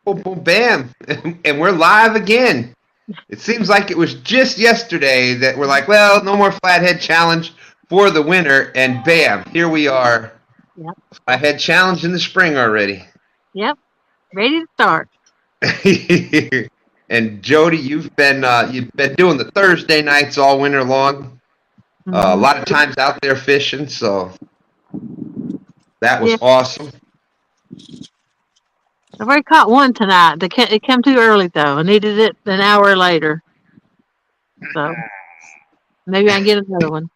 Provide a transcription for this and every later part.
Boom, boom, bam. And we're live again. It seems like it was just yesterday that we're like, well, no more Flathead Challenge for the winter. And bam, here we are. Yep. Flathead Challenge in the spring already. Yep. Ready to start. And Jody, you've been doing the Thursday nights all winter long. A Hmm. lot of times out there fishing, so that was Yeah. awesome. I've already caught one tonight. It came too early though. I needed it an hour later. So maybe I can get another one.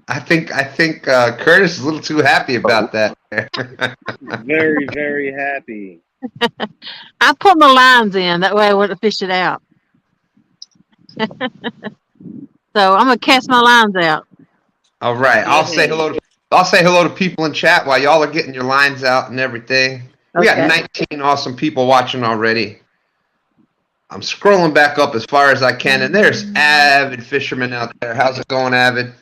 I think Curtis is a little too happy about that. Very, very happy. I put my lines in. That way I wouldn't fish it out. So I'm gonna cast my lines out. All right, Go ahead. I'll say hello to people in chat while y'all are getting your lines out and everything. We got Okay. 19 awesome people watching already. I'm scrolling back up as far as I can, and there's avid fishermen out there. How's it going, avid?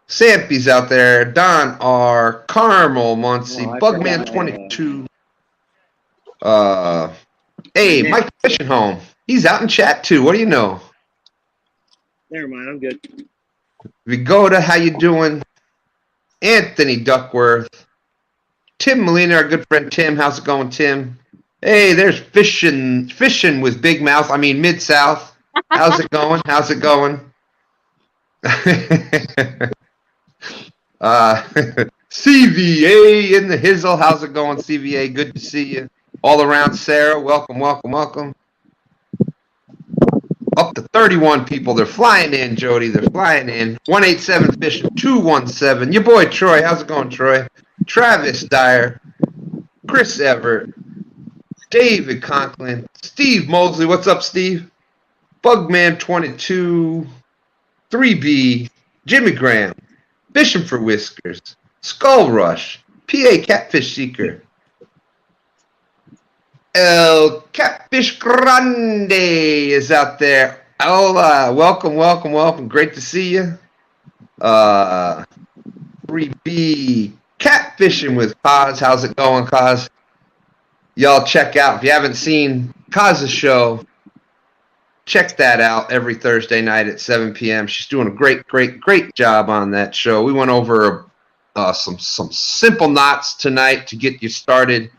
Sampy's out there. Don R. Carmel, Muncie, Oh, I Bugman forgot 22. Hey, Mike Fishing Home. He's out in chat too. What do you know? Never mind, I'm good. Vigoda, how you doing? Anthony Duckworth. Tim Molina, our good friend Tim. How's it going, Tim? Hey, there's fishing with Big Mouth. I mean Mid South. How's it going? How's it going? CVA in the hizzle. How's it going, CVA? Good to see you. All around Sarah. Welcome, welcome, welcome. Up to 31 people. They're flying in, Jody. They're flying in. 187 Fishing 217. Your boy Troy. How's it going, Troy? Travis Dyer. Chris Everett. David Conklin. Steve Mosley. What's up, Steve? Bugman 22. 3B. Jimmy Graham. Fishing for Whiskers. Skull Rush. PA Catfish Seeker. El Catfish Grande is out there. Hola, welcome, welcome, welcome. Great to see you. 3B Catfishing with Kaz. How's it going, Kaz? Y'all check out, if you haven't seen Kaz's show, check that out every Thursday night at 7 p.m. She's doing a great, great, great job on that show. We went over some simple knots tonight to get you started.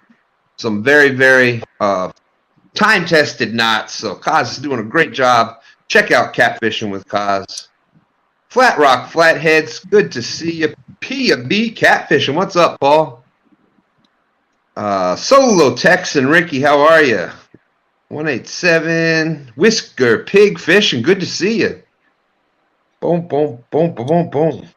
Some very, very time-tested knots. So Kaz is doing a great job. Check out Catfishing with Kaz. Flat Rock Flatheads, good to see you. P&B Catfishing. What's up, Paul? Solo Tex and Ricky, how are you? 187 Whisker Pig Fishing, good to see you. Boom, boom, boom, boom, boom, boom.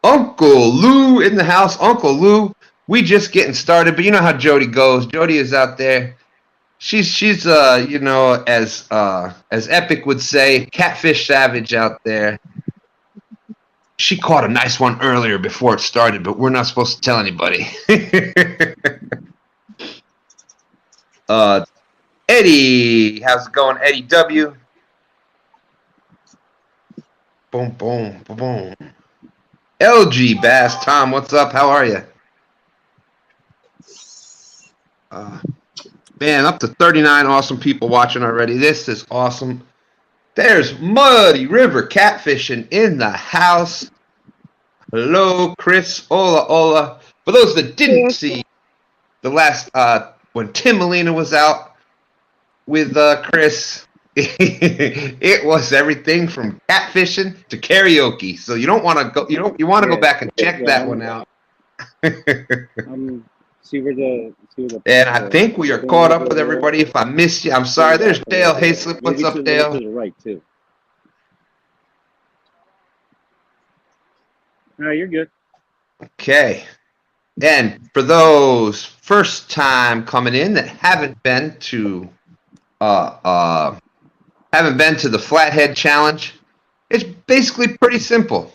Uncle Lou in the house. Uncle Lou, we just getting started, but you know how Jody goes. Jody is out there. She's you know, as Epic would say, catfish savage out there. She caught a nice one earlier before it started, but we're not supposed to tell anybody. Eddie, how's it going, Eddie W? Boom, boom, boom, boom. LG Bass, Tom, what's up? How are you? Man, up to 39 awesome people watching already. This is awesome. There's Muddy River Catfishing in the house. Hello, Chris. Hola, hola. For those that didn't see the last, when Tim Molina was out with Chris, it was everything from catfishing to karaoke. So you don't want to go. You want to go back and check that one out. See where the And I think we are caught up with everybody. If I missed you, I'm sorry. There's Dale Hayslip. What's up, Dale? To the right too. No, you're good. Okay. And for those first time coming in that haven't been to the Flathead Challenge, it's basically pretty simple.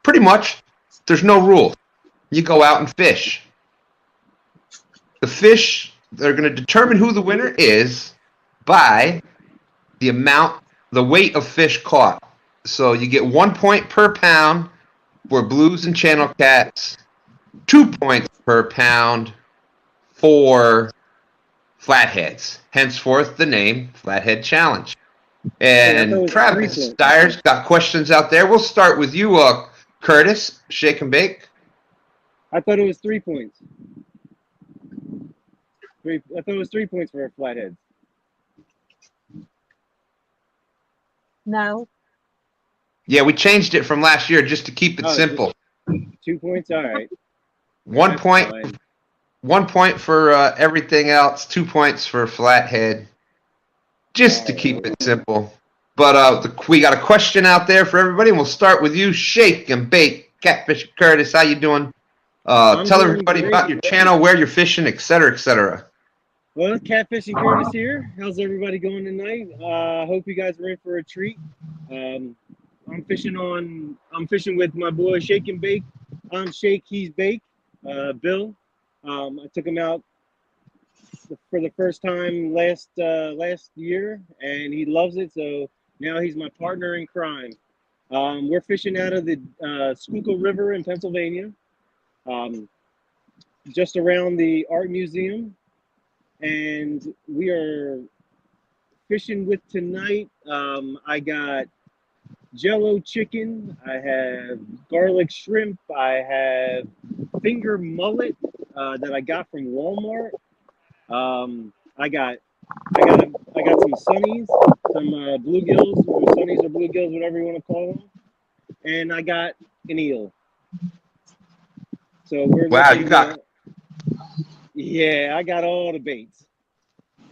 Pretty much, there's no rule. You go out and fish. The fish, they're going to determine who the winner is by the weight of fish caught. So you get 1 point per pound for blues and channel cats, 2 points per pound for flatheads. Henceforth, the name Flathead Challenge. Hey, I thought it And was 3 Travis points. Dyer's got questions out there. We'll start with you, Curtis. Shake and bake. I thought it was 3 points. I thought it was 3 points for flatheads. No. Yeah, we changed it from last year just to keep it simple. 2 points. All right. 1 That's point. fine. 1 point for everything else. 2 points for flathead. Just to keep it simple. But we got a question out there for everybody, and we'll start with you, Shake and Bake. Catfish Curtis, how you doing? Tell doing everybody great. about your channel, where you're fishing, et cetera, et cetera. Well, Catfishing Curtis here. How's everybody going tonight? Hope you guys are in for a treat. I'm fishing with my boy Shake and Bake. I'm Shake, he's Bake. Bill. I took him out for the first time last year, and he loves it. So now he's my partner in crime. We're fishing out of the Schuylkill River in Pennsylvania, just around the art museum, and we are fishing with tonight. I got Jello chicken. I have garlic shrimp. I have finger mullet that I got from Walmart. I got some sunnies, some bluegills, or sunnies or bluegills, whatever you want to call them, and I got an eel. So we're Wow, looking, you got. Yeah, I got all the baits.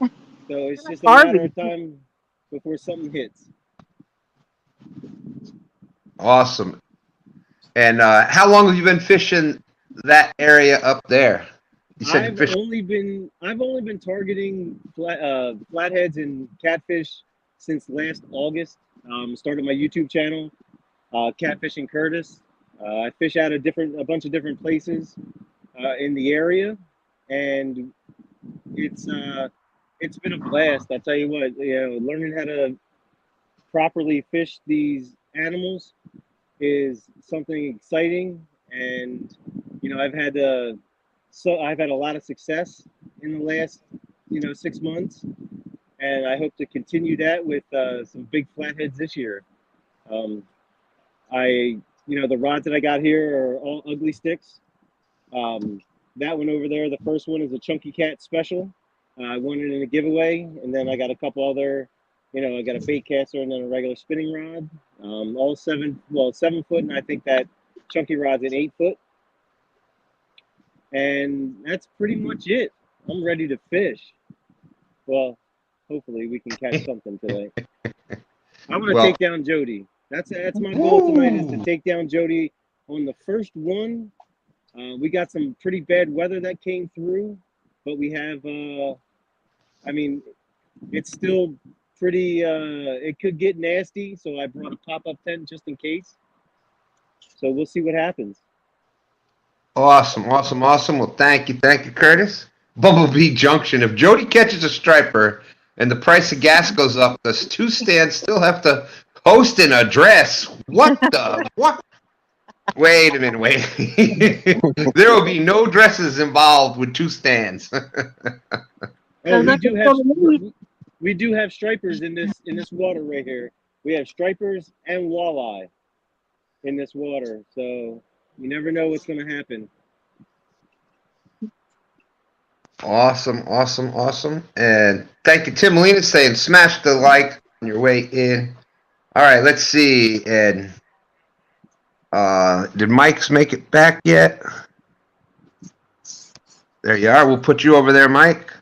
So it's just a matter of time before something hits. Awesome. And how long have you been fishing that area up there? You said I've only been targeting flatheads and catfish since last August. Started my YouTube channel, Catfishing Curtis. I fish out of a bunch of different places in the area, and it's been a blast. I tell you what, learning how to properly fish these animals is something exciting, and I've had a lot of success in the last 6 months, and I hope to continue that with some big flatheads this year. The rods that I got here are all ugly sticks. That one over there, the first one, is a Chunky Cat special. I won it in a giveaway, and then I got a couple other, I got a bait caster and then a regular spinning rod. All 7 foot, and I think that Chunky rod's an 8 foot. And that's pretty much it. I'm ready to fish. Well, hopefully we can catch something today. I want to take down Jody. That's my goal tonight, is to take down Jody on the first one. We got some pretty bad weather that came through, but we have, it's still pretty, it could get nasty, so I brought a pop-up tent just in case. So we'll see what happens. Awesome. Well, thank you, Curtis. Bumblebee Junction. If Jody catches a striper and the price of gas goes up, does 2 stands still have to post an address? What the what? Wait a minute. There will be no dresses involved with 2 stands. We do have stripers in this water right here. We have stripers and walleye in this water, so you never know what's going to happen. Awesome. And thank you, Tim Molina, saying smash the like on your way in. All right, let's see. And did Mike's make it back yet? There you are. We'll put you over there, Mike.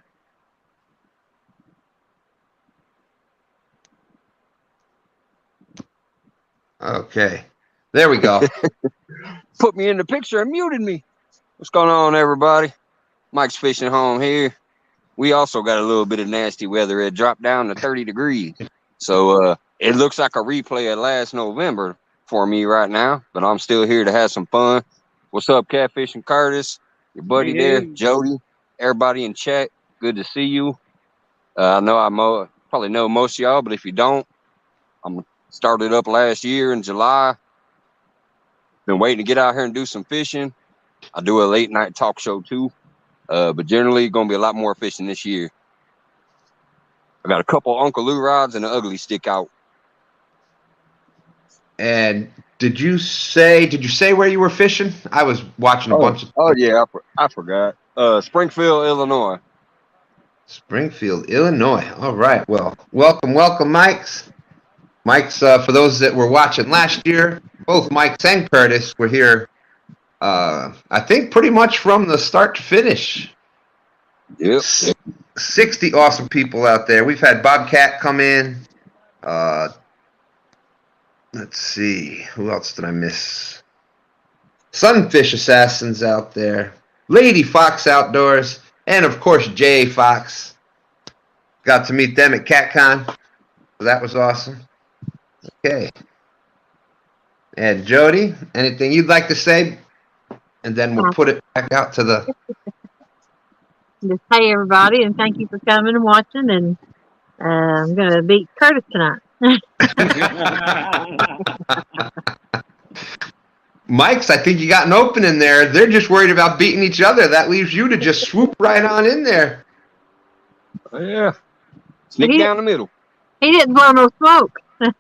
Okay. There we go. Put me in the picture and muted me. What's going on, everybody? Mike's Fishing Home here. We also got a little bit of nasty weather. It dropped down to 30 degrees. So it looks like a replay of last November for me right now, but I'm still here to have some fun. What's up, Catfishing Curtis? Your buddy there, Jody, everybody in chat. Good to see you. I know I probably know most of y'all, but if you don't, I'm started up last year in July. Been waiting to get out here and do some fishing. I do a late night talk show too. But generally, going to be a lot more fishing this year. I got a couple Uncle Lou rods and an ugly stick out. And did you say where you were fishing? I was watching a bunch of. Oh yeah, I forgot. Springfield, Illinois. Springfield, Illinois. All right. Well, welcome, Mike's. For those that were watching last year, both Mike's and Curtis were here. I think pretty much from the start to finish. Yep. 60 awesome people out there. We've had Bobcat come in. Let's see. Who else did I miss? Sunfish Assassins out there. Lady Fox Outdoors. And, of course, Jay Fox. Got to meet them at CatCon. So that was awesome. Okay. And Jody, anything you'd like to say? And then we'll put it back out to the... Just hey, everybody, and thank you for coming and watching. And I'm going to beat Curtis tonight. Mike's, I think you got an opening there. They're just worried about beating each other. That leaves you to just swoop right on in there. Oh, yeah. Sneak down the middle. He didn't blow no smoke. And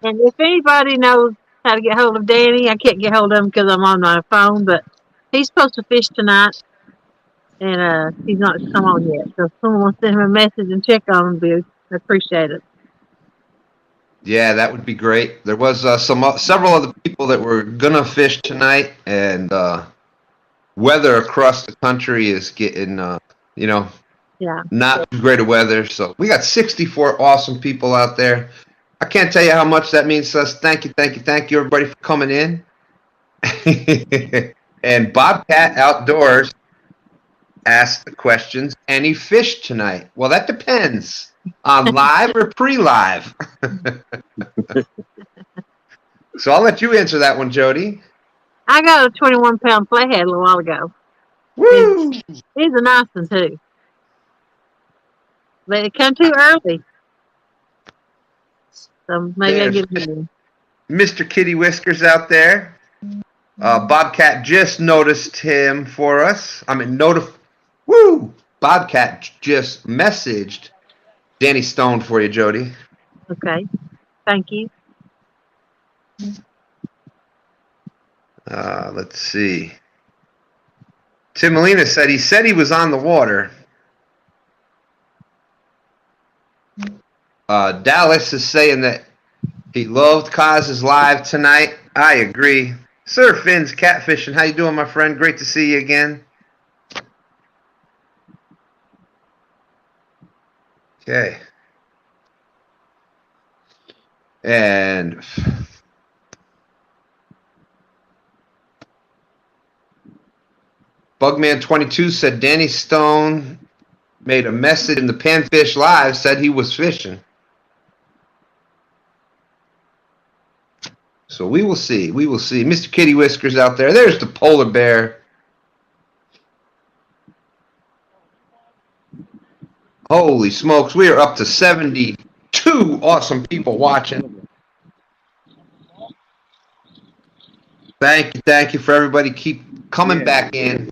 if anybody knows how to get hold of Danny, I can't get hold of him because I'm on my phone, but he's supposed to fish tonight, and he's not come on yet. So if someone wants to send him a message and check on him, I'd appreciate it. Yeah, that would be great. There was several other people that were gonna fish tonight, and weather across the country is getting, not too great of weather. So we got 64 awesome people out there. I can't tell you how much that means to us. Thank you, everybody, for coming in. And Bobcat Outdoors asked the questions, any fish tonight? Well, that depends on live or pre-live. So I'll let you answer that one, Jody. I got a 21-pound flathead a little while ago. Woo! He's a nice one, too. But it came too early. So maybe I'll get him. Mr. Kitty Whiskers out there. Bobcat just noticed him for us. Bobcat just messaged Danny Stone for you, Jody. Okay. Thank you. Let's see. Tim Molina said he was on the water. Dallas is saying that he loved Kaz's live tonight. I agree. Sir Finn's catfishing. How you doing, my friend? Great to see you again. Okay. And Bugman22 said Danny Stone made a message in the Panfish Live, said he was fishing. So we will see. Mr. Kitty Whiskers out there. There's the polar bear. Holy smokes. We are up to 72 awesome people watching. Thank you for everybody. Keep coming back in.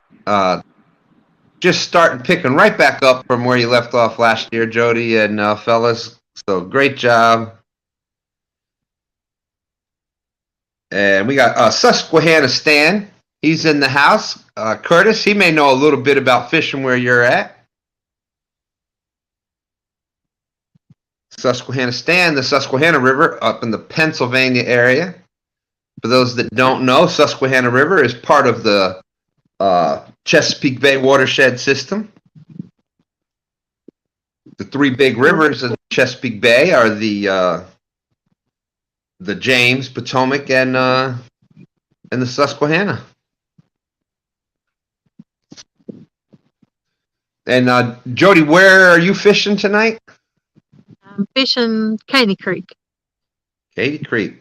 Just starting picking right back up from where you left off last year, Jody and fellas. So great job. And we got Susquehanna Stan. He's in the house. Curtis, he may know a little bit about fishing where you're at. Susquehanna Stan, the Susquehanna River up in the Pennsylvania area. For those that don't know, Susquehanna River is part of the Chesapeake Bay watershed system. The three big rivers in Chesapeake Bay are the James, Potomac, and the Susquehanna. And Jody, where are you fishing tonight? I'm fishing Caney Creek. Katy Creek.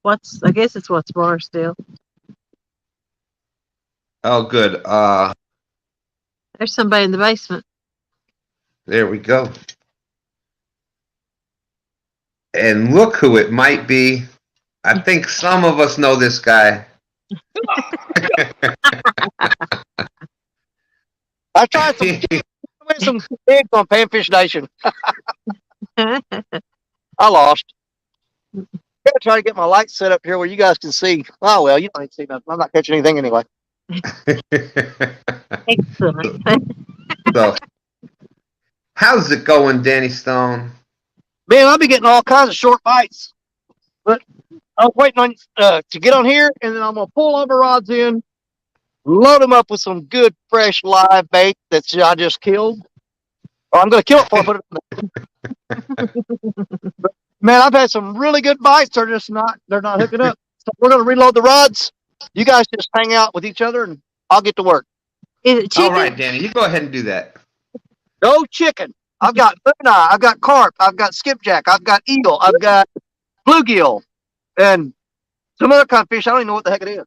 I guess it's what's bar still. Oh, good. There's somebody in the basement. There we go. And look who it might be. I think some of us know this guy. I tried some pigs on Panfish Nation. I lost. I'm gonna try to get my lights set up here where you guys can see. Oh well, you don't see nothing. I'm not catching anything anyway. Excellent. So, how's it going, Danny Stone? Man, I'll be getting all kinds of short bites. But I was waiting on to get on here, and then I'm gonna pull all my rods in, load them up with some good fresh live bait that I just killed. Or I'm gonna kill it before I put it in But, man, I've had some really good bites. They're not hooking up. So we're gonna reload the rods. You guys just hang out with each other, and I'll get to work. Is it chicken? All right, Danny, you go ahead and do that. No chicken. I've got tuna, I've got carp, I've got skipjack, I've got eel, I've got bluegill, and some other kind of fish. I don't even know what the heck it is.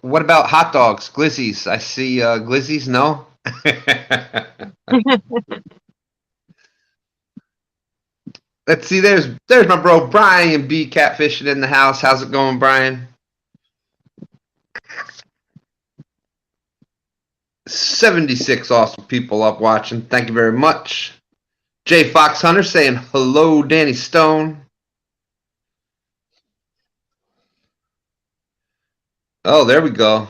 What about hot dogs, glizzies? I see glizzies. No. Let's see. There's my bro Brian B. Catfishing in the house. How's it going, Brian? 76 awesome people up watching. Thank you very much. J Fox Hunter saying hello, Danny Stone. Oh, there we go.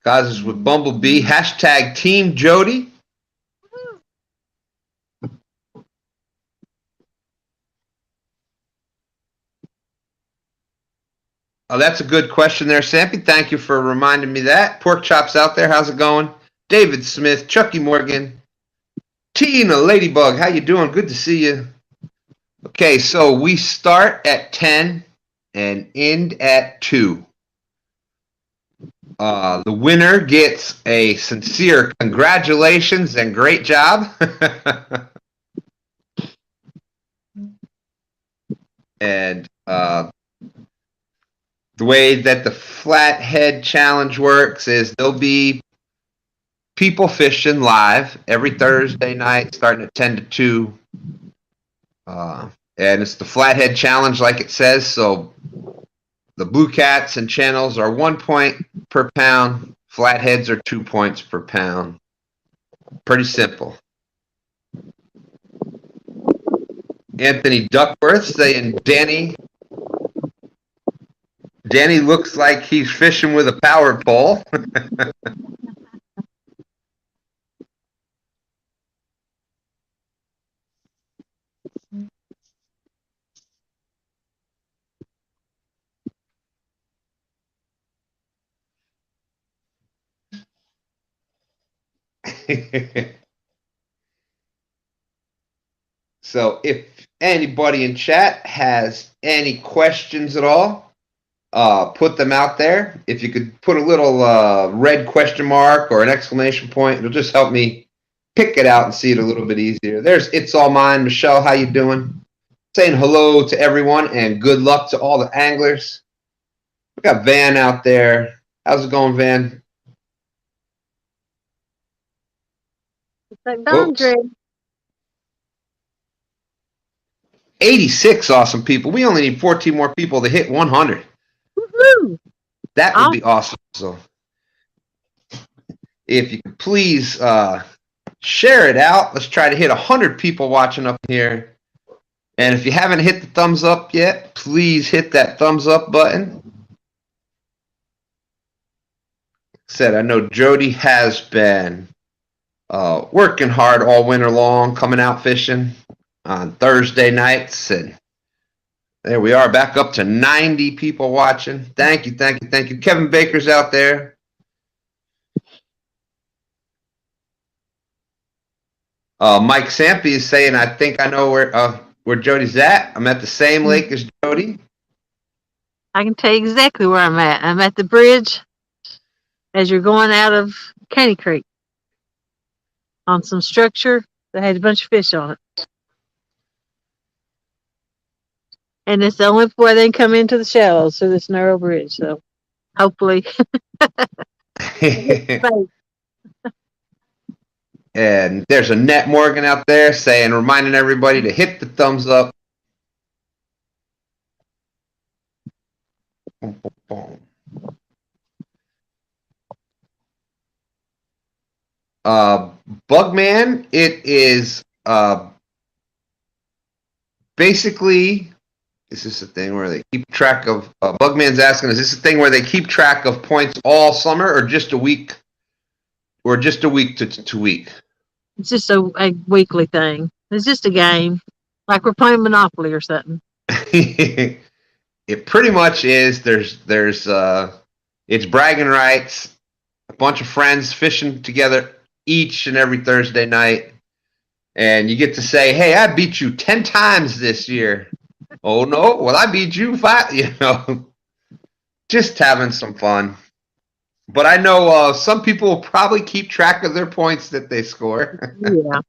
Guys is with Bumblebee. Hashtag Team Jody. Oh, that's a good question there, Sampy. Thank you for reminding me that. Pork Chops out there. How's it going? David Smith, Chucky Morgan, Tina Ladybug. How you doing? Good to see you. Okay, so we start at 10 and end at 2. The winner gets a sincere congratulations and great job. And the way that the Flathead Challenge works is there'll be people fishing live every Thursday night starting at 10 to 2. And it's the Flathead Challenge like it says, so the blue cats and channels are 1 point per pound. Flatheads are 2 points per pound. Pretty simple. Anthony Duckworth saying Danny looks like he's fishing with a power pole. So if anybody in chat has any questions at all, put them out there. If you could put a little red question mark or an exclamation point, it'll just help me pick it out and see it a little bit easier. There's It's All Mine. Michelle, how you doing? Saying hello to everyone and good luck to all the anglers. We got Van out there. How's it going, Van? It's like Dondre. 86 awesome people. We only need 14 more people to hit 100. Woohoo! That would be awesome. So if you could please share it out. Let's try to hit 100 people watching up here. And if you haven't hit the thumbs up yet, please hit that thumbs up button. Said, I know Jody has been working hard all winter long, coming out fishing on Thursday nights, and there we are, back up to 90 people watching. Thank you, thank you, thank you. Kevin Baker's out there. Mike Sampy is saying, I think I know where Jody's at. I'm at the same lake as Jody. I can tell you exactly where I'm at. I'm at the bridge as you're going out of Caney Creek on some structure that had a bunch of fish on it. And it's the only way they can come into the shallows through this narrow bridge. So hopefully. And there's Annette Morgan out there saying, reminding everybody to hit the thumbs up. Boom, boom, boom. Bugman, it is basically, is this a thing where they keep track of, Bugman's asking, is this a thing where they keep track of points all summer or just a week to week? It's just a weekly thing. It's just a game, like we're playing Monopoly or something. It pretty much is. It's bragging rights, a bunch of friends fishing together each and every Thursday night, and you get to say, "Hey, I beat you 10 times this year." Oh no, well I beat you 5. Just having some fun. But I know some people will probably keep track of their points that they score. Yeah.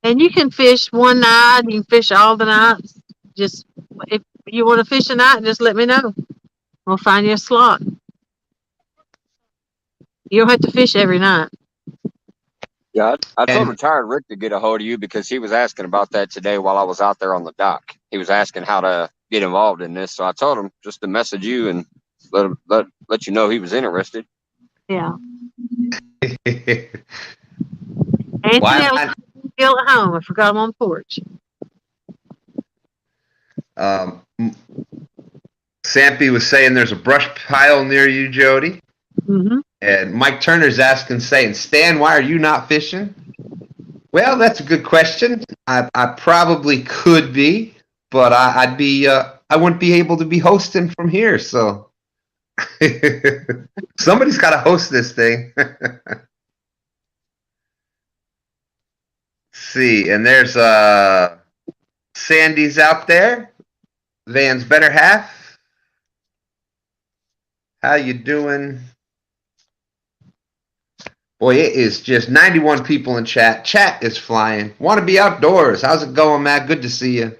And you can fish one night. You can fish all the nights. Just if you want to fish a night, just let me know. We'll find you a slot. You don't have to fish every night. Yeah, I told retired Rick to get a hold of you because he was asking about that today while I was out there on the dock. He was asking how to get involved in this, so I told him just to message you and let you know he was interested. Yeah. Why Anthony, not? still at home. I forgot him on the porch. Sampy was saying there's a brush pile near you, Jody. Mm-hmm. And Mike Turner's saying, Stan, why are you not fishing? Well, that's a good question. I probably could be, but I wouldn't be able to be hosting from here. So somebody's got to host this thing. See, and there's Sandy's out there, Van's better half. How you doing? Boy, it is just 91 people in chat. Chat is flying. Want to be outdoors. How's it going, Matt? Good to see you.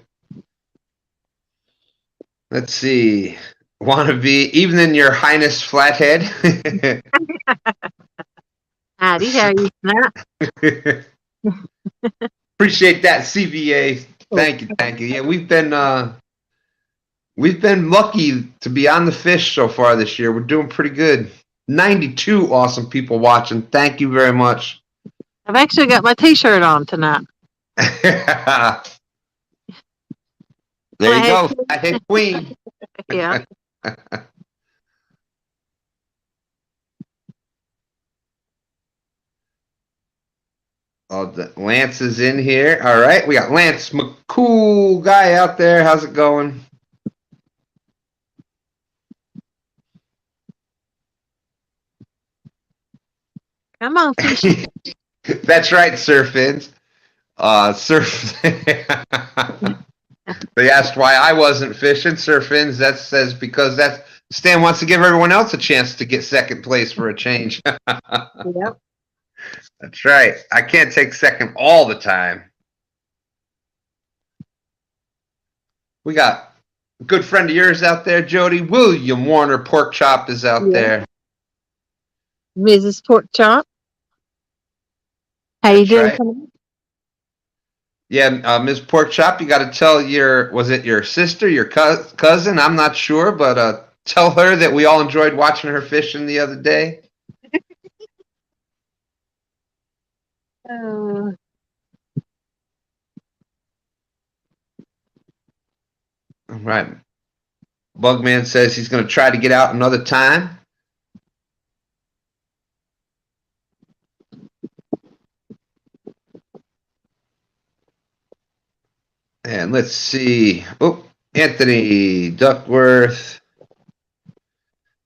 Let's see. Want to be even in your Highness Flathead? Howdy, how you Matt? Appreciate that, CVA. Thank you. Yeah, we've been lucky to be on the fish so far this year. We're doing pretty good. 92 awesome people watching. Thank you very much. I've actually got my T-shirt on tonight. There you go. I hit Queen. Yeah. Oh, Lance is in here. All right, we got Lance, cool guy out there. How's it going? Come on, fish. That's right, Surf Ins. Surf. They asked why I wasn't fishing. Surf Ins. That says because Stan wants to give everyone else a chance to get second place for a change. Yep. That's right. I can't take second all the time. We got a good friend of yours out there, Jody. William Warner Pork Chop is out there. Mrs. Pork Chop. How you doing? Right. Yeah, Ms. Pork Chop, you got to tell was it your sister, your cousin? I'm not sure, but tell her that we all enjoyed watching her fishing the other day. All right. Bugman says he's going to try to get out another time. And let's see. Oh, Anthony Duckworth.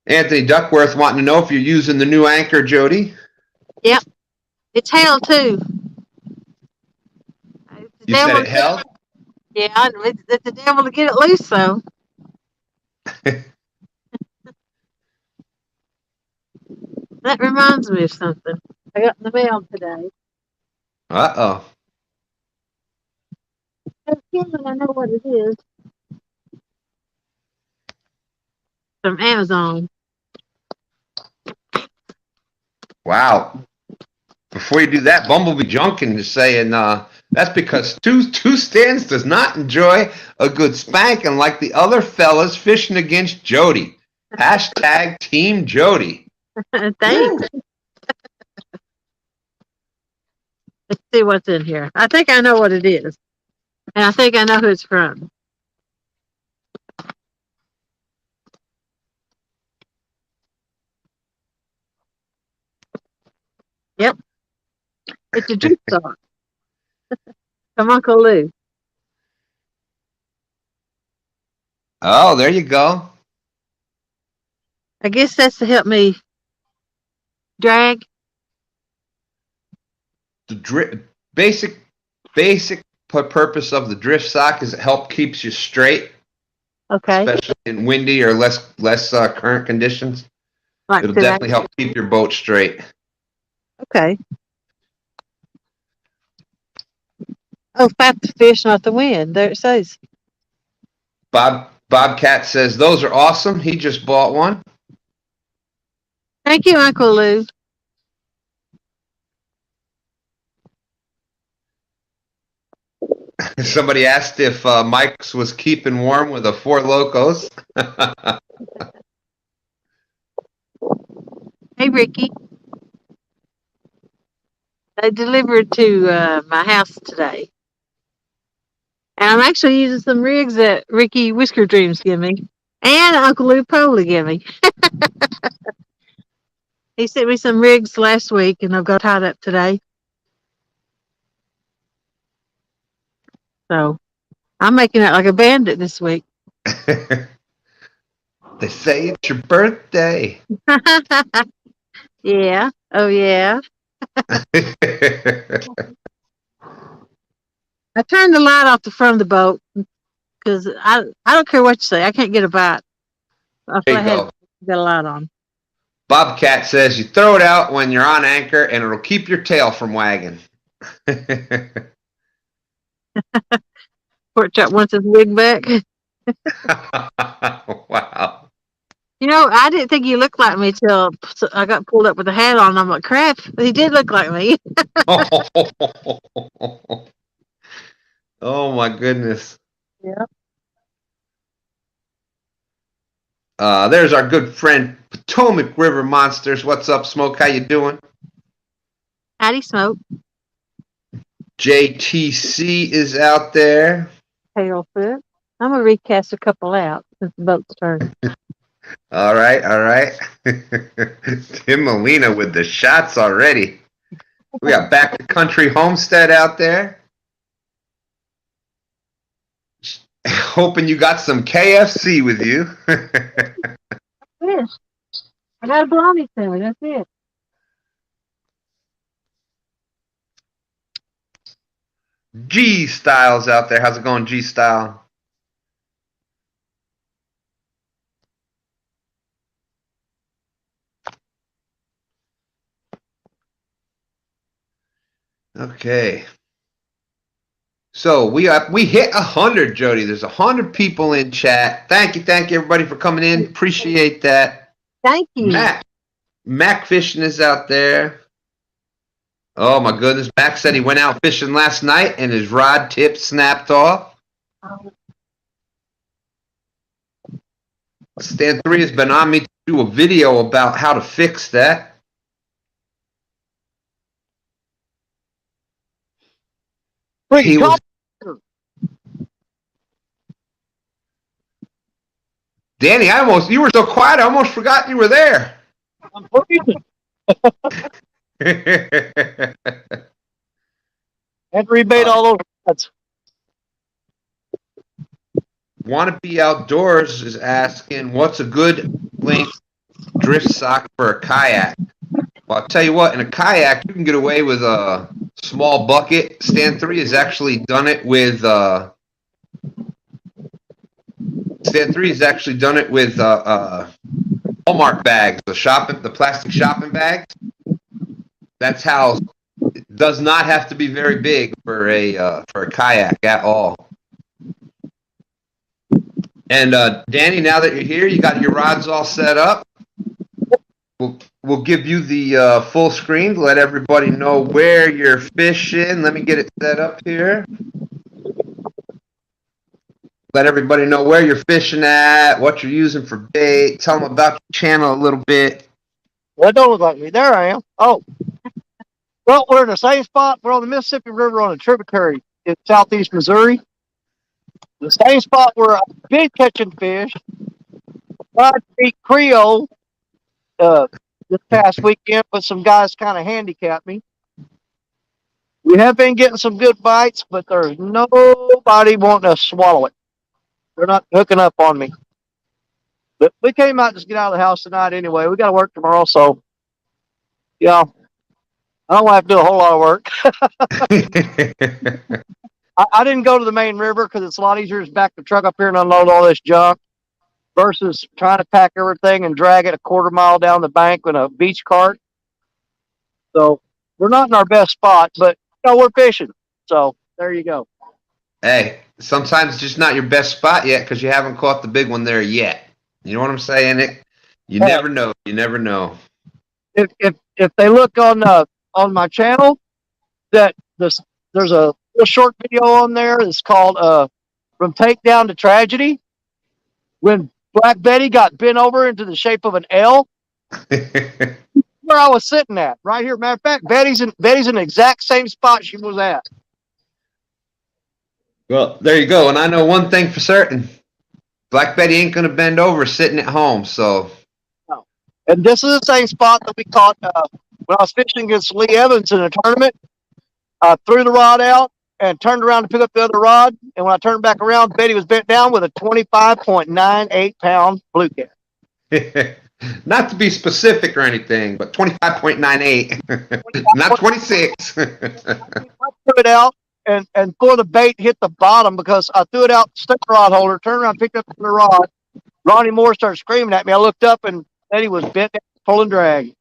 Anthony Duckworth wanting to know if you're using the new anchor, Jody. Yep. It's hell too. You said it held? Yeah, it's the devil to get it loose, though. That reminds me of something I got in the mail today. Uh-oh. I know what it is. From Amazon. Wow. Before you do that, Bumblebee Junkin is saying, That's because two stands does not enjoy a good spanking like the other fellas fishing against Jody. Hashtag Team Jody. Thanks. Let's see what's in here. I think I know what it is. And I think I know who it's from. Yep. It's a juice sock from Uncle Lou. Oh, there you go. I guess that's to help me drag. The basic purpose of the drift sock is it help keeps you straight, Okay. especially in windy or less current conditions. Like It'll today. definitely help keep your boat straight. Okay. Oh, flap the fish, not the wind. There it says. Bobcat says those are awesome. He just bought one. Thank you, Uncle Lou. Somebody asked if Mike's was keeping warm with a Four Locos. Hey, Ricky. They delivered to my house today. And I'm actually using some rigs that Ricky Whisker Dreams give me. And Uncle Lou Poley give me. He sent me some rigs last week, and I've got tied up today. So I'm making it like a bandit this week. They say it's your birthday. Yeah. Oh, yeah. I turned the light off the front of the boat because I don't care what you say. I can't get a bite. There you go. Got a light on. Bobcat says you throw it out when you're on anchor and it'll keep your tail from wagging. Pork chop wants his wig back. Wow. You know, I didn't think he looked like me till I got pulled up with a hat on. I'm like, crap, he did look like me. Oh my goodness. Yeah. There's our good friend Potomac River Monsters. What's up, Smoke? How you doing? Howdy, Smoke. JTC is out there. Pale foot. I'm going to recast a couple out since the boat's turned. All right. Tim Molina with the shots already. We got Back to Country Homestead out there. Hoping you got some KFC with you. Fish. I got a bologna sandwich. That's it. G Styles out there. How's it going, G Style? Okay. So we hit 100, Jody. There's 100 people in chat. Thank you everybody for coming in. Appreciate that. Thank you. Mac Fishing is out there. Oh my goodness. Mac said he went out fishing last night and his rod tip snapped off. Stan 3 has been on me to do a video about how to fix that. He was, Danny, you were so quiet, I almost forgot you were there. I'm freezing. Had to rebait all those rods. Want to be outdoors is asking what's a good length drift sock for a kayak. Well, I'll tell you what, in a kayak you can get away with a small bucket. Stan 3 has actually done it with Hallmark bags, the plastic shopping bags. That's how it does not have to be very big for a kayak at all. And Danny, now that you're here, you got your rods all set up. we'll give you the full screen to let everybody know where you're fishing. Let me get it set up here. Let everybody know where you're fishing at, what you're using for bait. Tell them about your channel a little bit. Well, it don't look like me. There I am. Oh, well, we're in the same spot. We're on the Mississippi River on a tributary in southeast Missouri. The same spot where I've been catching fish. Tried to beat Creole this past weekend, but some guys kind of handicapped me. We have been getting some good bites, but there's nobody wanting to swallow it. They're not hooking up on me. But we came out just to get out of the house tonight anyway. We got to work tomorrow, so yeah, I don't have to do a whole lot of work. I didn't go to the main river because it's a lot easier to back the truck up here and unload all this junk versus trying to pack everything and drag it a quarter mile down the bank with a beach cart. So we're not in our best spot, but we're fishing. So there you go. Hey, sometimes it's just not your best spot yet because you haven't caught the big one there yet. You know what I'm saying? You never know. You never know. If they look on my channel, that there's a short video on there. It's called "From Takedown to Tragedy." When Black Betty got bent over into the shape of an L, where I was sitting at, right here. Matter of fact, Betty's in the exact same spot she was at. Well, there you go. And I know one thing for certain. Black Betty ain't going to bend over sitting at home, so. No. And this is the same spot that we caught when I was fishing against Lee Evans in a tournament. I threw the rod out and turned around to pick up the other rod. And when I turned back around, Betty was bent down with a 25.98 pound blue cat. Not to be specific or anything, but 25.98, not 26. I threw it out, and before the bait hit the bottom, because I threw it out, stuck the rod holder, turned around, picked up the rod. Ronnie Moore started screaming at me. I looked up, and Betty was bent down, pulling drag.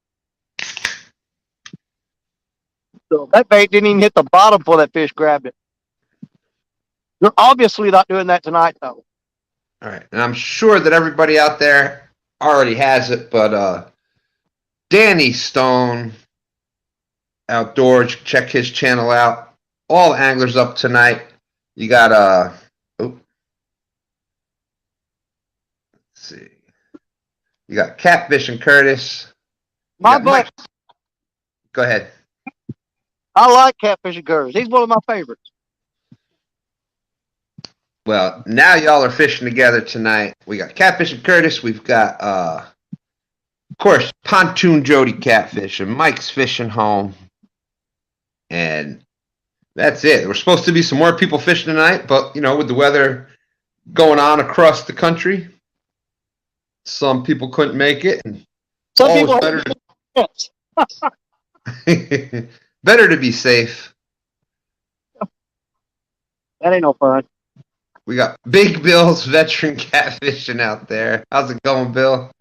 So that bait didn't even hit the bottom before that fish grabbed it. They're obviously not doing that tonight, though. All right, and I'm sure that everybody out there already has it, but Danny Stone Outdoors, check his channel out. All anglers up tonight. You got let's see. You got Catfish and Curtis. My butt. Go ahead. I like Catfish and Curtis. He's one of my favorites. Well, now y'all are fishing together tonight. We got Catfish and Curtis. We've got, of course, Pontoon Jody catfishing. Mike's fishing home. And that's it. We're supposed to be some more people fishing tonight, but, with the weather going on across the country, some people couldn't make it. And some people better to be safe. That ain't no fun. We got Big Bill's veteran catfishing out there. How's it going, Bill?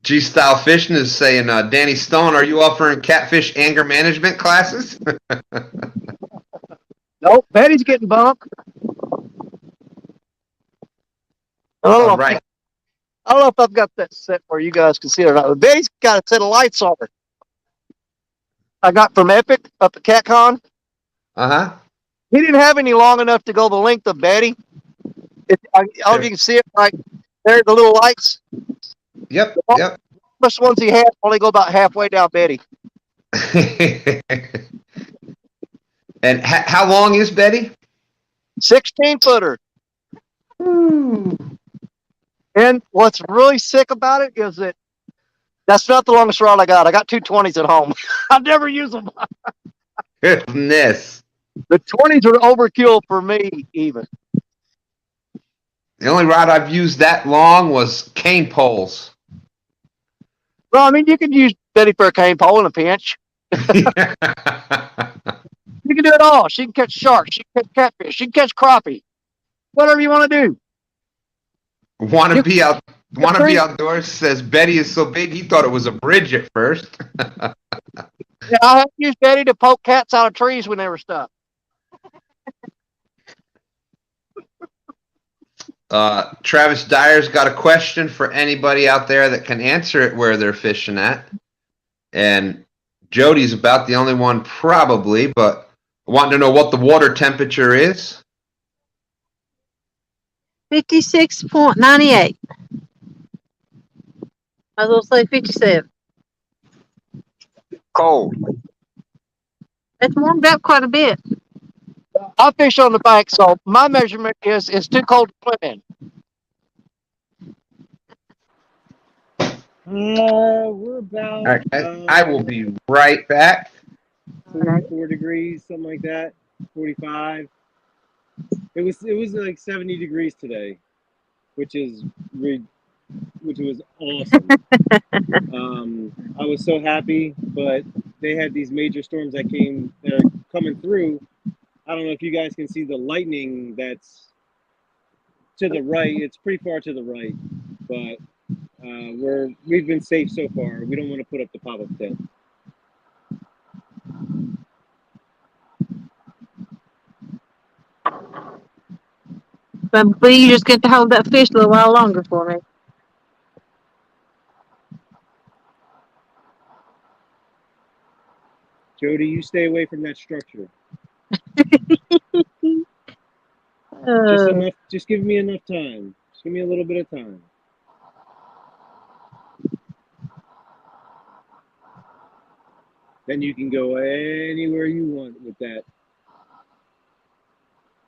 G-Style Fishing is saying, Danny Stone, are you offering catfish anger management classes? Nope, Betty's getting bumped. All right. I don't know if I've got that set where you guys can see it or not. But Betty's got a set of lights on her. I got from Epic up at CatCon. Uh-huh. He didn't have any long enough to go the length of Betty. I don't know if you can see it right there, the little lights. Yep, The most ones he had only go about halfway down Betty. And how long is Betty? 16-footer. And what's really sick about it is that that's not the longest rod I got. I got two 20s at home. I never use them. Goodness. The 20s are overkill for me, even. The only rod I've used that long was cane poles. Well, I mean, you can use Betty for a cane pole in a pinch. You can do it all. She can catch sharks. She can catch catfish. She can catch crappie. Whatever you want to do. Want to be outdoors says Betty is so big he thought it was a bridge at first. Yeah, I have used Betty to poke cats out of trees when they were stuck. Travis Dyer's got a question for anybody out there that can answer it where they're fishing at. And Jody's about the only one probably, but wanting to know what the water temperature is. 56.98. I was going to say 57. Cold. It's warmed up quite a bit. I fish on the bank, so my measurement is it's too cold to swim in. We're about All right, guys, I will be right back. 44 degrees, something like that. 45. It was like 70 degrees today, which was awesome. I was so happy, but they had these major storms that are coming through. I don't know if you guys can see the lightning that's to the right. It's pretty far to the right, but we've been safe so far. We don't want to put up the pop-up tent. But you just get to hold that fish a little while longer for me. Jody, you stay away from that structure. Just give me enough time. Just give me a little bit of time. Then you can go anywhere you want with that.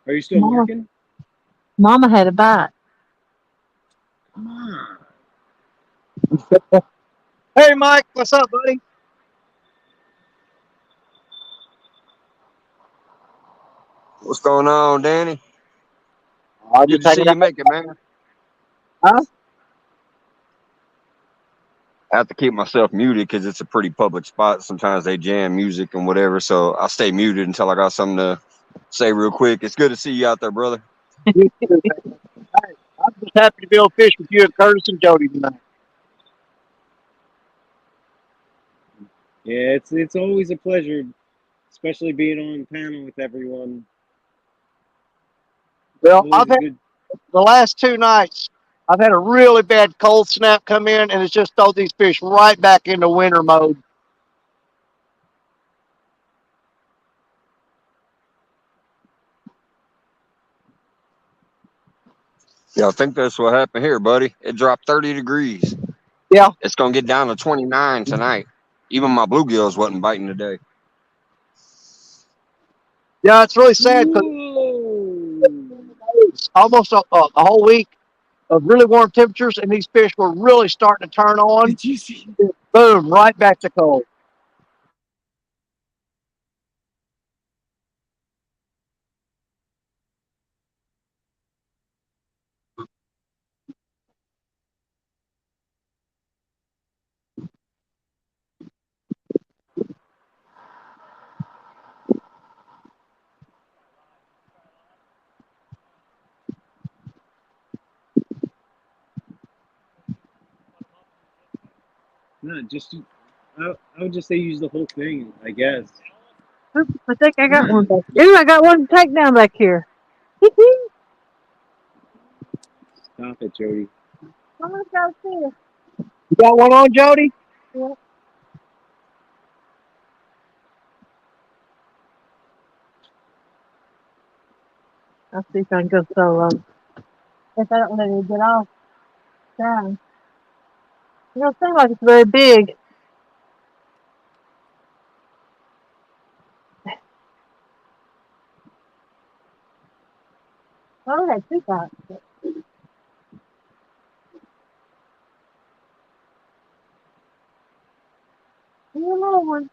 Are you still marking? Mama had a bite. Come on. Hey, Mike, what's up, buddy? What's going on, Danny? I Good just to see hanging you out. make it, man. Huh? I have to keep myself muted because it's a pretty public spot. Sometimes they jam music and whatever, so I'll stay muted until I got something to say real quick. It's good to see you out there, brother. You too, man. Hey, I'm just happy to be able to fish with you and Curtis and Jody tonight. Yeah, it's always a pleasure, especially being on panel with everyone. Well, Always I've a had good. the last 2 nights, I've had a really bad cold snap come in, and it's just thrown these fish right back into winter mode. Yeah, I think that's what happened here, buddy. It dropped 30 degrees. Yeah. It's going to get down to 29 tonight. Even my bluegills wasn't biting today. Yeah, it's really sad because it's almost a whole week of really warm temperatures, and these fish were really starting to turn on. Did you see? Boom, right back to cold. No, I would just say use the whole thing, I guess. Oops, I think I got one back. Ooh, I got one to take down back here. Stop it, Jody. Oh, go see it. You got one on, Jody? Yeah. I'll see if I can go solo. If I don't let it get off down. It don't seem like it's very big. I only had 2 bites. Here's a little one.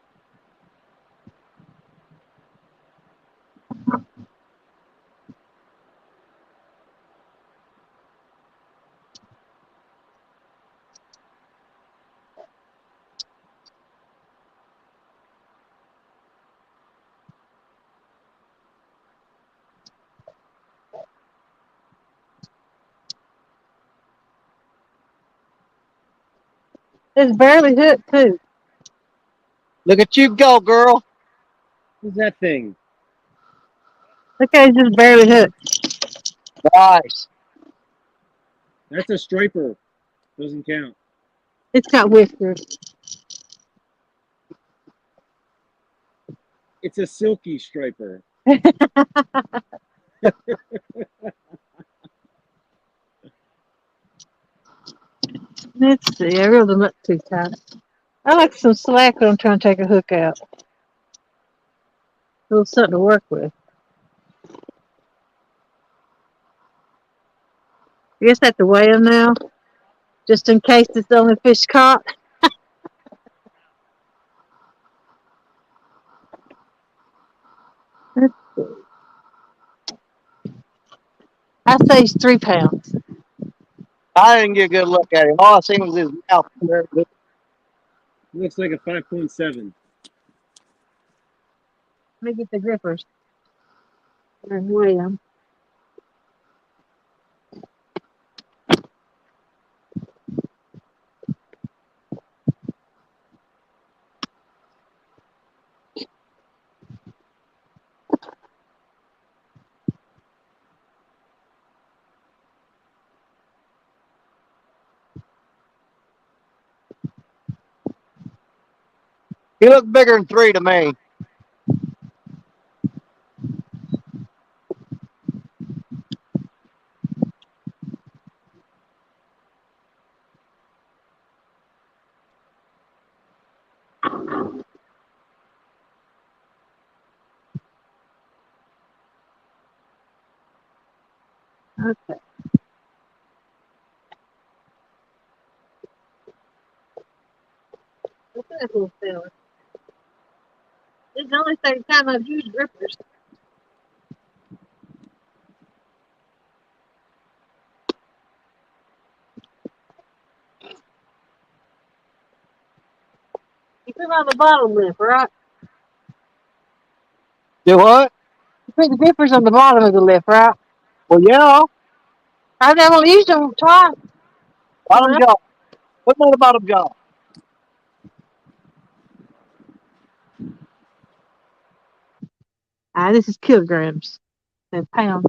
It's barely hooked too. Look at you go, girl. What's that thing? Okay, it's just barely hooked. Nice. That's a striper. Doesn't count. It's got whiskers. It's a silky striper. Let's see. I reeled them up too tight. I like some slack when I'm trying to take a hook out. A little something to work with. I guess I have to weigh them now, just in case it's the only fish caught. Let's see. I say he's 3 pounds. I didn't get a good look at him. All I seen was his mouth. Looks like a 5.7. Let me get the grippers and weigh them. He looked bigger than 3 to me. Okay. What's that little fella? It's the only thing time I've used grippers. You put them on the bottom lip, right? Do what? You put the grippers on the bottom of the lip, right? Well, yeah. I've never used them twice. Bottom jaw. Put them on the bottom jaw. This is kilograms and pounds.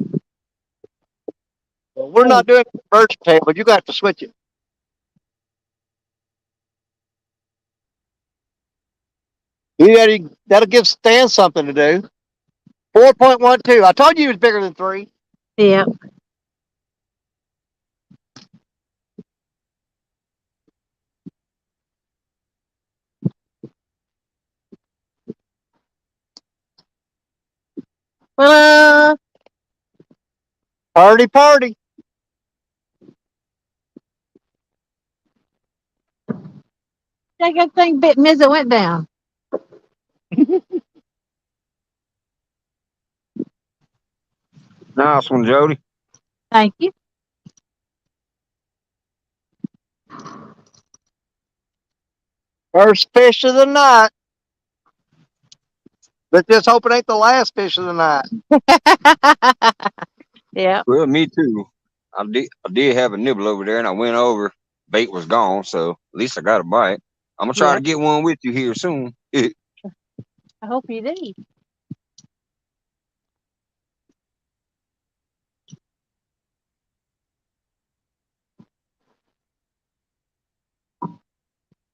Well, we're not doing conversion table, but you got to switch it. That'll give Stan something to do. 4.12. I told you he was bigger than 3. Yeah. Well, Party. that good thing bit me as it went down. Nice one, Jody. Thank you. First fish of the night. Let's just hope it ain't the last fish of the night. Yeah. Well, me too. I did have a nibble over there, and I went over. Bait was gone, so at least I got a bite. I'm gonna try Yeah. to get one with you here soon. I hope you do.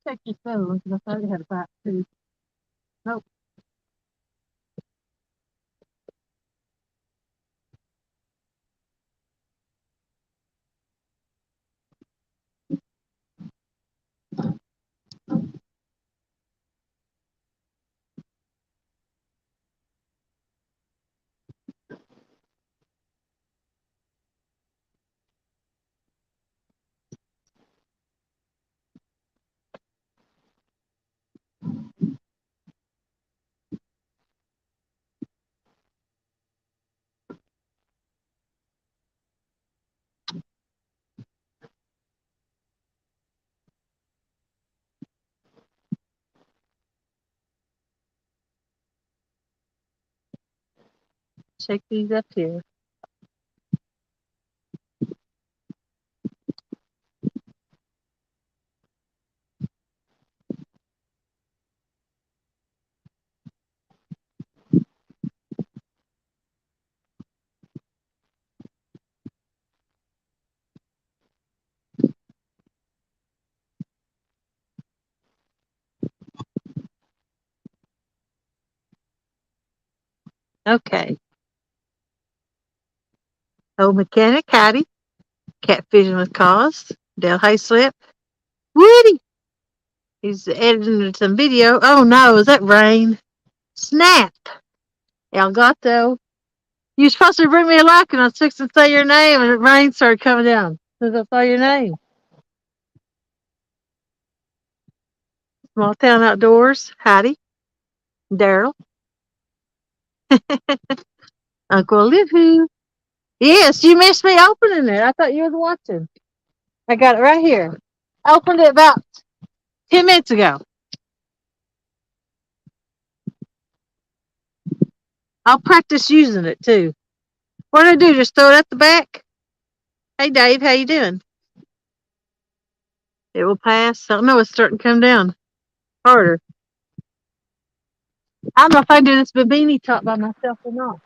Check your phone because I thought you had a bite too. Nope. Check these up here. Okay. Old Mechanic Hattie. Catfishing with Cause. Dale Hayslip. Woody. He's editing some video. Oh no, is that rain? Snap. Elgato. You were supposed to bring me a like and I was fixing to say your name and the rain started coming down. As I saw your name. Small Town Outdoors. Hattie. Daryl. Uncle Livu. Yes, you missed me opening it. I thought you was watching. I got it right here. I opened it about 10 minutes ago. I'll practice using it too. What do I do? Just throw it at the back? Hey Dave, how you doing? It will pass. I don't know, it's starting to come down harder. I don't know if I can do this bikini top by myself or not.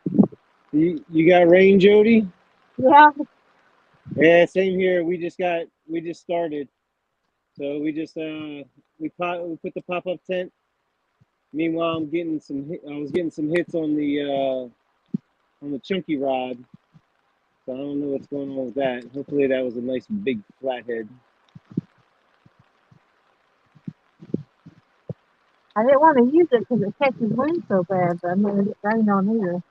You got rain, Jody? Yeah. Yeah, same here. We just started. So we just we put the pop-up tent. Meanwhile, I was getting some hits on the chunky rod. So I don't know what's going on with that. Hopefully that was a nice big flathead. I didn't want to use it because it catches wind so bad, but I'm going to get rain on here.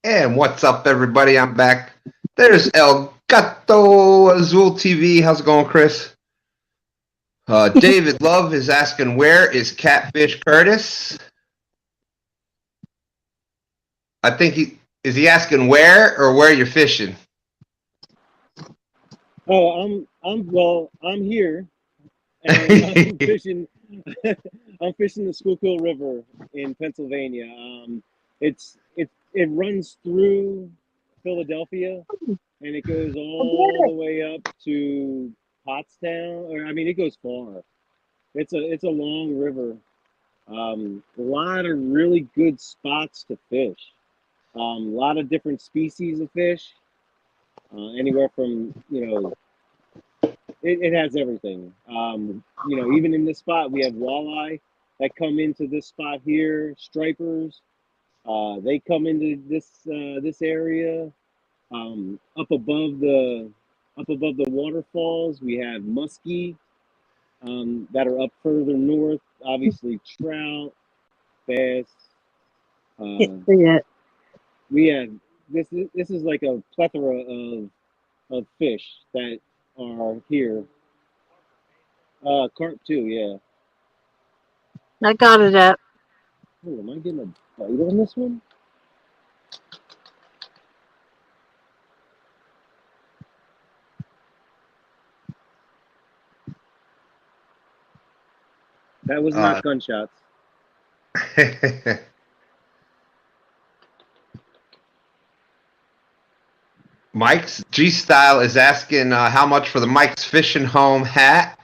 And what's up, everybody? I'm back. There's El Gato Azul TV. How's it going, Chris? David Love is asking, where is Catfish Curtis? I think is he asking where or where you're fishing? Oh, I'm here, and I'm fishing. I'm fishing the Schuylkill River in Pennsylvania. It runs through Philadelphia, and it goes all the way up to Pottstown. Or I mean, it goes far. It's a long river. A lot of really good spots to fish. A lot of different species of fish. Anywhere from it has everything. Even in this spot, we have walleye that come into this spot here. Stripers, they come into this area. Up above the waterfalls, we have muskie that are up further north. Obviously, trout, bass. Can't see it. We have this is like a plethora of fish that are here. Carp too, yeah. I got it up. Oh, am I getting a bite on this one? That was not gunshots. Mike's G Style is asking how much for the Mike's Fishing Home hat.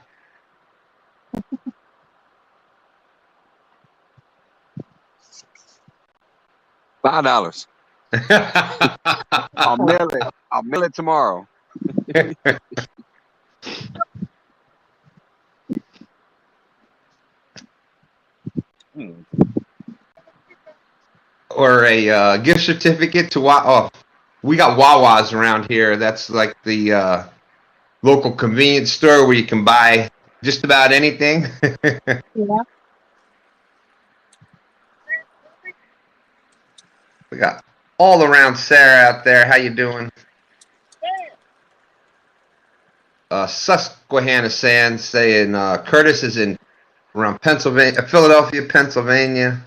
$5. I'll mail it. I'll mail it tomorrow. Or a gift certificate to we got Wawa's around here. That's like the local convenience store where you can buy just about anything. Yeah. We got all around Sarah out there. How you doing? Susquehanna Sands saying Curtis is in around Pennsylvania, Philadelphia, Pennsylvania.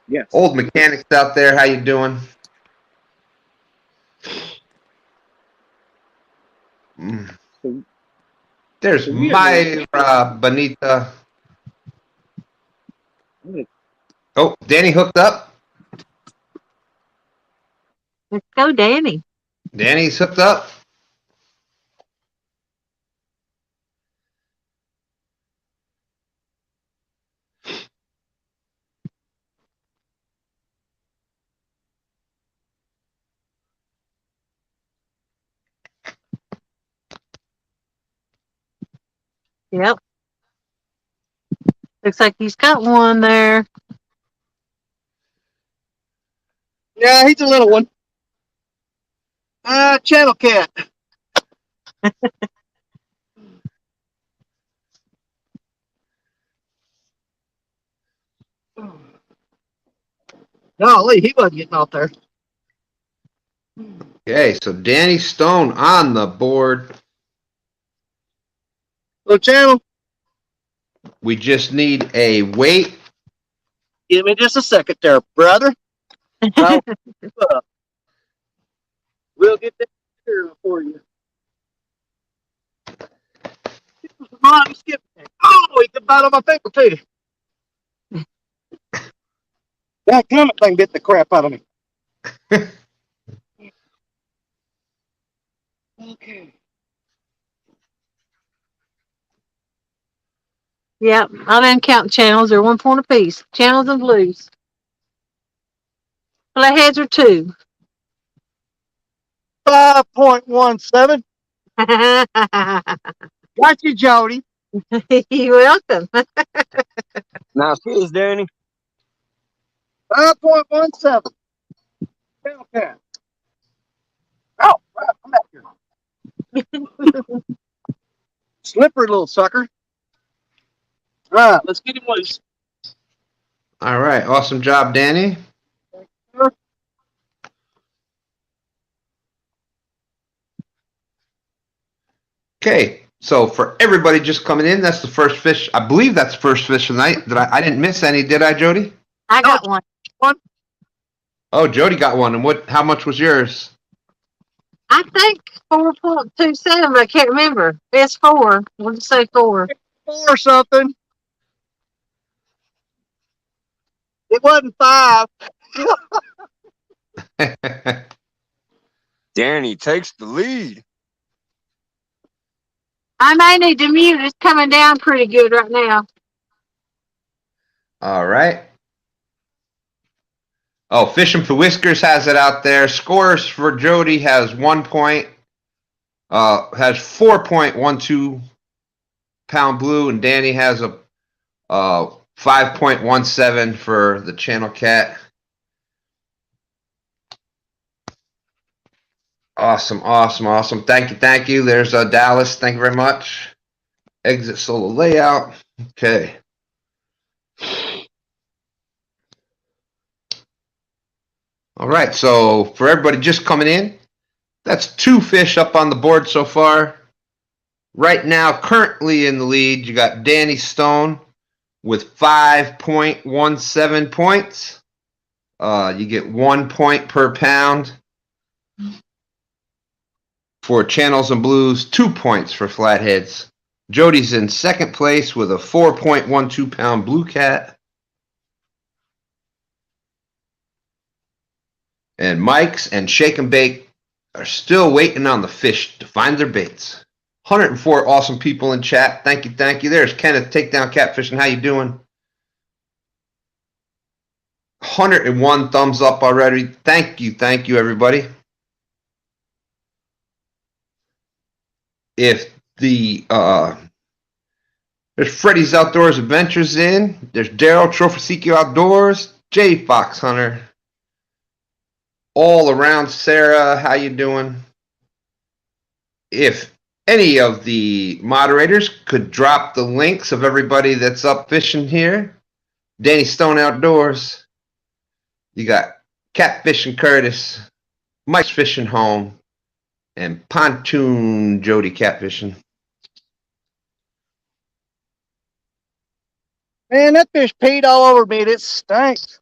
Yes. Old Mechanics out there. How you doing? There's Myra Bonita. Oh, Danny hooked up. Let's go, Danny. Danny's hooked up. Yep. Looks like he's got one there. Yeah, he's a little one. Channel cat. Golly, he wasn't getting out there. Okay, so Danny Stone on the board. Little channel. We just need a weight. Give me just a second there, brother. I'll, we'll get that here for you. Come on, skip. Oh, he could bite on my paper too. That comet thing bit the crap out of me. Okay. Yep. I didn't count channels. They're 1 point apiece. Channels and blues. Flatheads are 2. 5.17. Got you, Jody. You're welcome. Nice fish, Danny. 5.17. Channel cat. Oh, right, come back here. Slippery little sucker. All right, let's get him loose. All right, awesome job, Danny. Okay, so for everybody just coming in, that's the first fish. I believe that's the first fish of the night. I didn't miss any, did I, Jody? I got one. Oh, Jody got one. And how much was yours? I think 4.27, but I can't remember. It's 4. We'll just say 4. 4 something. It wasn't 5. Danny takes the lead. I may need to mute. It's coming down pretty good right now. All right. Oh, Fishing for Whiskers has it out there. Scores for Jody has 1 point. Has 4.12 pound blue, and Danny has a 5.17 for the channel cat. Awesome, awesome, awesome. Thank you, thank you. There's Dallas. Thank you very much. Exit solo layout. Okay. All right, so for everybody just coming in, that's 2 fish up on the board so far. Right now, currently in the lead, you got Danny Stone with 5.17 points. You get 1 point per pound. For channels and blues, 2 points for flatheads. Jody's in second place with a 4.12 pound blue cat. And Mike's and Shake and Bake are still waiting on the fish to find their baits. 104 awesome people in chat. Thank you, thank you. There's Kenneth, Takedown Catfishing. How you doing? 101 thumbs up already. Thank you, everybody. If there's Freddy's Outdoors Adventures in, there's Daryl Trophyseeker Outdoors, Jay Fox Hunter, all around Sarah, how you doing? If any of the moderators could drop the links of everybody that's up fishing here, Danny Stone Outdoors, you got Catfishing Curtis, Mike's Fishing Home, and Pontoon Jody Catfishing. Man, that fish peed all over me. It stinks.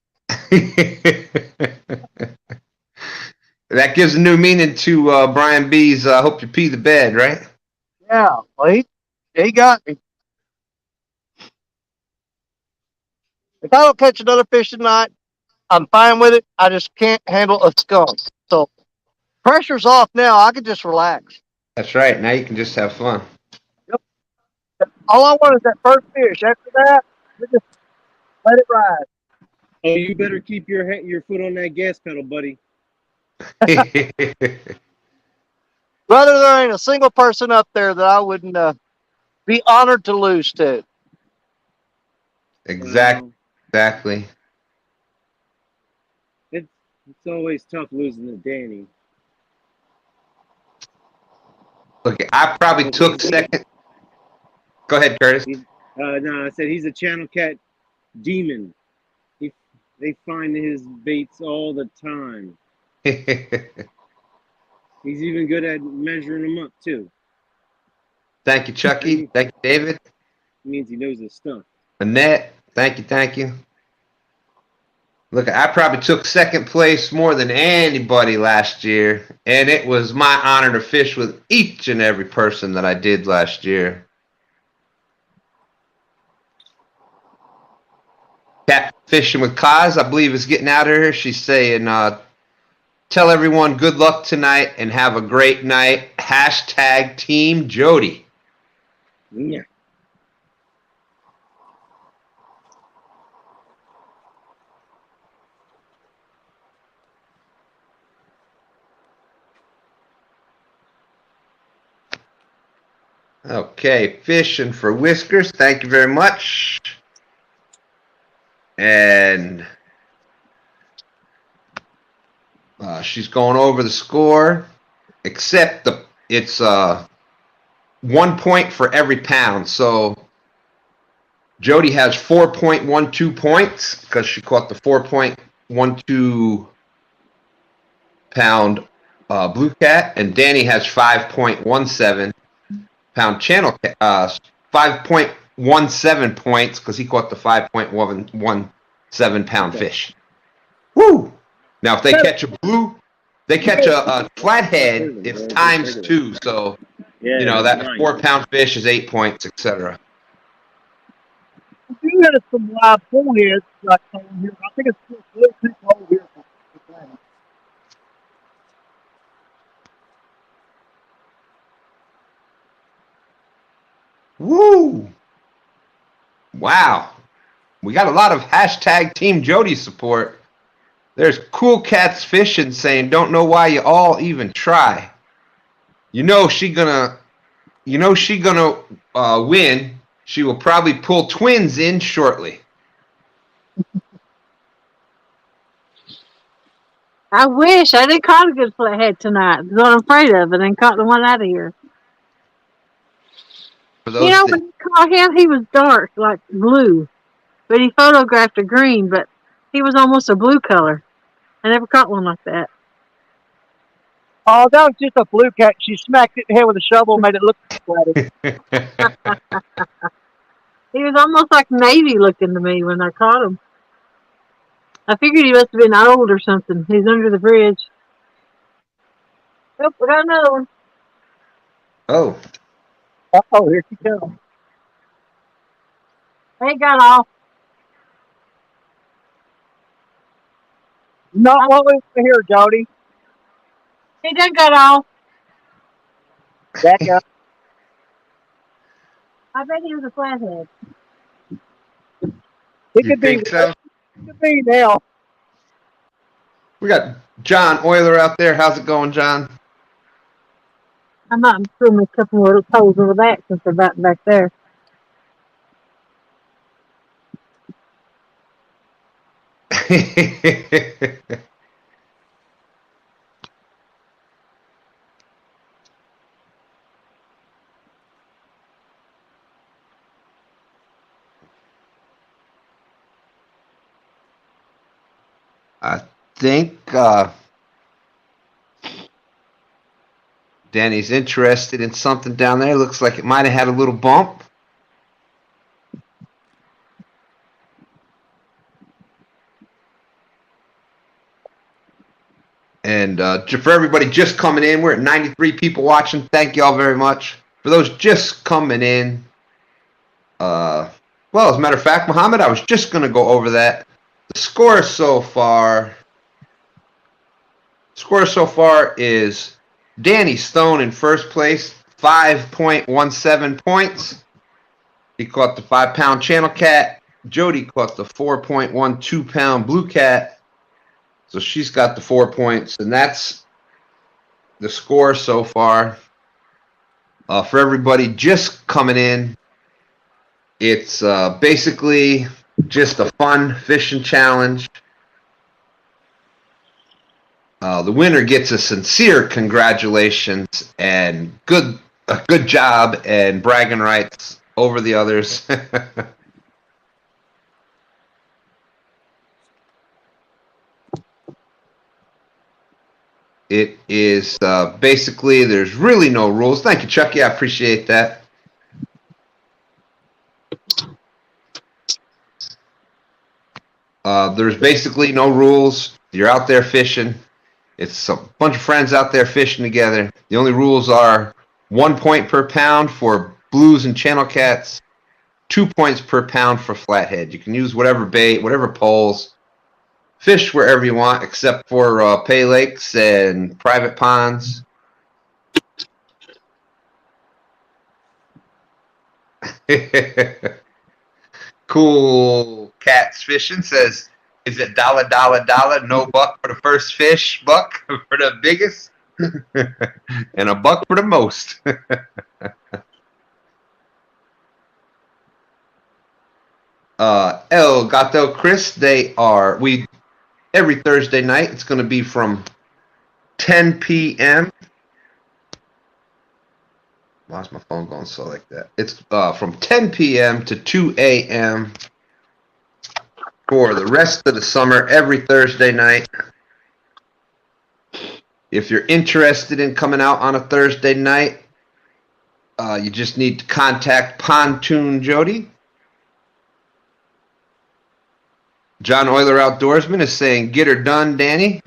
That gives a new meaning to Brian B's Hope You Pee the Bed, right? Yeah, well, he got me. If I don't catch another fish tonight, I'm fine with it. I just can't handle a skunk. So pressure's off now. I can just relax. That's right. Now you can just have fun. Yep. All I want is that first fish. After that, we just let it ride. Oh, you better keep your foot on that gas pedal, buddy. Brother, there ain't a single person up there that I wouldn't be honored to lose to. Exactly. Well, Exactly. it's always tough losing to Danny. Look, I probably But took second. Go ahead, Curtis. No, I said he's a channel cat demon. They find his baits all the time. He's even good at measuring them up too. Thank you, Chucky. Thank you, David. It means he knows his stuff. Annette, thank you, thank you. Look, I probably took second place more than anybody last year, and it was my honor to fish with each and every person that I did last year. Cat fishing with Kaz, I believe, is getting out of here. She's saying, tell everyone good luck tonight and have a great night. Hashtag Team Jody. Yeah. Okay, fishing for Whiskers. Thank you very much. And she's going over the score, except it's 1 point for every pound. So Jody has 4.12 points because she caught the 4.12 pound blue cat, and Danny has 5.17 pound channel 5.17 points because he caught the 5.17 pound fish. Woo! Now if they catch a flathead, it's times 2. So Yeah, you know that nice. 4 pound fish is 8 points, etc. You had some live bullheads like on here. I think it's just a little too cold here. Woo! Wow. We got a lot of hashtag Team Jody support. There's Cool Cats Fishing saying, don't know why you all even try. You know she gonna win. She will probably pull twins in shortly. I wish I didn't caught a good flathead tonight. That's what I'm afraid of, and then caught the one out of here. For You those know, that, when you caught him, he was dark, like blue, but he photographed a green, but he was almost a blue color. I never caught one like that. Oh, that was just a blue cat. She smacked it in the head with a shovel and made it look flat. He was almost like navy looking to me when I caught him. I figured he must have been old or something. He's under the bridge. Oh, we got another one. oh, Oh, here she comes. They got off. Not what we here, Jody. He done got off. Back up. I bet he was a flathead. It you could be. think so? It could be now. We got John Euler out there. How's it going, John? I might throw me a couple more holes over that since they're back there. I think Danny's interested in something down there. Looks like it might have had a little bump. And for everybody just coming in, we're at 93 people watching. Thank you all very much. For those just coming in, well, as a matter of fact, Muhammad, I was just going to go over that. The score so far is Danny Stone in first place, 5.17 points. He caught the 5 pound channel cat. Jody caught the 4.12 pound blue cat. So she's got the 4 points, and that's the score so far. For everybody just coming in, it's basically just a fun fishing challenge. The winner gets a sincere congratulations and a good job and bragging rights over the others. It is basically, there's really no rules. Thank you, Chucky. I appreciate that. There's basically no rules. You're out there fishing. It's a bunch of friends out there fishing together. The only rules are 1 point per pound for blues and channel cats, 2 points per pound for flathead. You can use whatever bait, whatever poles, fish wherever you want, except for pay lakes and private ponds. Cool Cats Fishing says, is it dollar, dollar, dollar, no buck for the first fish, buck for the biggest, and a buck for the most? El Gato Chris, every Thursday night, it's going to be from 10 p.m. Why is my phone going slow like that? It's from 10 p.m. to 2 a.m. for the rest of the summer, every Thursday night. If you're interested in coming out on a Thursday night, you just need to contact Pontoon Jody. John Euler Outdoorsman is saying, get her done, Danny.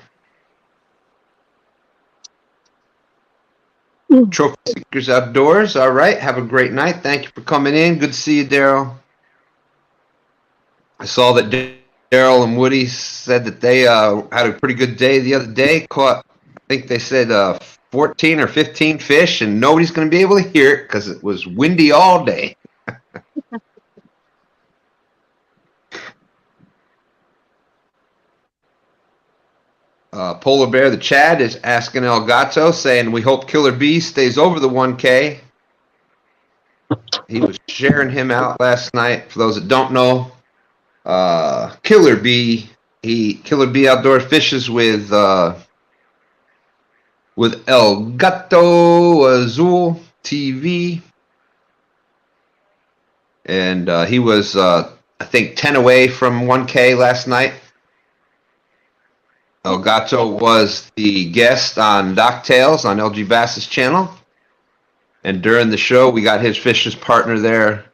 Trophy Seekers Outdoors. All right. Have a great night. Thank you for coming in. Good to see you, Daryl. I saw that Daryl and Woody said that they had a pretty good day the other day. Caught, I think they said 14 or 15 fish, and nobody's going to be able to hear it because it was windy all day. Polar Bear the Chad is asking El Gato, saying, we hope Killer B stays over the 1K. He was sharing him out last night. For those that don't know, Killer B Outdoor fishes with El Gato Azul TV. And he was, I think, 10 away from 1K last night. El Gato was the guest on Dock Tales on LG Bass's channel. And during the show, we got his fish's partner there.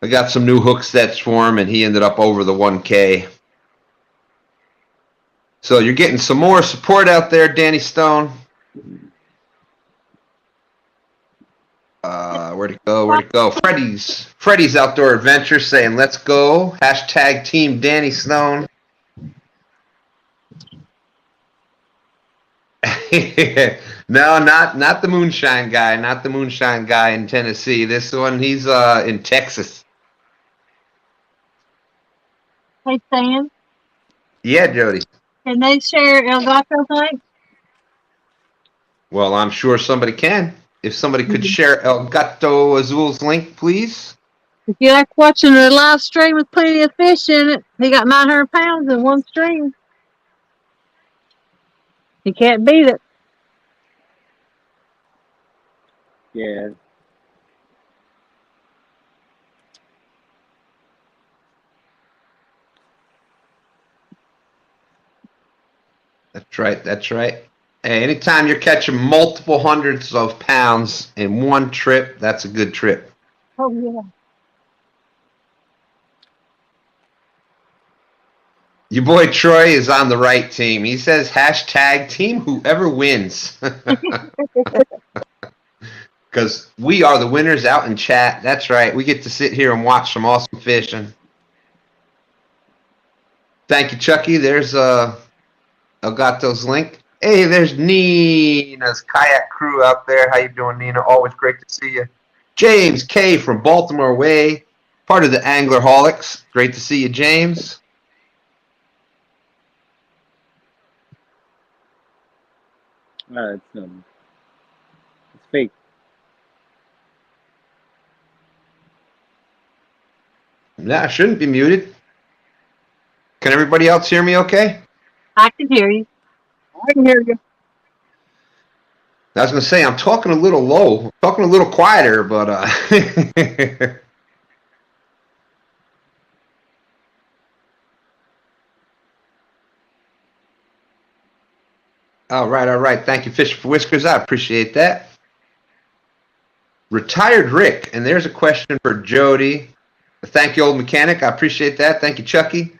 I got some new hook sets for him, and he ended up over the 1K. So you're getting some more support out there, Danny Stone. Where'd it go? Freddy's Outdoor Adventure saying, let's go. Hashtag Team Danny Stone. No, not the moonshine guy. Not the moonshine guy in Tennessee. This one, he's in Texas. Hey, Stan, Yeah, Jody. can they share El Gato's link? Well, I'm sure somebody can. If somebody could share El Gato Azul's link, please. If you like watching a live stream with plenty of fish in it, he got 900 pounds in one stream. You can't beat it. Yeah. That's right. Hey, anytime you're catching multiple hundreds of pounds in one trip, that's a good trip. Oh, yeah. Your boy Troy is on the right team. He says hashtag team whoever wins. Because we are the winners out in chat. That's right. We get to sit here and watch some awesome fishing. Thank you, Chucky. There's Elgato's link. Hey, there's Nina's kayak crew out there. How you doing, Nina? Always great to see you. James K from Baltimore Way, part of the Anglerholics. Great to see you, James. It's fake. Nah, I shouldn't be muted. Can everybody else hear me okay? I can hear you. I can hear you. I was going to say, I'm talking a little low, talking a little quieter, but all right. Thank you, Fisher for Whiskers. I appreciate that. Retired Rick, and there's a question for Jody. Thank you, old mechanic. I appreciate that. Thank you, Chucky.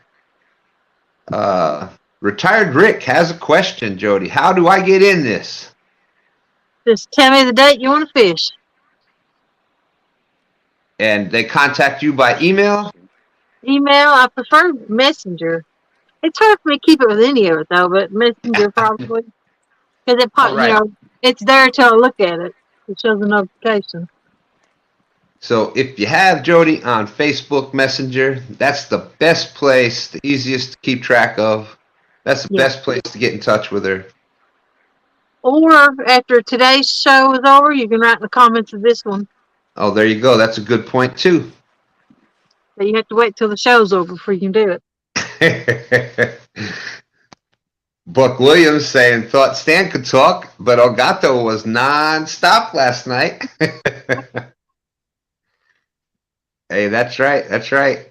Retired Rick has a question, Jody. How do I get in this? Just tell me the date you want to fish. And they contact you by email? Email, I prefer Messenger. It's hard for me to keep it with any of it though, but Messenger probably because it All right. it's there till I look at it. It shows a notification. So if you have Jody on Facebook Messenger, that's the best place, the easiest to keep track of. That's the best place to get in touch with her. Or after today's show is over, you can write in the comments of this one. Oh, there you go. That's a good point too. But you have to wait till the show's over before you can do it. Buck Williams saying, thought Stan could talk, but Elgato was non-stop last night. Hey, that's right. That's right.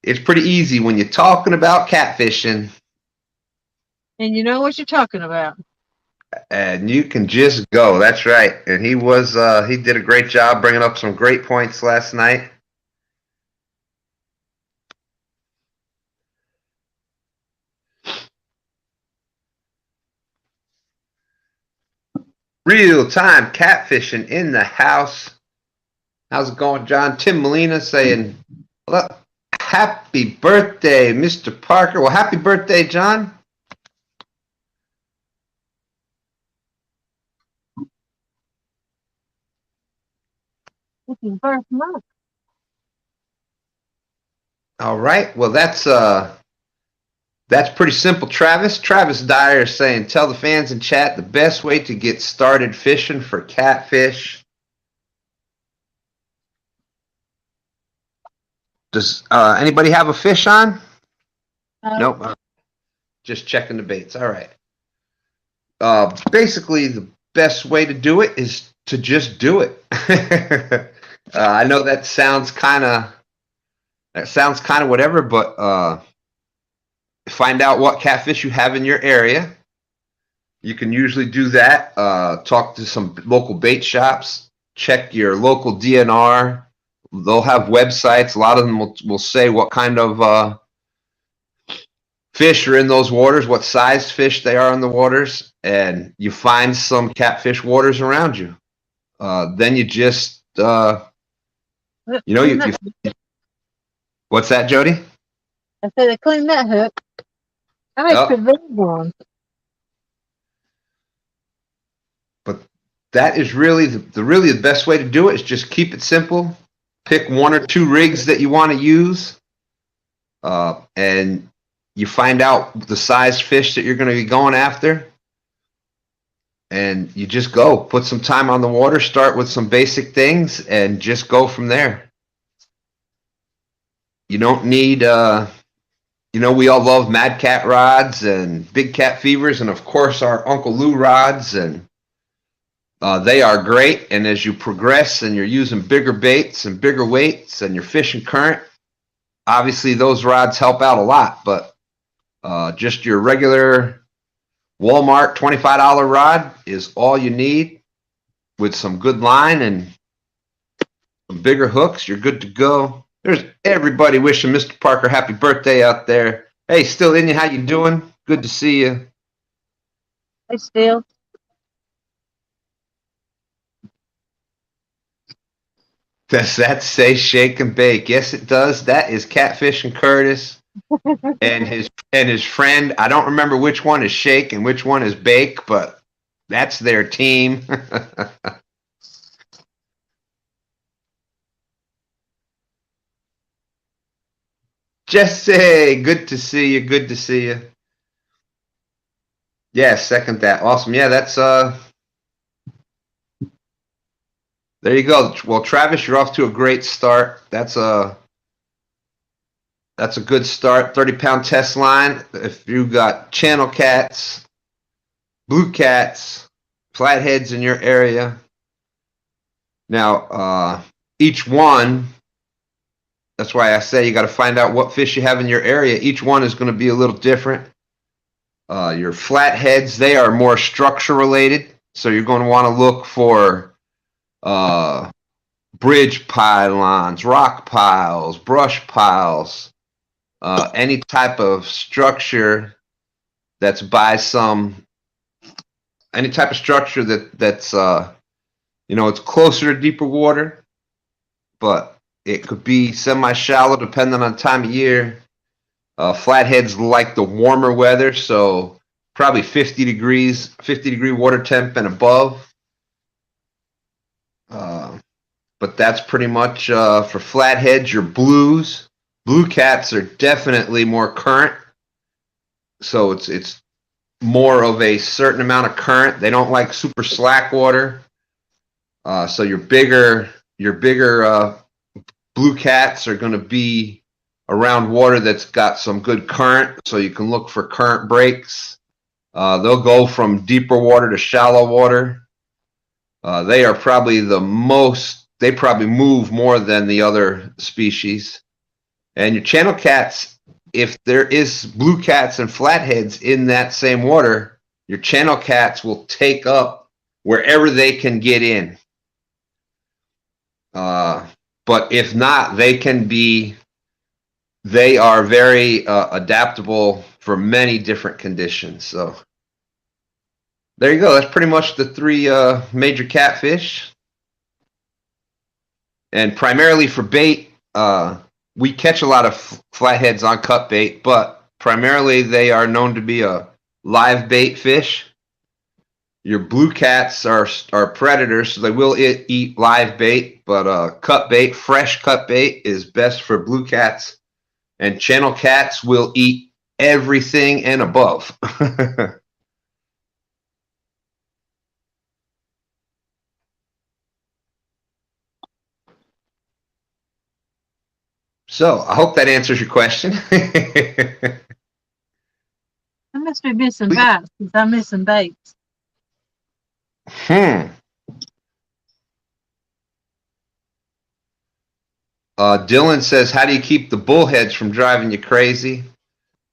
It's pretty easy when you're talking about catfishing. And you know what you're talking about. And you can just go. That's right. And he did a great job bringing up some great points last night. Real time catfishing in the house. How's it going, John? Tim Molina saying, well, happy birthday, Mr. Parker. Well, happy birthday, John. This is birth month. All right. Well, that's pretty simple, Travis. Travis Dyer is saying, tell the fans in chat the best way to get started fishing for catfish. Does anybody have a fish on? Nope. Just checking the baits. All right. Basically, the best way to do it is to just do it. I know that sounds kind of whatever, but find out what catfish you have in your area. You can usually do that. Talk to some local bait shops. Check your local DNR. They'll have websites. A lot of them will say what kind of fish are in those waters, what size fish they are in the waters, and you find some catfish waters around you. Then you just, what's that, Jody? I said I cleaned that hook. I make the big one. But that is really the best way to do it is just keep it simple. Pick one or two rigs that you want to use, and you find out the size fish that you're going to be going after, and you just go. Put some time on the water, start with some basic things, and just go from there. You don't need, we all love Mad Cat rods and Big Cat Fevers, and of course our Uncle Lou rods, and they are great. And as you progress and you're using bigger baits and bigger weights and you're fishing current, obviously those rods help out a lot. But just your regular Walmart $25 rod is all you need with some good line and some bigger hooks. You're good to go. There's everybody wishing Mr. Parker happy birthday out there. Hey, still in you, how you doing? Good to see you. Hey, still. Does that say shake and bake? Yes, it does. That is Catfish and Curtis and his friend. I don't remember which one is shake and which one is bake, but that's their team. Jesse, good to see you. Good to see you. Yeah, second that. Awesome. Yeah, that's There you go. Well, Travis, you're off to a great start. That's a good start. 30-pound test line. If you got channel cats, blue cats, flatheads in your area. Now, each one, that's why I say you got to find out what fish you have in your area. Each one is going to be a little different. Your flatheads, they are more structure related. So you're going to want to look for bridge pylons, rock piles, brush piles, any type of structure that's any type of structure that's it's closer to deeper water, but it could be semi-shallow depending on the time of year. Flatheads like the warmer weather, so probably 50 degree water temp and above. But that's pretty much for flatheads. Your blues. Blue cats are definitely more current, so it's more of a certain amount of current. They don't like super slack water. So your bigger blue cats are going to be around water that's got some good current, so you can look for current breaks. They'll go from deeper water to shallow water. They are probably they probably move more than the other species. And your channel cats, if there is blue cats and flatheads in that same water, your channel cats will take up wherever they can get in. But if not, they are very adaptable for many different conditions. So there you go. That's pretty much the three major catfish. And primarily for bait, we catch a lot of flatheads on cut bait, but primarily they are known to be a live bait fish. Your blue cats are predators, so they will eat live bait, but cut bait, fresh cut bait is best for blue cats. And channel cats will eat everything and above. So I hope that answers your question. I must be missing bites because I'm missing baits. Dylan says, how do you keep the bullheads from driving you crazy?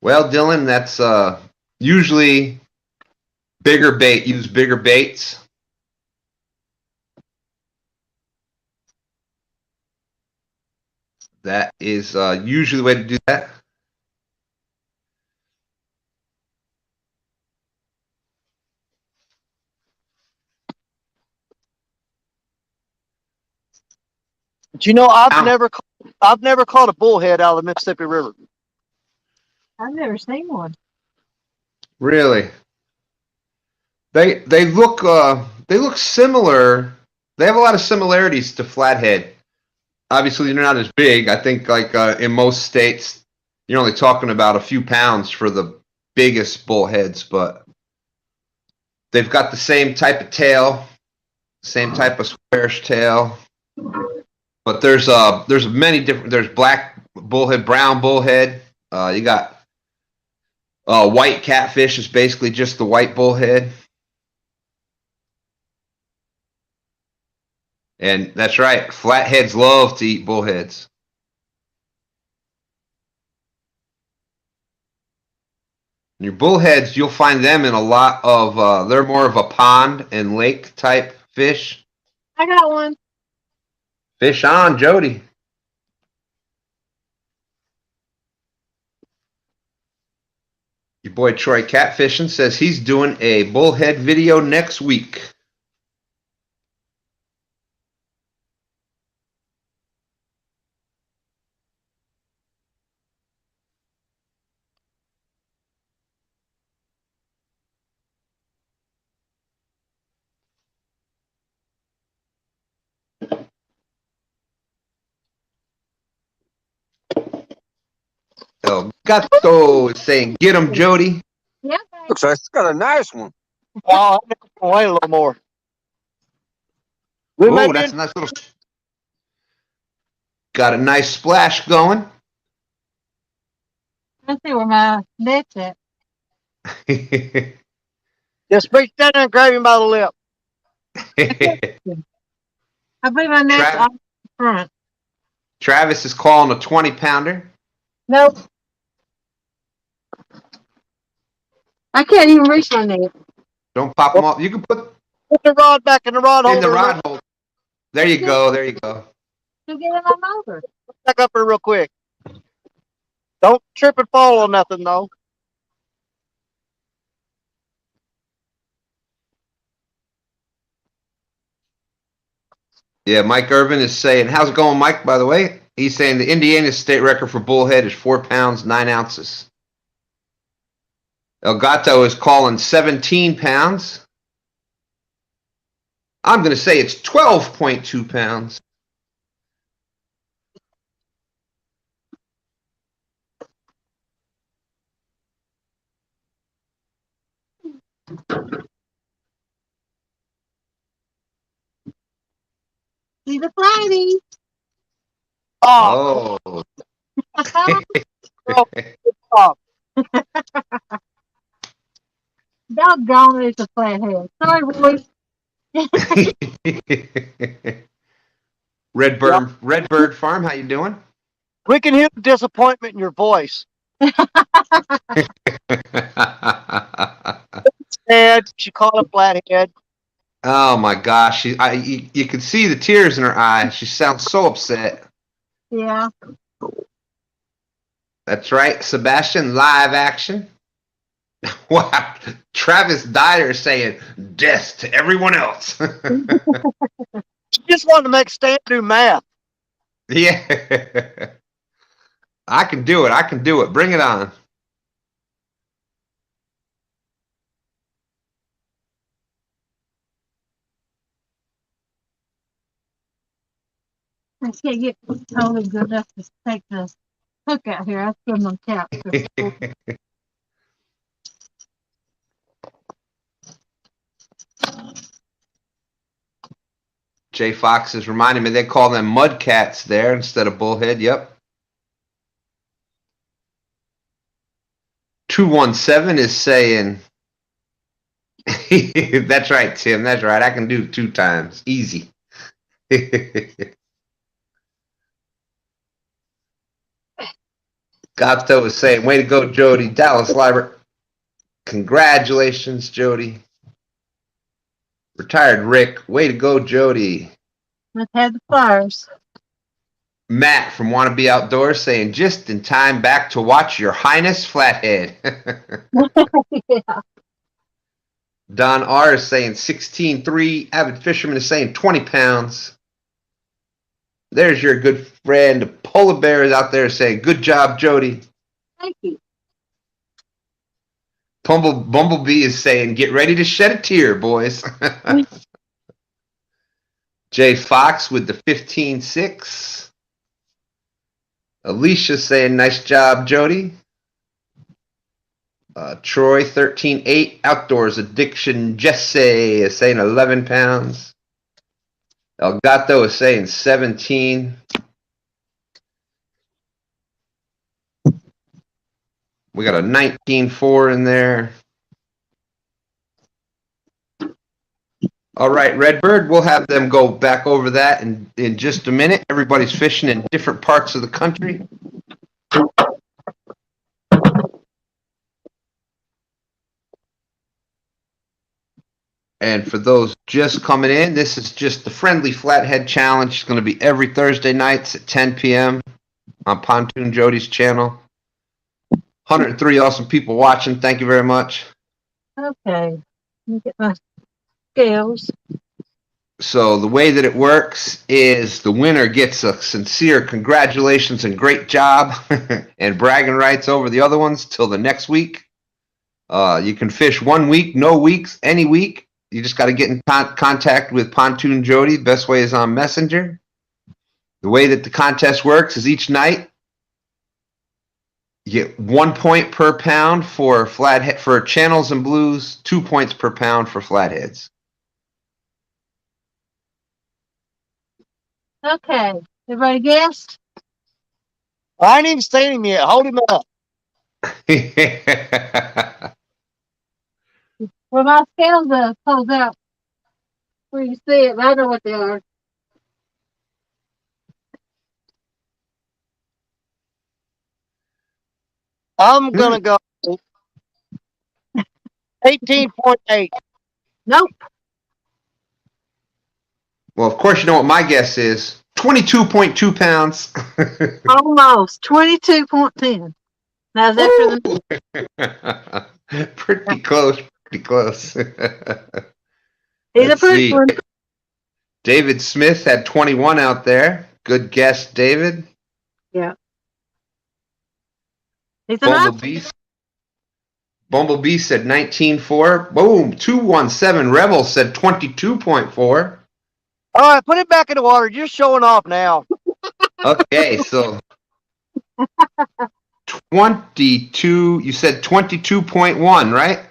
Well, Dylan, that's usually bigger bait. Use bigger baits. That is usually the way to do that. But I've never caught a bullhead out of the Mississippi River. I've never seen one. Really? They look similar. They have a lot of similarities to flathead. Obviously, they're not as big. I think like in most states, you're only talking about a few pounds for the biggest bullheads, but they've got the same type of tail, same type of squarish tail. But there's many different. There's black bullhead, brown bullhead. You got white catfish is basically just the white bullhead. And that's right, flatheads love to eat bullheads. And your bullheads, you'll find them in a lot of, they're more of a pond and lake type fish. I got one. Fish on, Jody. Your boy Troy Catfishing says he's doing a bullhead video next week. El Gato is saying, get him, Jody. Yeah. Looks like it's got a nice one. Oh, I'm gonna wait a little more. We Oh, made that's it. a nice little. Got a nice splash going. Let's see where my net's at. Just reach down there and grab him by the lip. I believe my net's Travis, off the front. Travis is calling a 20-pounder. Nope. I can't even reach my net. Don't pop them off. You can put Put the rod back in the rod in the holder. rod holder. There you go. There you go. To get in my motor. Back up here real quick. Don't trip and fall on nothing, though. Yeah, Mike Irvin is saying, how's it going, Mike, by the way? He's saying the Indiana state record for bullhead is 4 pounds, 9 ounces. El Gato is calling 17 pounds. I'm going to say it's 12.2 pounds. See the flatty. Oh, Oh. oh. Doggone it, it's a flathead. Sorry, boys. Redbird Farm, how you doing? We can hear the disappointment in your voice. Dad, she called a flathead. Oh my gosh, you can see the tears in her eyes. She sounds so upset. Yeah. That's right, Sebastian, live action. Wow, Travis Dyer saying death to everyone else. She just wanted to make Stan do math. Yeah. I can do it. I can do it. Bring it on. I can't get totally good enough to take the hook out here. I'll put them on cap. Jay Fox is reminding me they call them mudcats there instead of bullhead. Yep. 217 is saying, that's right, Tim. That's right. I can do 2 times. Easy. Gato is saying, way to go, Jody. Dallas Liber. Congratulations, Jody. Retired Rick. Way to go, Jody. Let's have the flyers. Matt from Wanna Be Outdoors saying, just in time back to watch your Highness Flathead. Yeah. Don R is saying 16.3. Avid Fisherman is saying 20 pounds. There's your good friend. Polar Bear is out there saying, good job, Jody. Thank you. Bumblebee is saying, get ready to shed a tear, boys. Jay Fox with the 15.6. Alicia saying, nice job, Jody. Troy, 13.8. Outdoors Addiction Jesse is saying 11 pounds. El Gato is saying 17. We got a 19.4 in there. All right, Redbird, we'll have them go back over that in just a minute. Everybody's fishing in different parts of the country. And for those just coming in, this is just the Friendly Flathead Challenge. It's going to be every Thursday nights at 10 p.m. on Pontoon Jody's channel. 103 awesome people watching. Thank you very much. Okay. Let me get my scales. So the way that it works is the winner gets a sincere congratulations and great job and bragging rights over the other ones till the next week. You can fish 1 week, no weeks, any week. You just got to get in contact with Pontoon Jody. Best way is on Messenger. The way that the contest works is each night you get 1 point per pound for flathead for channels and blues, 2 points per pound for flatheads. Okay. Everybody guessed? I ain't even seen him yet. Hold him up. Well, my scales pulls out where you see it. I know what they are. I'm gonna go 18.8. Nope. Well, of course, you know what my guess is. 22.2 pounds. Almost 22.10. That's after the. Pretty close. Pretty close. He's a Let's pretty see. one. David Smith had 21 out there. Good guess, David. Yeah. He's a nice. Bumblebee said 19.4. Boom. 217 Rebel said 22.4. All right, put it back in the water. You're showing off now. Okay, so 22. You said 22.1, right?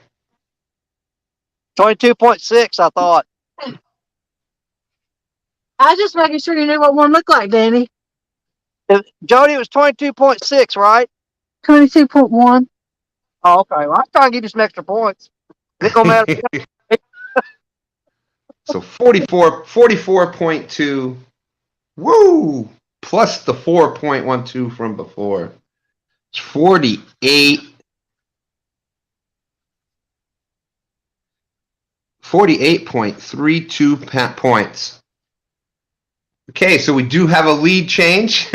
22.6, I thought. I was just making sure you knew what one looked like, Danny. Jody, it was 22.6, right? 22.1. Oh, okay. Well, I'm trying to give you some extra points. It don't matter. So 44.2. Woo! Plus the 4.12 from before. It's 48. 48.32 points. Okay, so we do have a lead change.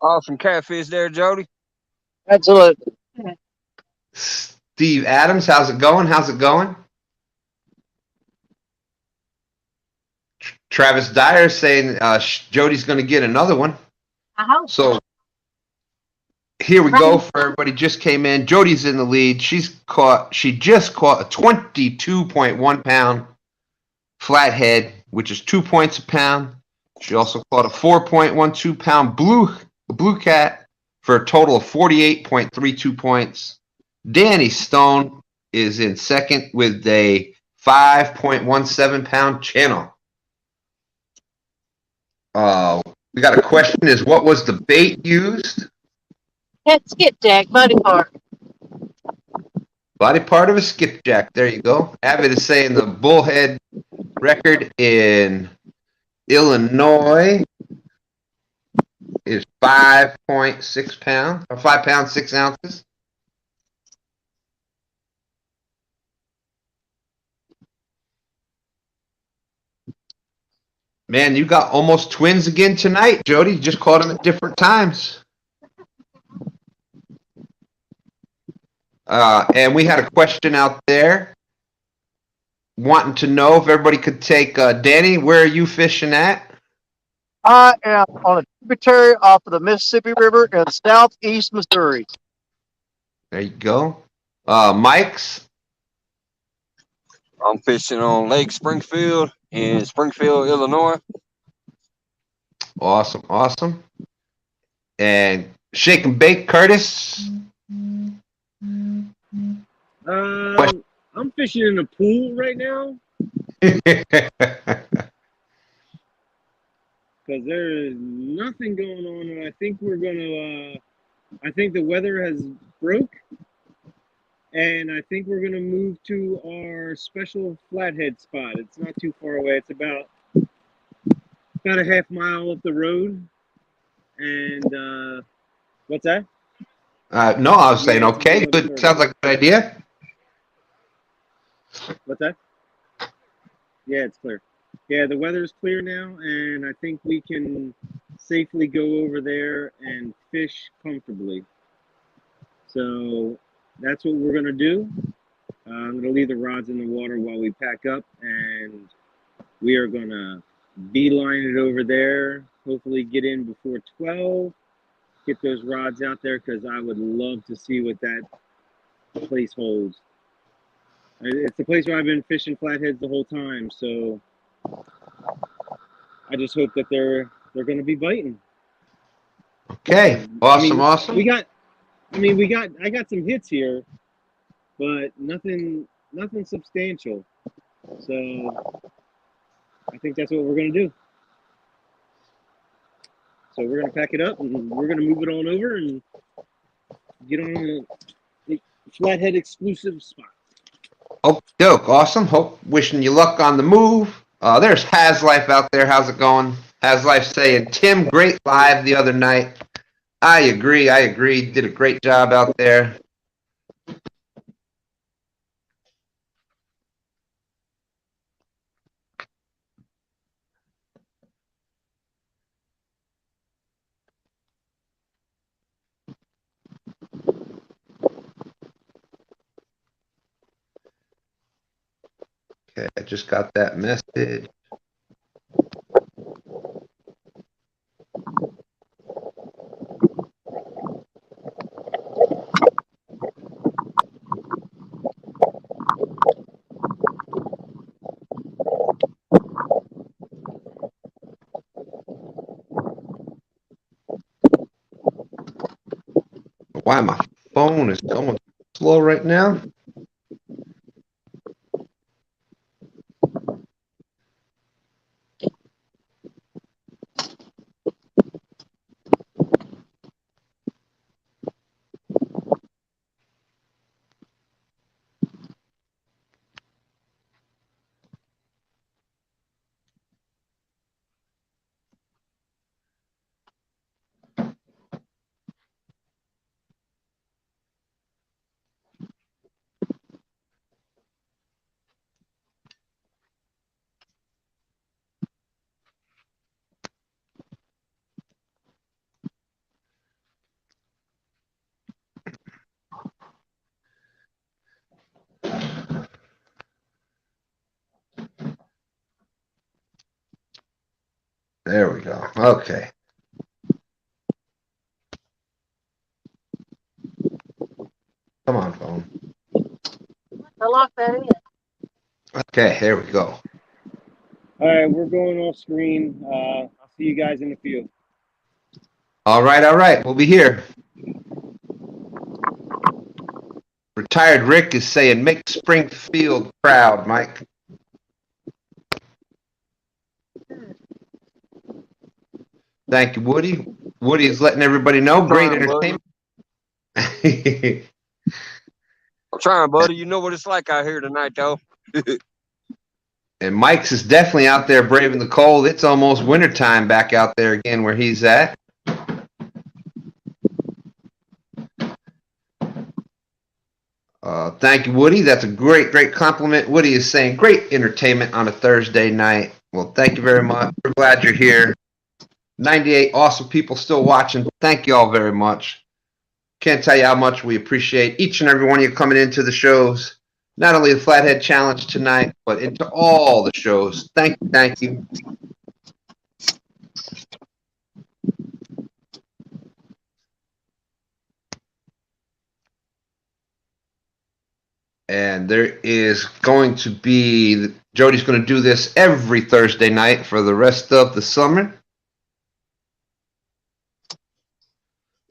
Awesome catfish there, Jody. Absolutely. Steve Adams, how's it going? How's it going? Travis Dyer saying Jody's going to get another one. I hope So here we go for everybody just came in. Jody's in the lead. She just caught a 22.1 pound flathead, which is 2 points a pound. She also caught a 4.12 pound blue cat for a total of 48.32 points. Danny Stone is in second with a 5.17 pound channel. We got a question: is what was the bait used? That skipjack body part. Body part of a skipjack. There you go. Avid is saying the bullhead record in Illinois is 5.6 pounds, or 5 pounds 6 ounces. Man, you got almost twins again tonight, Jody. You just caught them at different times. And we had a question out there wanting to know if everybody could take Danny. Where are you fishing at? I am on a tributary off of the Mississippi River in southeast Missouri. There you go. Mike's. I'm fishing on Lake Springfield in Springfield, Illinois. Awesome, awesome. And Shake and Bake, Curtis. I'm fishing in a pool right now because there is nothing going on, and I think we're gonna. I think the weather has broke, and I think we're gonna move to our special flathead spot. It's not too far away. It's about a half mile up the road. And what's that? No, I was saying okay. Good. Sounds like a good idea. What's that? Yeah, it's clear. Yeah, the weather's clear now, and I think we can safely go over there and fish comfortably. So that's what we're gonna do. I'm gonna leave the rods in the water while we pack up, and we are gonna beeline it over there. Hopefully, get in before 12. Get those rods out there because I would love to see what that place holds. It's the place where I've been fishing flatheads the whole time, so I just hope that they're going to be biting. Okay, awesome, awesome. I got some hits here, but nothing substantial. So I think that's what we're gonna do. So we're gonna pack it up and we're gonna move it on over and get on a Flathead exclusive spot. Oh, dope. Awesome. Hope wishing you luck on the move. There's Has Life out there. How's it going? Has Life saying, Tim, great live the other night. I agree. Did a great job out there. Okay, I just got that message. Why my phone is going slow right now? There we go. Okay. Come on, phone. I locked that in. Okay, here we go. All right, we're going off screen. I'll see you guys in the field. All right. We'll be here. Retired Rick is saying, make Springfield proud, Mike. Thank you, Woody. Woody is letting everybody know. Great entertainment. I'm trying, buddy. You know what it's like out here tonight, though. And Mike's is definitely out there braving the cold. It's almost wintertime back out there again where he's at. Thank you, Woody. That's a great compliment. Woody is saying great entertainment on a Thursday night. Well, thank you very much. We're glad you're here. 98 awesome people still watching. Thank you all very much. Can't tell you how much we appreciate each and every one of you coming into the shows. Not only the Flathead Challenge tonight, but into all the shows. Thank you. And there is going to be, Jody's going to do this every Thursday night for the rest of the summer.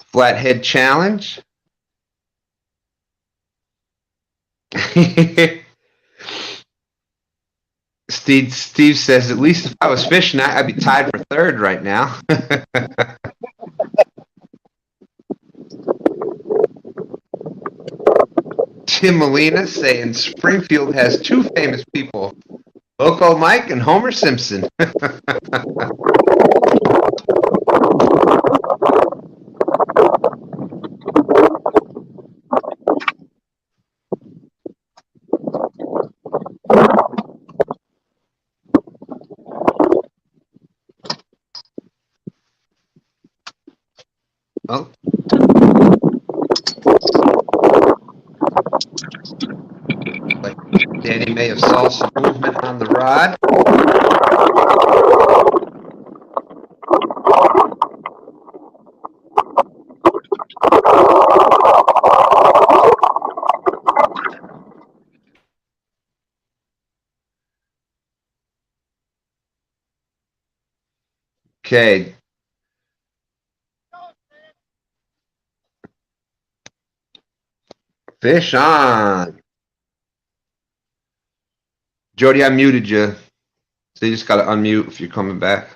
Flathead Challenge. Steve says, at least if I was fishing, I'd be tied for third right now. Tim Molina saying Springfield has two famous people, Loco Mike and Homer Simpson. Oh. Like Danny may have saw some movement on the rod. Okay. Fish on. Jody, I muted you. So you just got to unmute if you're coming back.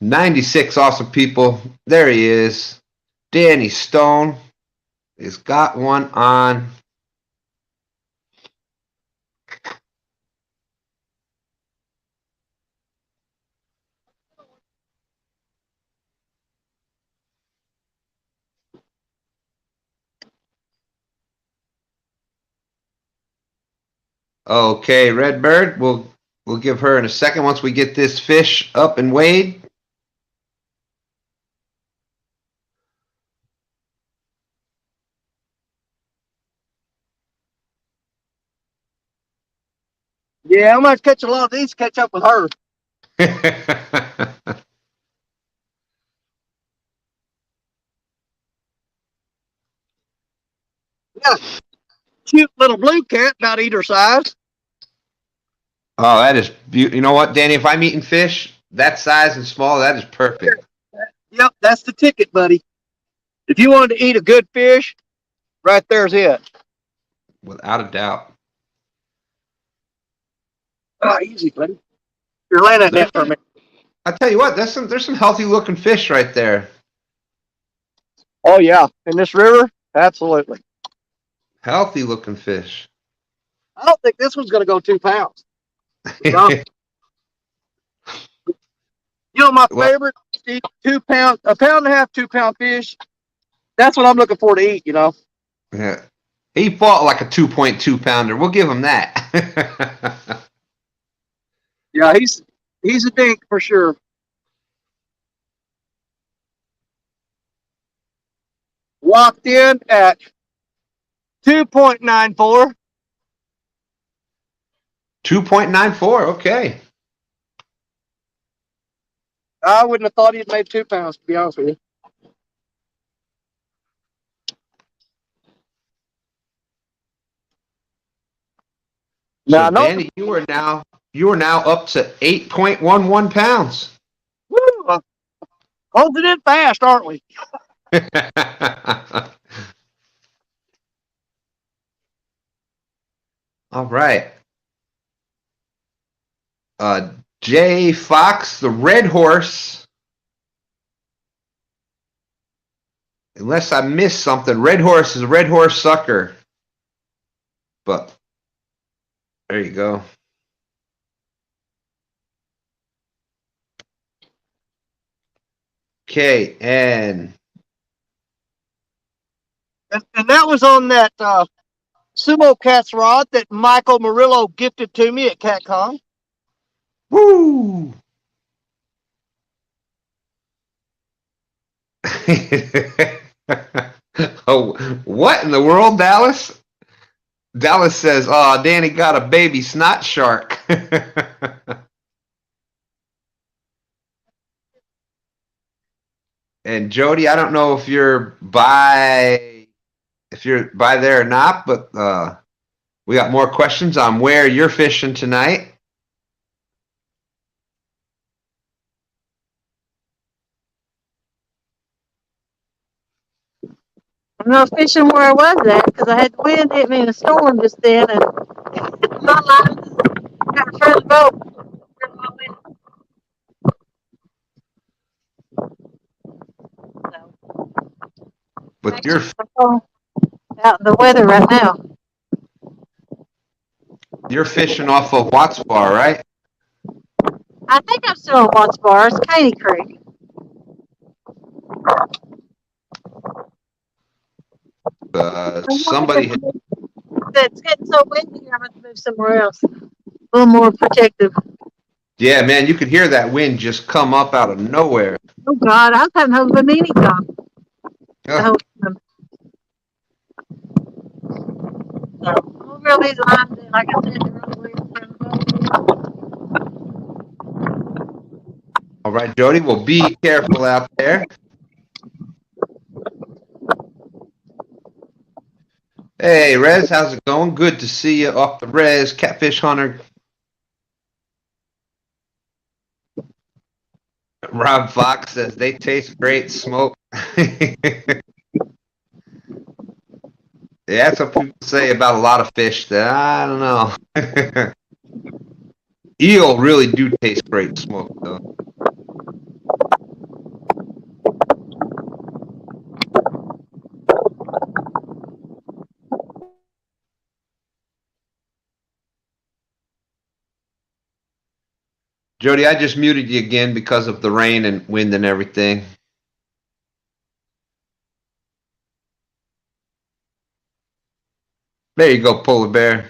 96 awesome people. There he is. Danny Stone has got one on. Okay, Redbird, we'll give her in a second once we get this fish up and weighed. Yeah, I'm gonna catch a lot of these. Catch up with her. Yeah, cute little blue cat, about either size. Oh, that is beautiful. You know what, Danny? If I'm eating fish that size and small, that is perfect. Yep, that's the ticket, buddy. If you wanted to eat a good fish, right there's it. Without a doubt. Oh, easy, buddy. You're laying that net for me. I tell you what, there's some healthy looking fish right there. Oh yeah, in this river, absolutely. Healthy looking fish. I don't think this one's gonna go 2 pounds. You know my Well- favorite, Steve, 2 pound, a pound and a half, 2 pound fish. That's what I'm looking for to eat. You know. Yeah. He fought like a 2.2 pounder. We'll give him that. Yeah, he's a dink for sure. Locked in at 2.94. 2.94. Okay. I wouldn't have thought he'd made 2 pounds, to be honest with you. So Now, no, Danny, you are now up to 8.11 pounds. woo, closing in fast, aren't we? All right. Jay Fox, the red horse. Unless I missed something, red horse is a red horse sucker. But there you go. Okay, and that was on that Sumo Cats rod that Michael Murillo gifted to me at CatCon. woo! Oh, what in the world, Dallas? Dallas says, "Oh, Danny got a baby snot shark." And Jody, I don't know if you're by there or not, but we got more questions on where you're fishing tonight. I'm not fishing where I was at because I had the wind hit me in a storm just then, and my line just got to turn the boat. With your Out in the weather right now. you're fishing off of Watts Bar, right? I think I'm still on Watts Bar. It's Caney Creek. Somebody, It's getting so windy, I'm going to move somewhere else. A little more protective. yeah, man, you could hear that wind just come up out of nowhere. Oh God, I was having a bimini talk the Oh, whole time. So I'm gonna reel these lines in. Like I said, they're really weird. all right, Jody. Well, be careful out there. Hey, Rez, how's it going? Good to see you off the Rez, Catfish Hunter. Rob Fox says they taste great smoke. Yeah, that's what people say about a lot of fish that I don't know. Eel really do taste great smoked, though. Jody, I just muted you again because of the rain and wind and everything. There you go, polar bear.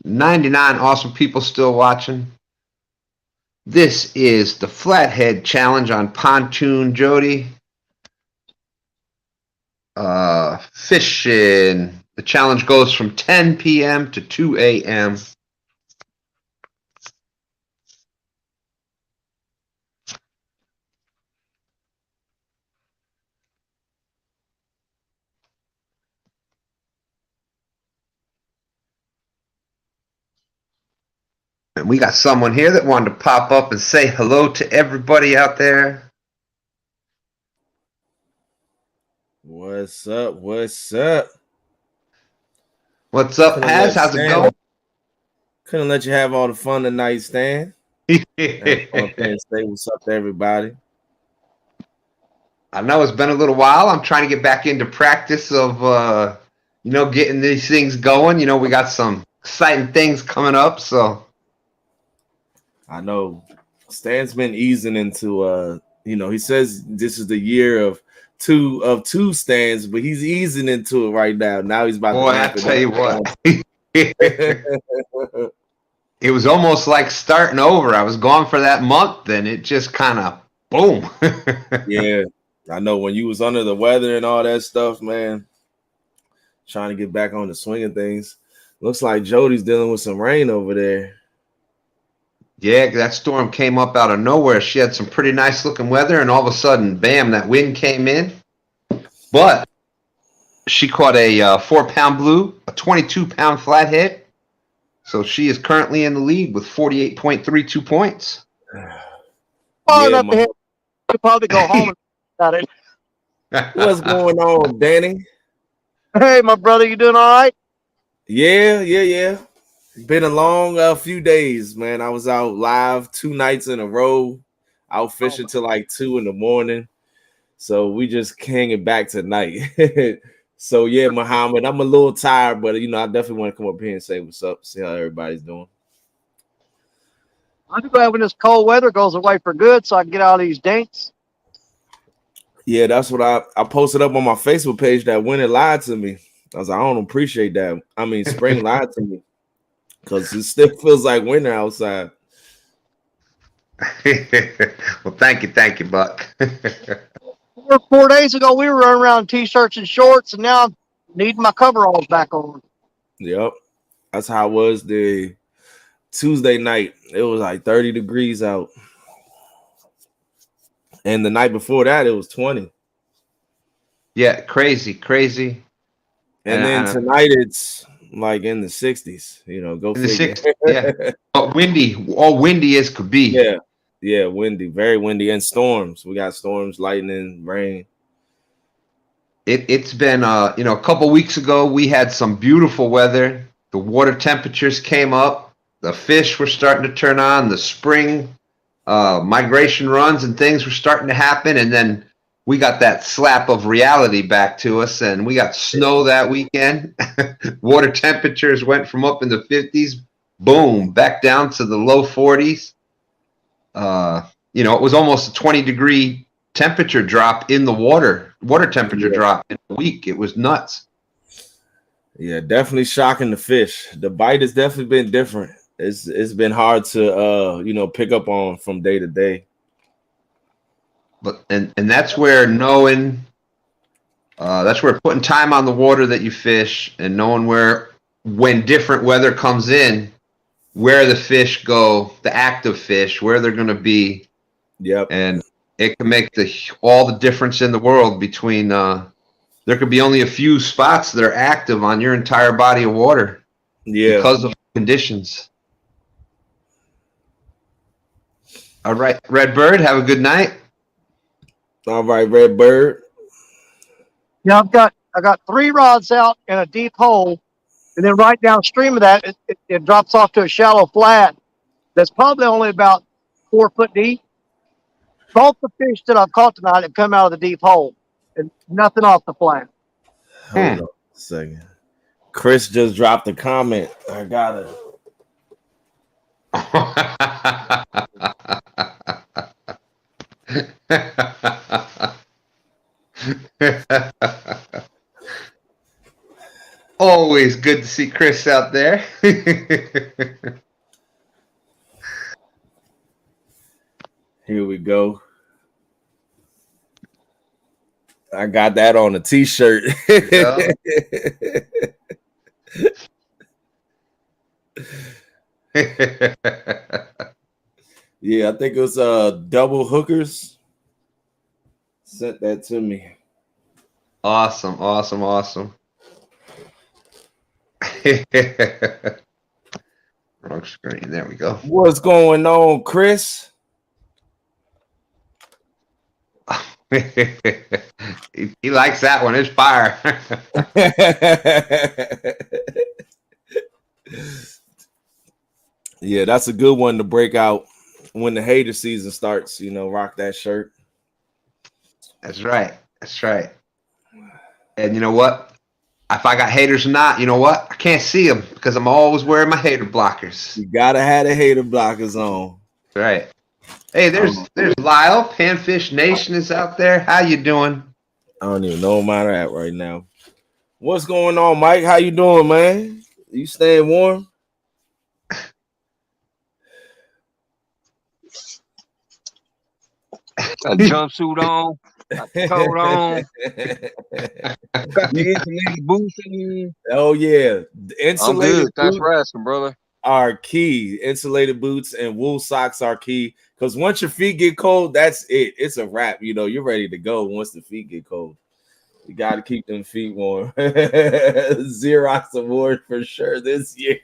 $99 awesome people still watching. This is the Flathead Challenge on Pontoon, Jody. Fishing. The challenge goes from 10 p.m. to 2 a.m. And we got someone here that wanted to pop up and say hello to everybody out there. What's up? What's up? What's up, Haz? How's it going? Couldn't let you have all the fun tonight, Stan. Say what's up to everybody. I know it's been a little while. I'm trying to get back into practice of, getting these things going. We got some exciting things coming up, so. I know Stan's been easing into, he says this is the year of two Stans, but he's easing into it right now. Now he's about to. Boy, I tell you what. It was almost like starting over. I was gone for that month, and it just kind of boom. Yeah, I know when you was under the weather and all that stuff, man. Trying to get back on the swing of things. Looks like Jody's dealing with some rain over there. Yeah, that storm came up out of nowhere. She had some pretty nice looking weather, and all of a sudden, bam, that wind came in. But she caught a 4-pound blue, a 22-pound flathead. So she is currently in the lead with 48.32 points. Oh, yeah, you'll probably go home and about it. What's going on, Danny? Hey, my brother, you doing all right? Yeah. Been a long few days, man. I was out live 2 nights in a row, out fishing till like 2 in the morning. So we just hanging back tonight. So yeah, Muhammad, I'm a little tired, but I definitely want to come up here and say what's up, see how everybody's doing. I'm glad when this cold weather goes away for good, so I can get out of these dinks. Yeah, that's what I posted up on my Facebook page that winter lied to me. I was like, I don't appreciate that. I mean, spring lied to me. Because it still feels like winter outside. Well, thank you, Buck. 4 days ago, we were running around t-shirts and shorts, and now I'm needing my coveralls back on. Yep. That's how it was the Tuesday night. It was like 30 degrees out. And the night before that, it was 20. Yeah, crazy. And then tonight, it's like in the 60s, go in the figure. 60s, yeah. But windy, all windy as could be. Yeah, windy, very windy, and storms. We got storms, lightning, rain. It's been, a couple weeks ago, we had some beautiful weather. The water temperatures came up. The fish were starting to turn on. The spring migration runs and things were starting to happen. And then we got that slap of reality back to us, and we got snow that weekend. Water temperatures went from up in the 50s, boom, back down to the low 40s. It was almost a 20-degree temperature drop in the water temperature drop in a week. It was nuts. Yeah, definitely shocking the fish. The bite has definitely been different. It's been hard to pick up on from day to day. But and that's where that's where putting time on the water that you fish and knowing when different weather comes in, where the fish go, the active fish, where they're going to be. Yep. And it can make all the difference in the world between there could be only a few spots that are active on your entire body of water. Yeah. because of conditions. All right, Redbird, have a good night. All right, Redbird. Yeah, I got 3 rods out in a deep hole, and then right downstream of that, it drops off to a shallow flat that's probably only about 4 foot deep. Both the fish that I've caught tonight have come out of the deep hole, and nothing off the flat. Hold on a second. Chris just dropped a comment. I got it. Always good to see Chris out there. Here we go. I got that on a t-shirt. Yeah. Yeah, I think it was double hookers. Sent that to me. Awesome. Wrong screen. There we go. What's going on, Chris? He likes that one. It's fire. Yeah, that's a good one to break out when the hater season starts. You know, rock that shirt. That's right. And you know what? If I got haters or not, you know what? I can't see them because I'm always wearing my hater blockers. You gotta have the hater blockers on. That's right. Hey, there's Lyle. Panfish Nation is out there. How you doing? I don't even know where I'm at right now. What's going on, Mike? How you doing, man? You staying warm? Got a jumpsuit on, got the coat on, got the insulated boots in. Oh yeah, the I'm insulated good. Thanks boots for asking, brother. are key. Insulated boots and wool socks are key because once your feet get cold, that's it. It's a wrap. You know, you're ready to go once the feet get cold. You got to keep them feet warm. Xerox award for sure this year.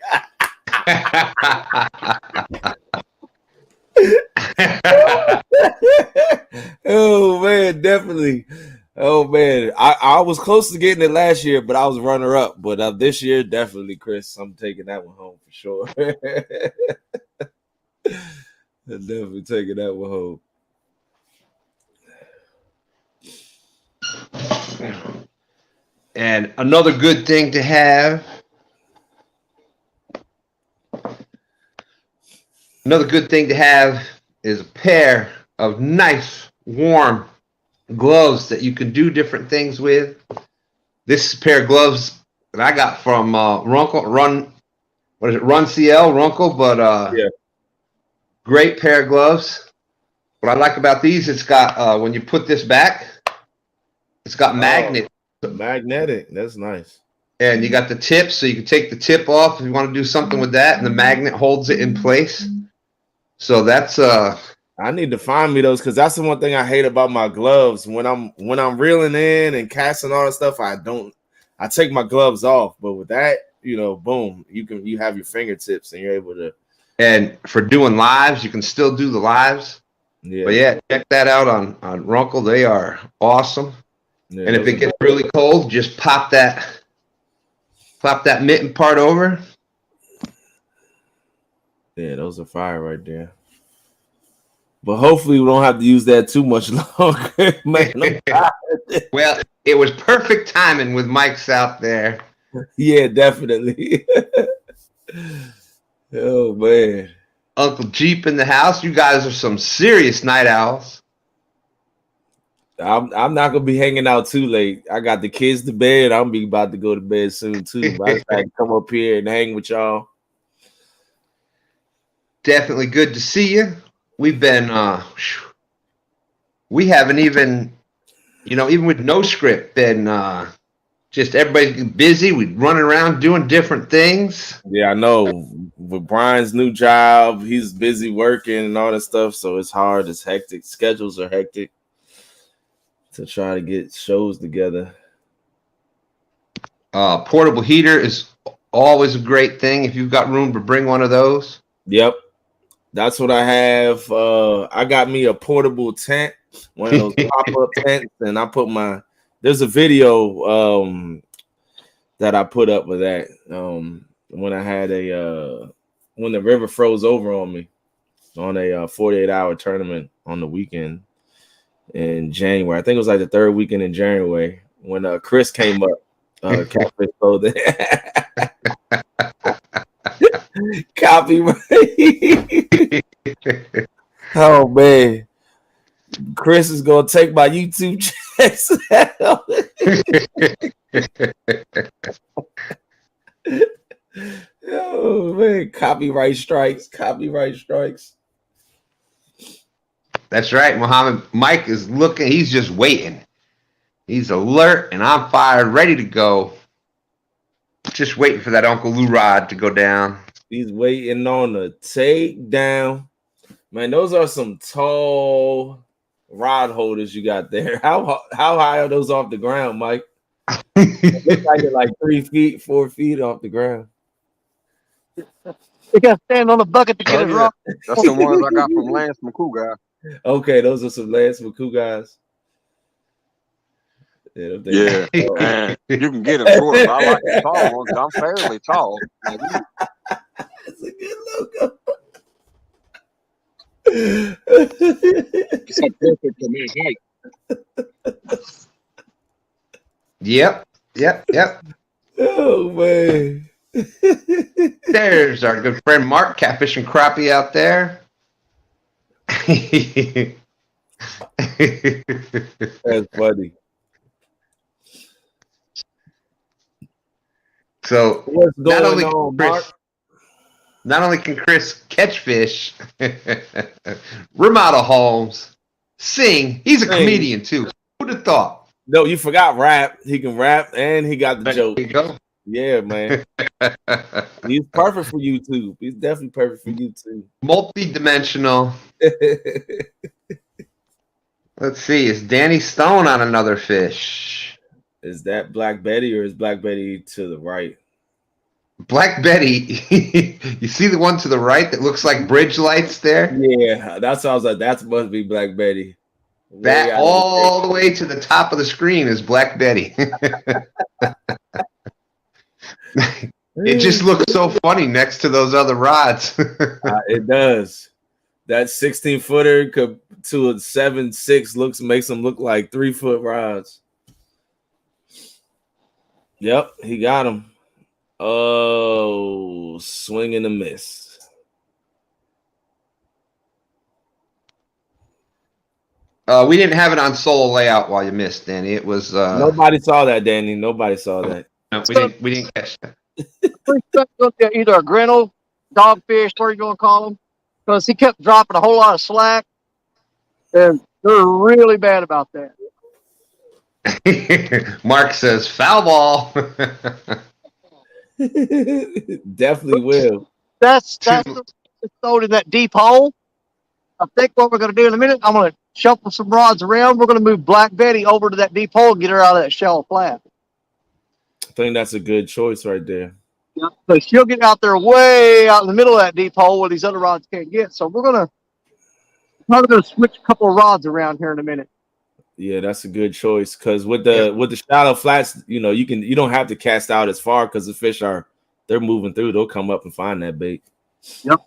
Oh man, definitely. Oh man, I was close to getting it last year, but I was runner up. But this year, definitely, Chris, I'm taking that one home for sure. I'm definitely taking that one home. And another good thing to have. Another good thing to have is a pair of nice, warm gloves that you can do different things with. This is a pair of gloves that I got from Run CL, Runkle, but Yeah. great pair of gloves. What I like about these, it's got, when you put this back, it's got magnet. Magnetic. That's nice. And you got the tip, so you can take the tip off if you want to do something with that, and the magnet holds it in place. So that's I need to find me those because that's the one thing I hate about my gloves. When I'm reeling in and casting all that stuff, I take my gloves off. But with that, you know, boom, you have your fingertips and you're able to. and for doing lives, you can still do the lives. Yeah. But yeah, check that out on Runkle. They are awesome. Yeah, And if it gets really cold, just pop that mitten part over. yeah, those are fire right there. But hopefully we don't have to use that too much longer. Man, Well, it was perfect timing with Mike's out there. yeah, definitely. Oh man. Uncle Jeep in the house. You guys are some serious night owls. I'm not gonna be hanging out too late. I got the kids to bed. I'm be about to go to bed soon too. But I just had to come up here and hang with y'all. Definitely good to see you. We've been we haven't even, even with no script, been just everybody's busy. We're running around doing different things. Yeah, I know. With Brian's new job, he's busy working and all that stuff, so it's hard. It's hectic. Schedules are hectic to try to get shows together. Portable heater is always a great thing if you've got room to bring one of those. Yep. That's what I have. I got me a portable tent, one of those pop-up tents, and I put there's a video that I put up with that when I had when the river froze over on me on a 48-hour tournament on the weekend in January. I think it was like the third weekend in January when Chris came up. Catfish clothing. Copyright. Oh man, Chris is gonna take my YouTube checks. Oh man, copyright strikes. That's right, Muhammad. Mike is looking. He's just waiting. He's alert and on fire, ready to go. Just waiting for that Uncle Lou rod to go down. He's waiting on a takedown. Man, those are some tall rod holders you got there. How high are those off the ground, Mike? It looks like they're like 3 feet, 4 feet off the ground. You got to stand on a bucket to get it wrong. That's the ones I got from Lance McCool guy. Okay, those are some Lance McCool guys. Yeah, man, you can get them short. But I like the tall ones. I'm fairly tall. That's a good logo. It's perfect for me. Yep. Oh man. There's our good friend Mark, catfishing crappie out there. That's funny. So what's going on, Mark? Not only can Chris catch fish, Ramada Holmes sing. He's a comedian too. Who'd have thought? No, you forgot rap. He can rap and he got the joke. There you go. Yeah, man. He's perfect for YouTube. He's definitely perfect for YouTube. Multi-dimensional. Let's see. Is Danny Stone on another fish? Is that Black Betty or is Black Betty to the right? Black Betty. You see the one to the right that looks like bridge lights there? Yeah, that's what I was like. That must be Black Betty. That all the way to the top of the screen is Black Betty. It just looks so funny next to those other rods. It does. That 16-footer to a 7.6 makes them look like 3-foot rods. Yep, he got him. Oh, swing and a miss. We didn't have it on solo layout while you missed, Danny. It was nobody saw that, Danny. Nobody saw that. No, we didn't catch that. Either a grinnell, dogfish, what are you going to call them? Because he kept dropping a whole lot of slack, and they're really bad about that. Mark says foul ball. Definitely will. That's thrown in that deep hole. I think what we're going to do in a minute, I'm going to shuffle some rods around. We're going to move Black Betty over to that deep hole and get her out of that shallow flat. I think that's a good choice right there. Yeah, so she'll get out there way out in the middle of that deep hole where these other rods can't get. So we're probably going to switch a couple of rods around here in a minute. Yeah, that's a good choice because with the shallow flats, you don't have to cast out as far because the fish they're moving through. They'll come up and find that bait. Yep.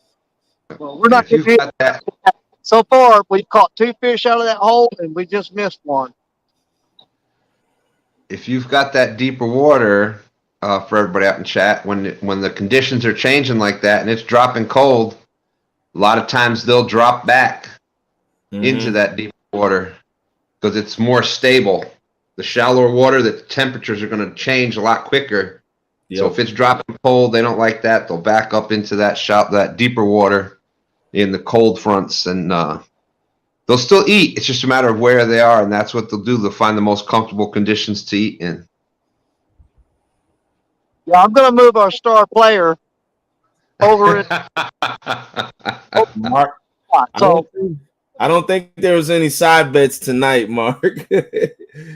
Well, we're not getting that. So far, we've caught 2 fish out of that hole, and we just missed one. If you've got that deeper water, for everybody out in chat, when the conditions are changing like that and it's dropping cold, a lot of times they'll drop back into that deeper water because it's more stable. The shallower water, the temperatures are going to change a lot quicker. Yep. So if it's dropping cold, they don't like that. They'll back up into that deeper water in the cold fronts, and they'll still eat. It's just a matter of where they are, and that's what they'll do. They'll find the most comfortable conditions to eat in. Yeah, I'm going to move our star player over it. Mark, I don't think there was any side bets tonight, Mark.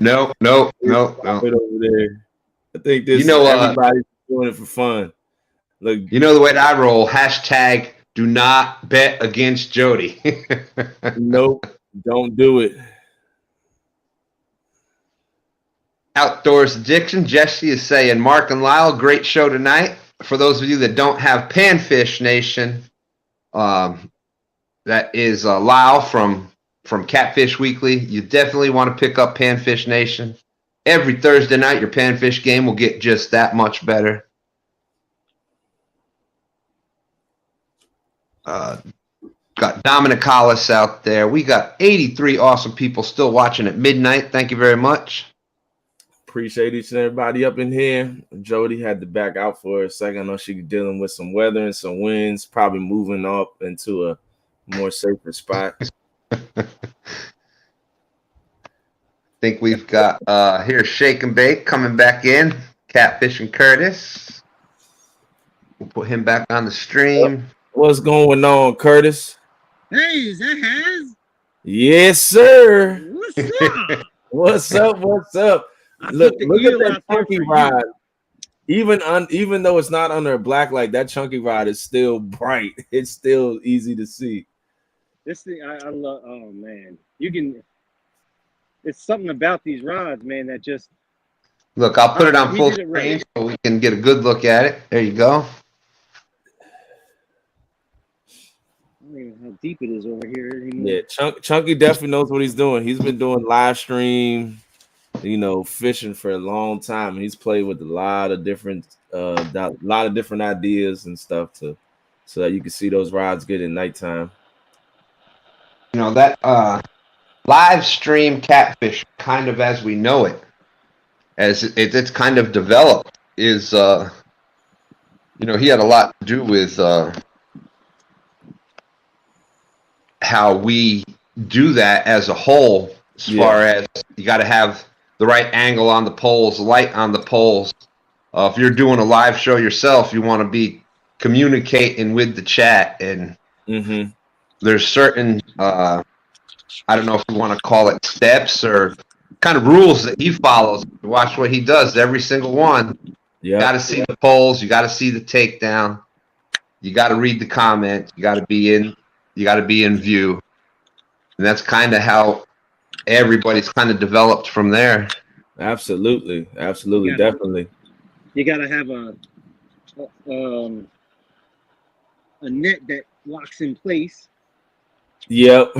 No. Over there. I think this everybody's doing it for fun. Look, You know the way that I roll. Hashtag do not bet against Jody. nope, don't do it. Outdoors Addiction. Jesse is saying, Mark and Lyle, great show tonight. For those of you that don't have Panfish Nation, that is Lyle from Catfish Weekly. You definitely want to pick up Panfish Nation. Every Thursday night, your Panfish game will get just that much better. Got Dominic Hollis out there. We got 83 awesome people still watching at midnight. Thank you very much. Appreciate each and everybody up in here. Jody had to back out for a second. I know she's dealing with some weather and some winds, probably moving up into a more safer spot. Think we've got here's Shake and Bake coming back in. Catfish and Curtis. We'll put him back on the stream. What's going on, Curtis? Hey, is that Haz? Yes, sir. What's up? What's up? What's up? Look at that chunky rod. Even though it's not under a black light, that chunky rod is still bright. It's still easy to see. This thing, I love. Oh man, you can. It's something about these rods, man, that just. Look, I'll put it on full screen right. so we can get a good look at it. There you go. I don't even know how deep it is over here anymore. Yeah, Chunky definitely knows what he's doing. He's been doing live stream, fishing for a long time. He's played with a lot of different ideas and stuff so that you can see those rods good at nighttime. That live stream catfish, kind of as we know it, as it's kind of developed, is he had a lot to do with how we do that as a whole, as far as you got to have the right angle on the poles, light on the poles. If you're doing a live show yourself, you want to be communicating with the chat, and there's certain I don't know if you want to call it steps or kind of rules that he follows. Watch what he does, every single one. You got to see the polls, you got to see the takedown, you got to read the comments, you got to be in view, and that's kind of how everybody's kind of developed from there. Absolutely, definitely. You got to have a net that locks in place. Yep.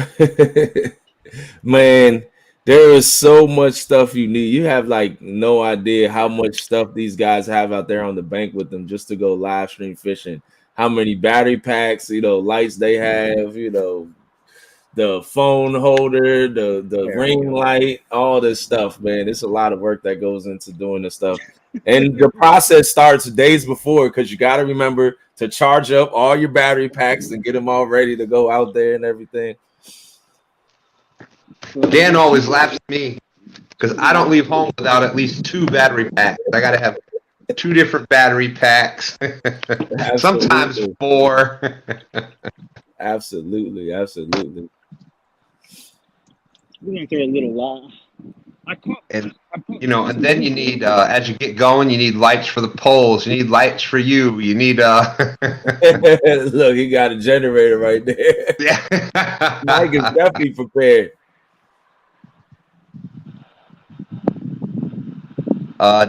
Man, there is so much stuff you need. You have like no idea how much stuff these guys have out there on the bank with them just to go live stream fishing. How many battery packs, lights they have, the phone holder, the ring light, all this stuff, man. It's a lot of work that goes into doing this stuff. And the process starts days before, because you got to remember to charge up all your battery packs and get them all ready to go out there and everything. Dan always laughs at me because I don't leave home without at least 2 battery packs. I got to have 2 different battery packs, sometimes 4. Absolutely. We're going through a little lot. And then you need, as you get going, you need lights for the poles. You need lights for you. You need Look, he got a generator right there. Yeah. Mike is definitely prepared.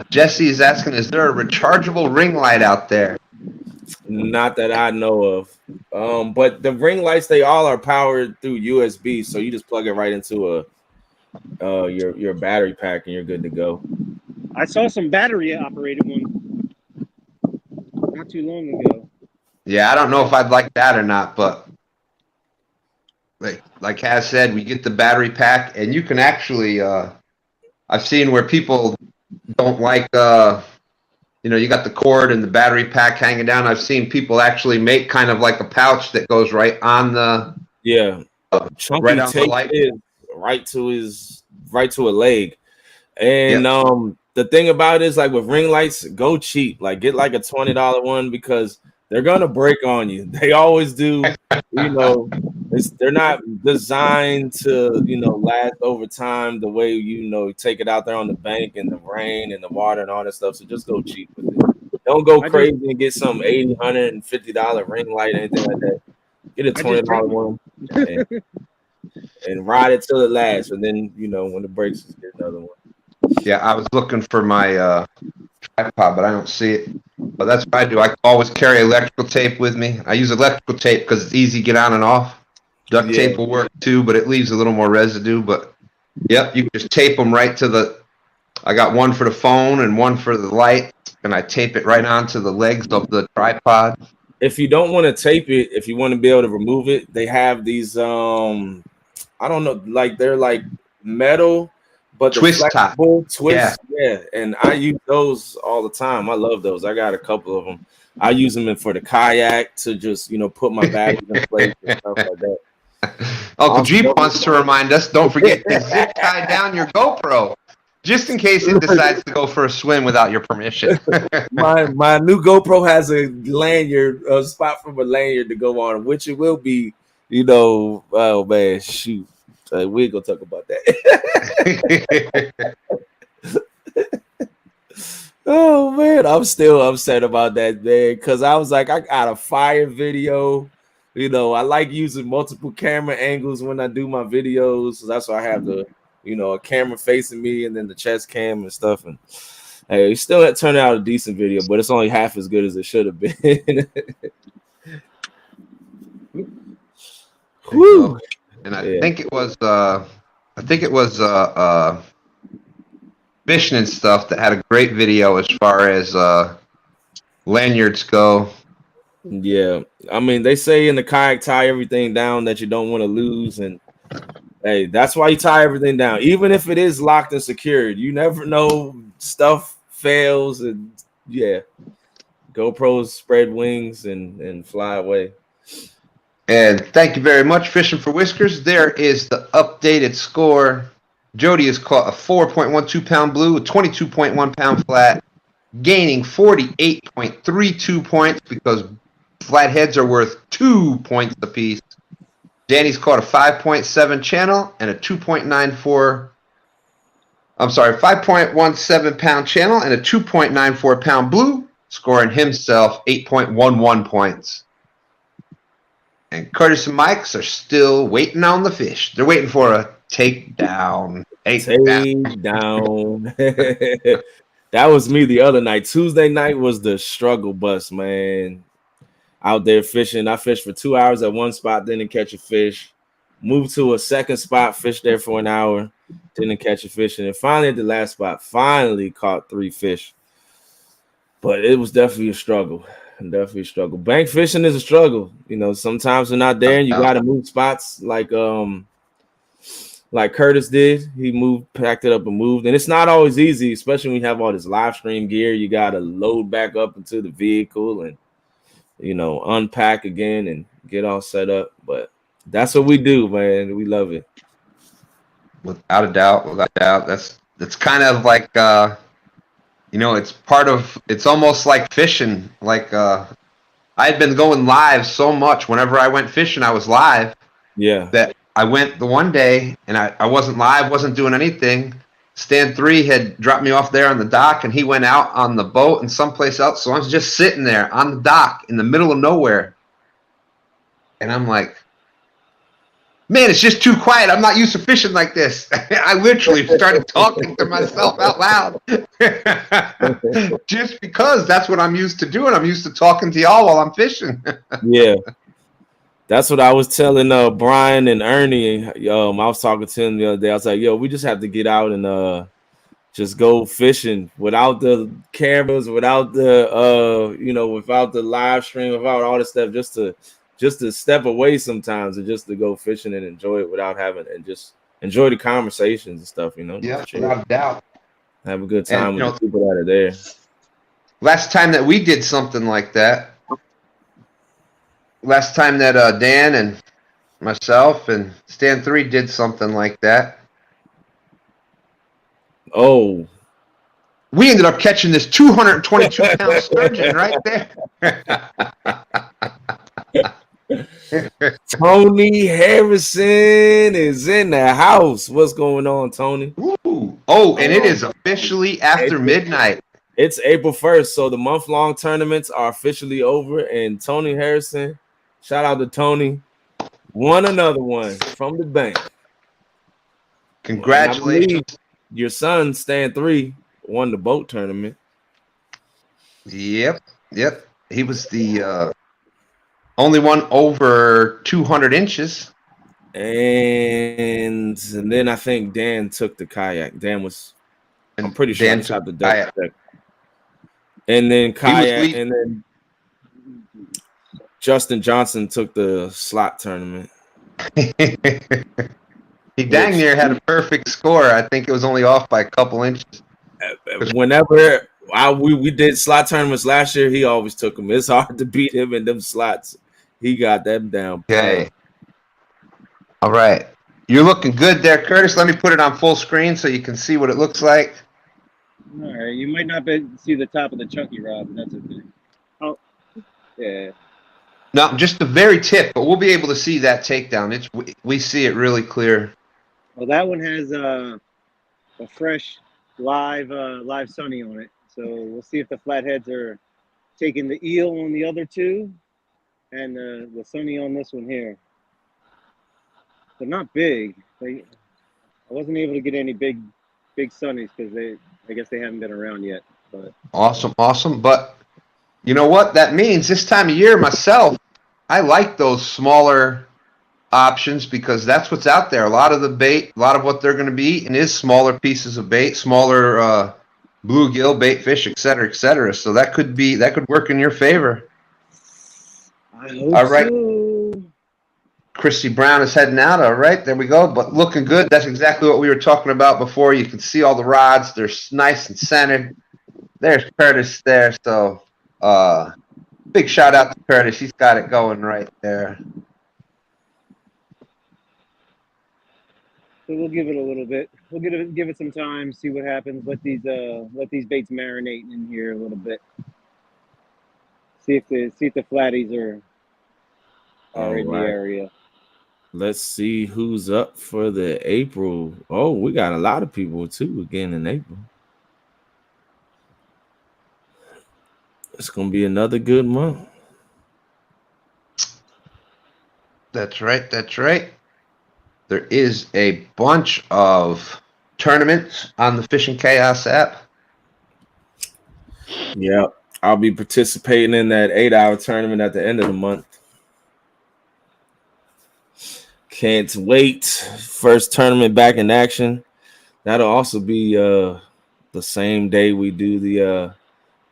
Jesse is asking, is there a rechargeable ring light out there? Not that I know of. But the ring lights, they all are powered through USB, so you just plug it right into your battery pack and you're good to go. I saw some battery operated one not too long ago. Yeah, I don't know if I'd like that or not, but like Haz said, we get the battery pack, and you can actually I've seen where people don't like you got the cord and the battery pack hanging down. I've seen people actually make kind of like a pouch that goes right on the right on the light, right to a leg. And the thing about it is, like with ring lights, go cheap. Like get like a $20 one, because they're gonna break on you. They always do. They're not designed to last over time the way take it out there on the bank and the rain and the water and all that stuff. So just go cheap with it. Don't go I crazy and get some $80, $150 ring light, anything like that. Get a I just $20 take- one and ride it till it lasts. And then, when it breaks, just get another one. Yeah, I was looking for my tripod, but I don't see it. But that's what I do. I always carry electrical tape with me. I use electrical tape because it's easy to get on and off. Duct tape will work too, but it leaves a little more residue. But yep, you can just tape them right to the. I got one for the phone and one for the light, and I tape it right onto the legs of the tripod. If you don't want to tape it, if you want to be able to remove it, they have these I don't know, like they're like metal, but Twist top. Twist. Yeah, and I use those all the time. I love those. I got a couple of them. I use them for the kayak to just put my bags in place and stuff like that. Uncle Jeep wants to remind us, don't forget to zip tie down your GoPro, just in case it decides to go for a swim without your permission. my new GoPro has a lanyard, a spot for a lanyard to go on, which it will be, oh man, shoot. We ain't gonna talk about that. Oh man, I'm still upset about that, man, because I was like, I got a fire video. I like using multiple camera angles when I do my videos. So that's why I have the, a camera facing me and then the chest cam and stuff. And hey, it still turned out a decent video, but it's only half as good as it should have been. Whew. And I think it was Fishing and Stuff that had a great video as far as lanyards go. Yeah, I mean, they say in the kayak, tie everything down that you don't want to lose, and hey, that's why you tie everything down, even if it is locked and secured. You never know, stuff fails, and GoPros spread wings and fly away. And thank you very much, Fishing for Whiskers. There is the updated score. Jody has caught a 4.12 pound blue, a 22.1 pound flat, gaining 48.32 points because flatheads are worth 2 points apiece. Danny's caught a 5.7 channel and a 5.17 pound channel and a 2.94 pound blue, scoring himself 8.11 points. And Curtis and Mike's are still waiting on the fish. They're waiting for a takedown. Takedown. That was me the other night. Tuesday night was the struggle bus, man. Out there fishing. I fished for 2 hours at one spot, didn't catch a fish. Moved to a second spot, fished there for an hour, didn't catch a fish. And then finally at the last spot, finally caught 3 fish. But it was definitely a struggle. Definitely a struggle. Bank fishing is a struggle. Sometimes we're not there and you got to move spots like Curtis did. He packed it up and moved. And it's not always easy, especially when you have all this live stream gear. You got to load back up into the vehicle and, unpack again and get all set up. But that's what we do, man. We love it. Without a doubt. That's kind of like, it's almost like fishing. Like, I had been going live so much. Whenever I went fishing, I was live. Yeah. That I went the one day and I wasn't live, wasn't doing anything. Stand 3 had dropped me off there on the dock and he went out on the boat and someplace else. So I was just sitting there on the dock in the middle of nowhere. And I'm like, man, it's just too quiet. I'm not used to fishing like this. I literally started talking to myself out loud. Just because that's what I'm used to doing. I'm used to talking to y'all while I'm fishing. Yeah. That's what I was telling Brian and Ernie. I was talking to him the other day. I was like, yo, we just have to get out and just go fishing without the cameras, without the without the live stream, without all this stuff, just to step away sometimes and just to go fishing and enjoy it without having and just enjoy the conversations and stuff, Yeah, without a doubt. Have a good time with the people that are there. Last time that we did something like that, last time that Dan and myself and Stan 3 did something like that. Oh. We ended up catching this 222-pound sturgeon right there. Tony Harrison is in the house. What's going on, Tony? Ooh. Oh, and it is officially after midnight. It's April 1st, so the month-long tournaments are officially over. And Tony Harrison, shout out to Tony, won another one from the bank. Congratulations. Your son, Stan 3, won the boat tournament. Yep. He was the only one over 200 inches. And then I think Dan took the kayak. I'm pretty sure Dan I got the kayak. deck. And then kayak, and then Justin Johnson took the slot tournament. He dang near had a perfect score. I think it was only off by a couple inches. Whenever we did slot tournaments last year, he always took them. It's hard to beat him in them slots. He got them down. Okay. All right. You're looking good there, Curtis. Let me put it on full screen so you can see what it looks like. All right, you might not be able to see the top of the chunky rod, but that's okay. Oh, yeah. No, just the very tip, but we'll be able to see that takedown. We see it really clear. Well, that one has a fresh live sunny on it. So we'll see if the flatheads are taking the eel on the other two and the sunny on this one here. They're not big. I wasn't able to get any big sunnies because I guess they haven't been around yet. But Awesome. But you know what that means? This time of year, myself, I like those smaller options because that's what's out there. A lot of the bait, a lot of what they're going to be eating is smaller pieces of bait, smaller bluegill, bait fish, et cetera, So that could work in your favor. I hope All right. so. Chrissy Brown is heading out. All right, there we go. But looking good. That's exactly what we were talking about before. You can see all the rods. They're nice and centered. There's Curtis there. So big shout out to Curtis. He's got it going right there. So we'll give it a little bit. We'll give it some time, see what happens. Let these baits marinate in here a little bit. See if the flatties are in the area. Let's see who's up for the April. Oh, we got a lot of people too again in April. It's gonna be another good month. That's right. There is a bunch of tournaments on the Fishing Chaos app. Yeah, I'll be participating in that 8-hour tournament at the end of the month. Can't wait. First tournament back in action. That'll also be the same day we do the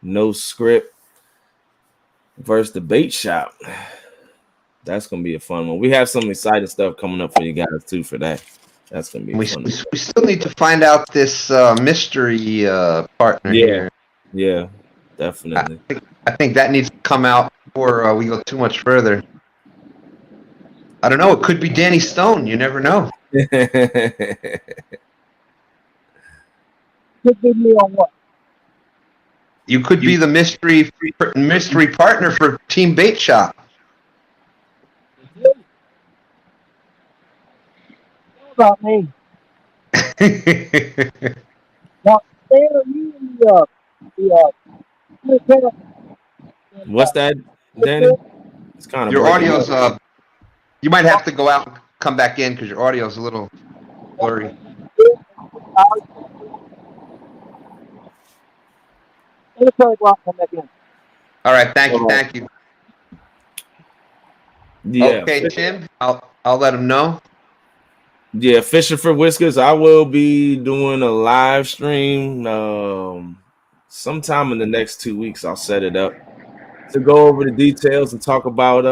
no script versus the bait shop. That's gonna be a fun one. We have some exciting stuff coming up for you guys too for that. That's gonna be fun. We still need to find out this mystery partner here. Yeah, definitely. I think that needs to come out before we go too much further. I don't know. It could be Danny Stone. You never know. Could be me on what? You could be the mystery partner for Team Bait Shop. About me. Now, Stan, are you in the What's that, Danny? It's kind of your audio's you might have to go out and come back in because your audio's a little blurry. All right, thank you. Yeah. Okay, Tim, I'll let him know. Yeah, Fishing for Whiskers. I will be doing a live stream sometime in the next 2 weeks. I'll set it up to go over the details and talk about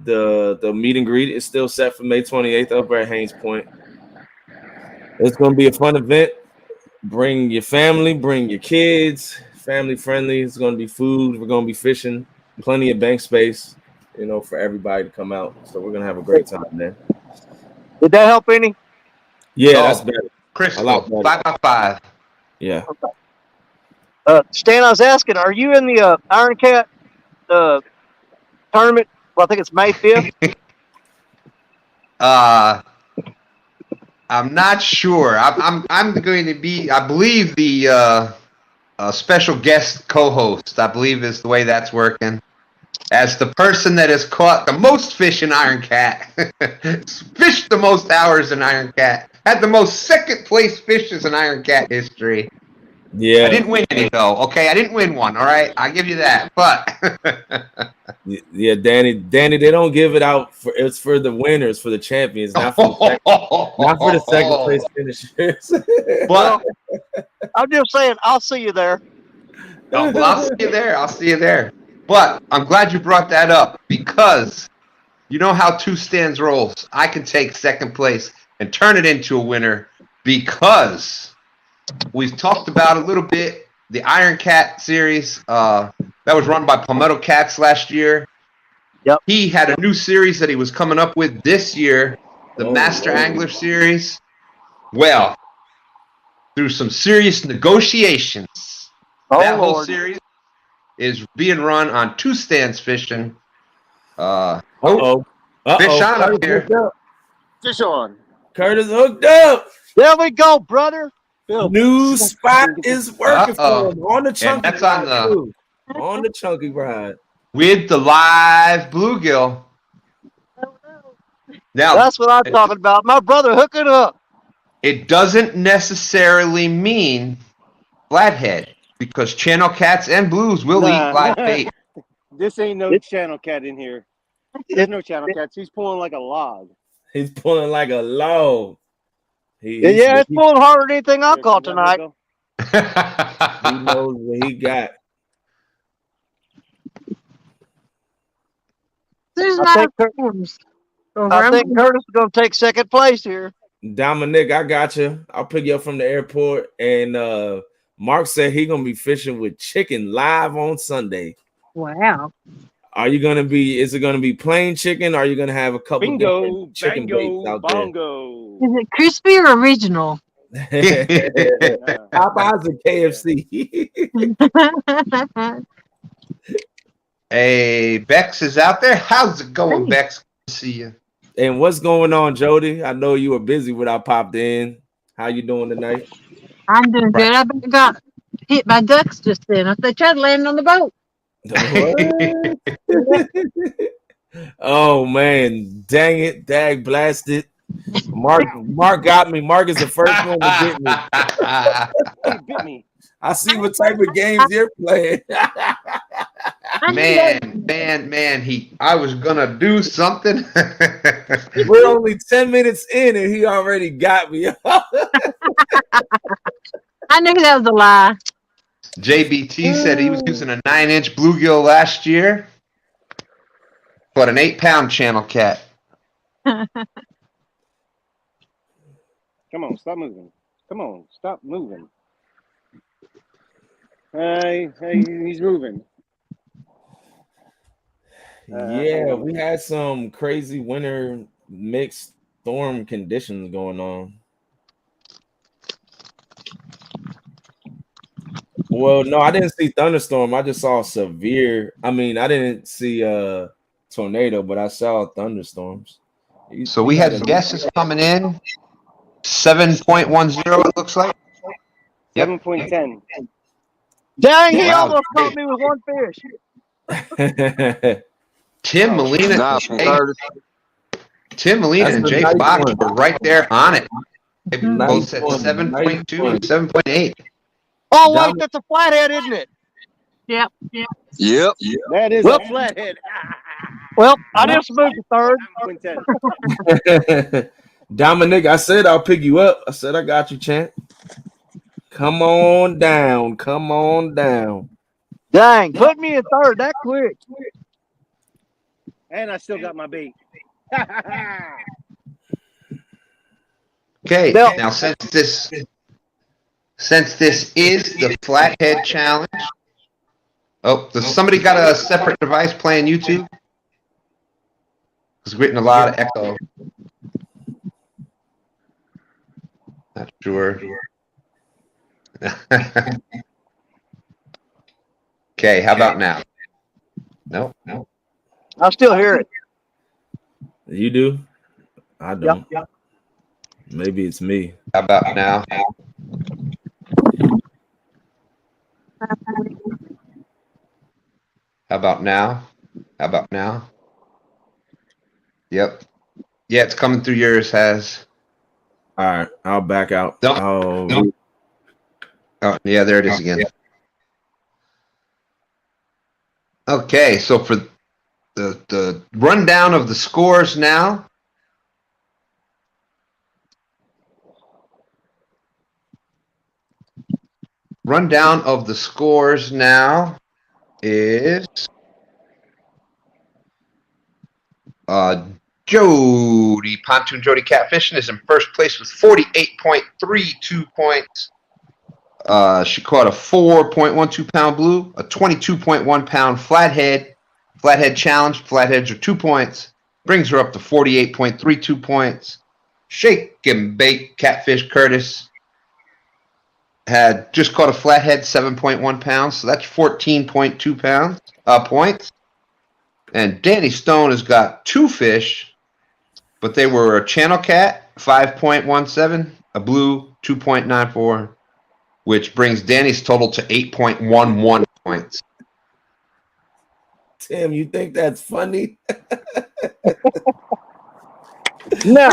the meet and greet. It's still set for May 28th over at Haynes Point. It's going to be a fun event. Bring your family, bring your kids, family friendly. It's going to be food. We're going to be fishing, plenty of bank space, for everybody to come out. So we're going to have a great time there. Did that help any? Yeah, that's better. Crystal, A lot better. 5x5. Yeah. Stan, I was asking, are you in the Iron Cat tournament? Well, I think it's May 5th. I'm not sure. I'm going to be. I believe the a special guest co-host, I believe is the way that's working. As the person that has caught the most fish in Iron Cat, fished the most hours in Iron Cat, had the most second place fishes in Iron Cat history. Yeah. I didn't win any though. Okay, I didn't win one. All right, I give you that. But Yeah, Danny, they don't give it out it's for the winners, for the champions, not for the second place finishers. But I'm just saying, I'll see you there. well, I'll see you there. I'll see you there. But I'm glad you brought that up because you know how two stands rolls. I can take second place and turn it into a winner because we've talked about a little bit the Iron Cat series that was run by Palmetto Cats last year. Yep. He had a new series that he was coming up with this year, the Master Angler series. Well, through some serious negotiations, that whole series is being run on two stands fishing. Fish on up here. Fish on. Curtis hooked up. There we go, brother. Bill. New spot is working for him on the chunky that's rod. on On the chunky rod. With the live bluegill. Now, That's what I'm talking about. My brother hooking up. it doesn't necessarily mean flathead because channel cats and blues will eat live bait. This ain't no channel cat in here. There's no channel cats. He's pulling like a log. He's pulling like a log. Yeah, it's pulling harder than anything I caught tonight. He knows what he got. There's I not think, forms. I think Curtis is going to take second place here. Dominic, I got you. I'll pick you up from the airport. And Mark said he's going to be fishing with chicken live on Sunday. Wow. Are you going to be, is it going to be plain chicken? Or are you going to have a couple Bingo, of chicken baits out bongo. Is it crispy or original? there? Popeyes or KFC? Hey, Bex is out there. How's it going, Bex? Good to see you. And what's going on, Jody? I know you were busy when I popped in. How you doing tonight? I'm doing good. I got hit by ducks just then. They tried to land on the boat. Oh man, dang it, dag blasted. Mark got me. Mark is the first one to get me. He bit me. I see what type of games you're playing. Man, I was gonna do something. We're only 10 minutes in and he already got me. I knew that was a lie. JBT said he was using a 9-inch bluegill last year, but an 8-pound channel cat. Come on, stop moving. Come on, stop moving. Hey, he's moving. Yeah, we had some crazy winter mixed storm conditions going on. Well, no, I didn't see thunderstorm. I just saw severe. I mean, I didn't see a tornado, but I saw thunderstorms. So we had guesses coming in. 7.10 it looks like. 7.10. Dang, he Wow. almost caught me with one fish. Tim Molina, Nice one, Curtis. Tim Molina That's and a Jay nice Fox one. were right there on it. They Nice both said one. 7.2 Nice and 7.8. Oh, wait, that's a flathead, isn't it? Yep. Yep. That is a flathead. Well, I just moved to third. 7.10. Dominic, I said I'll pick you up. I said I got you, champ. Come on down. Come on down. Dang, put me in third that quick. And I still got my bait. Okay, Bill. now since this is the Flathead Challenge. Oh, does somebody got a separate device playing YouTube? Because we're getting a lot of echo. Not sure. Okay, how about now? No. I still hear it. You do? I don't. Yep. Maybe it's me. How about now? How about now? How about now? Yep. Yeah, it's coming through yours, Has. All right, I'll back out. Nope. Oh, Oh, yeah, there it is again. Okay, so for the rundown of the scores now. Rundown of the scores now is Jody Pontoon Jody Catfishing is in first place with 48.32 points. She caught a 4.12 pound blue, a 22.1 pound flathead. Flathead challenge. Flatheads are 2 points. Brings her up to 48.32 points. Shake and bake catfish Curtis had just caught a flathead, 7.1 pounds, so that's 14.2 points. And Danny Stone has got 2 fish, but they were a channel cat, 5.17, a blue, 2.94, which brings Danny's total to 8.11 points. Tim, you think that's funny? Now,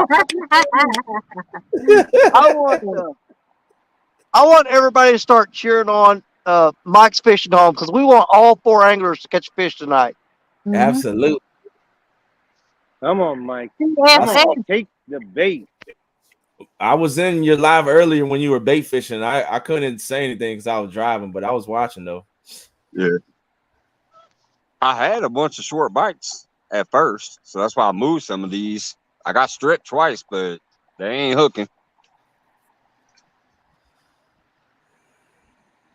I want everybody to start cheering on Mike's Fishing Home because we want all 4 anglers to catch fish tonight. Absolutely. Come on, Mike. Yeah, Take the bait. I was in your live earlier when you were bait fishing. I couldn't say anything because I was driving, but I was watching though. Yeah. I had a bunch of short bites at first, so that's why I moved some of these. I got stripped twice, but they ain't hooking.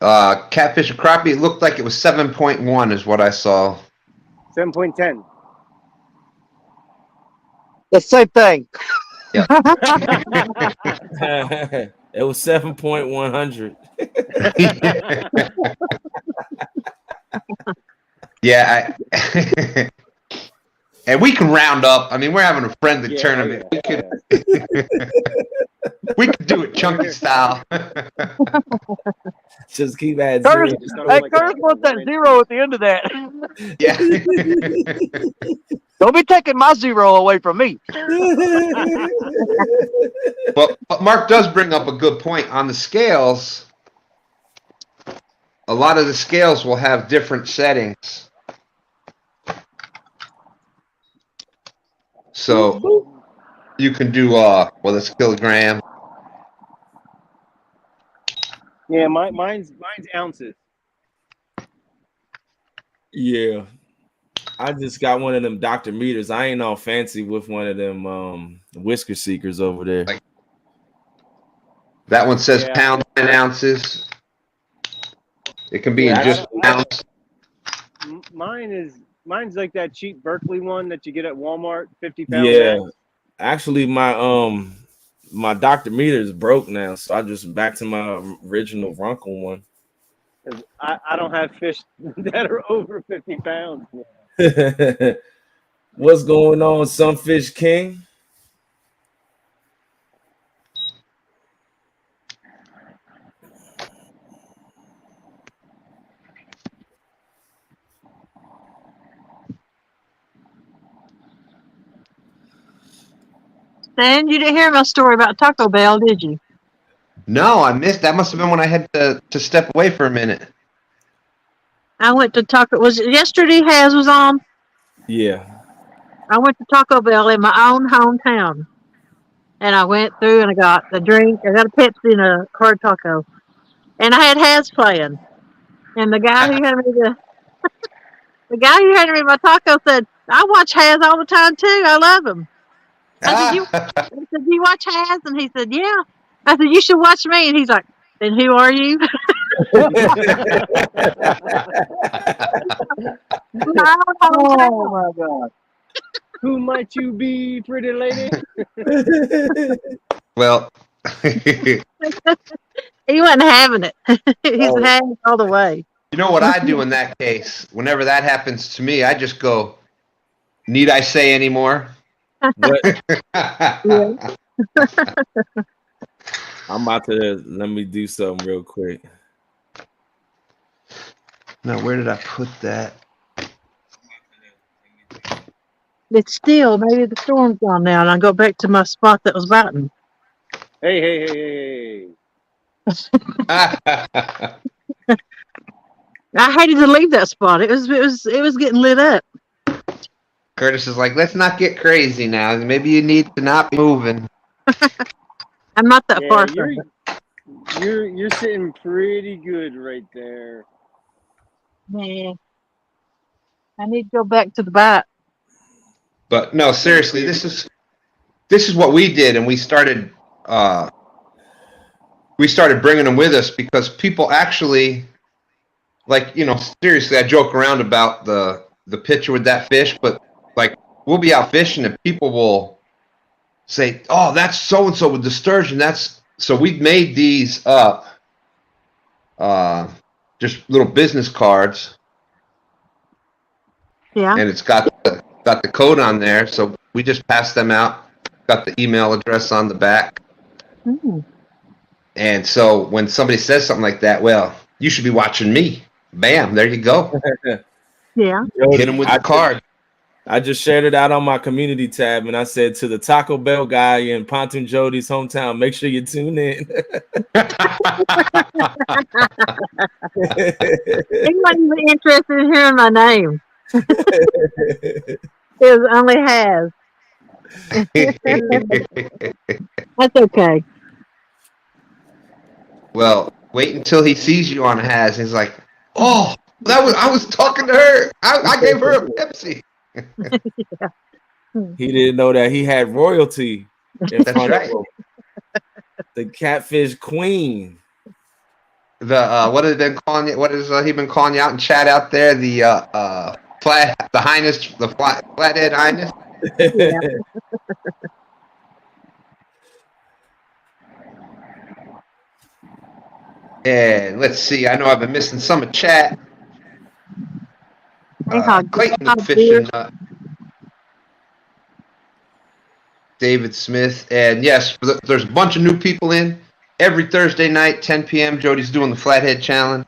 Catfish and crappie, it looked like it was 7.1 is what I saw. 7.10. The same thing. Yeah. It was 7.100. Yeah, and we can round up. I mean, we're having a friendly tournament. Yeah. We could do it chunky style. Just keep adding Curtis, zero. Curtis wants that 0 at the end of that. Yeah. Don't be taking my 0 away from me. But Mark does bring up a good point on the scales. A lot of the scales will have different settings. So you can do it's kilogram. Yeah, mine's ounces. Yeah. I just got one of them Dr. Meters. I ain't all fancy with one of them whisker seekers over there. That one says pounds and ounces. It can be in just pounds. Mine's like that cheap Berkeley one that you get at Walmart, 50 pounds. Yeah. Actually, my Dr. Meter is broke now, so I just back to my original Runkle one. I don't have fish that are over 50 pounds. What's going on, Sunfish King? Stan, you didn't hear my story about Taco Bell, did you? No, I missed. That must have been when I had to step away for a minute. I went to Taco. Was it yesterday? Has was on. Yeah. I went to Taco Bell in my own hometown, and I went through and I got a drink. I got a Pepsi and a hard taco, and I had Has playing. And the guy who had me my taco said, "I watch Has all the time too. I love him." I said, "You watch Has?" And he said, "Yeah." I said, "You should watch me." And he's like, "Then who are you?" Oh my God. Who might you be, pretty lady? Well, He wasn't having it. He's having it all the way. you know what I do in that case? Whenever that happens to me, I just go, "Need I say any more?" I'm about to let me do something real quick. Now, where did I put that? It's still, maybe the storm's gone now, and I go back to my spot that was biting. Hey. I hated to leave that spot. It was getting lit up. Curtis is like, let's not get crazy now. Maybe you need to not be moving. I'm not that far from you're, it. you're sitting pretty good right there. Man, I need to go back to the bite. But no, seriously, this is what we did, and we started bringing them with us because people actually, like, you know, seriously, I joke around about the picture with that fish, but like we'll be out fishing and people will say, "Oh, that's so and so with the sturgeon." So we've made these up, just little business cards. Yeah. And it's got the code on there, so we just pass them out. Got the email address on the back. Mm. And so when somebody says something like that, well, you should be watching me. Bam, there you go. Yeah. Hit them with the card. I just shared it out on my community tab, and I said to the Taco Bell guy in Pontoon Jody's hometown, make sure you tune in. He wasn't even interested in hearing my name. It only has. That's okay. Well, wait until he sees you on a has. He's like, "Oh, I was talking to her. I gave her a Pepsi." Yeah. He didn't know that he had royalty in That's front right. of him. The catfish queen. What have they been calling you? What has he been calling you out in chat out there? The Flathead Highness. Yeah. And let's see. I know I've been missing some of chat. Clayton the fishing nut. David Smith. And yes, there's a bunch of new people in. Every Thursday night, 10 p.m., Jody's doing the Flathead Challenge.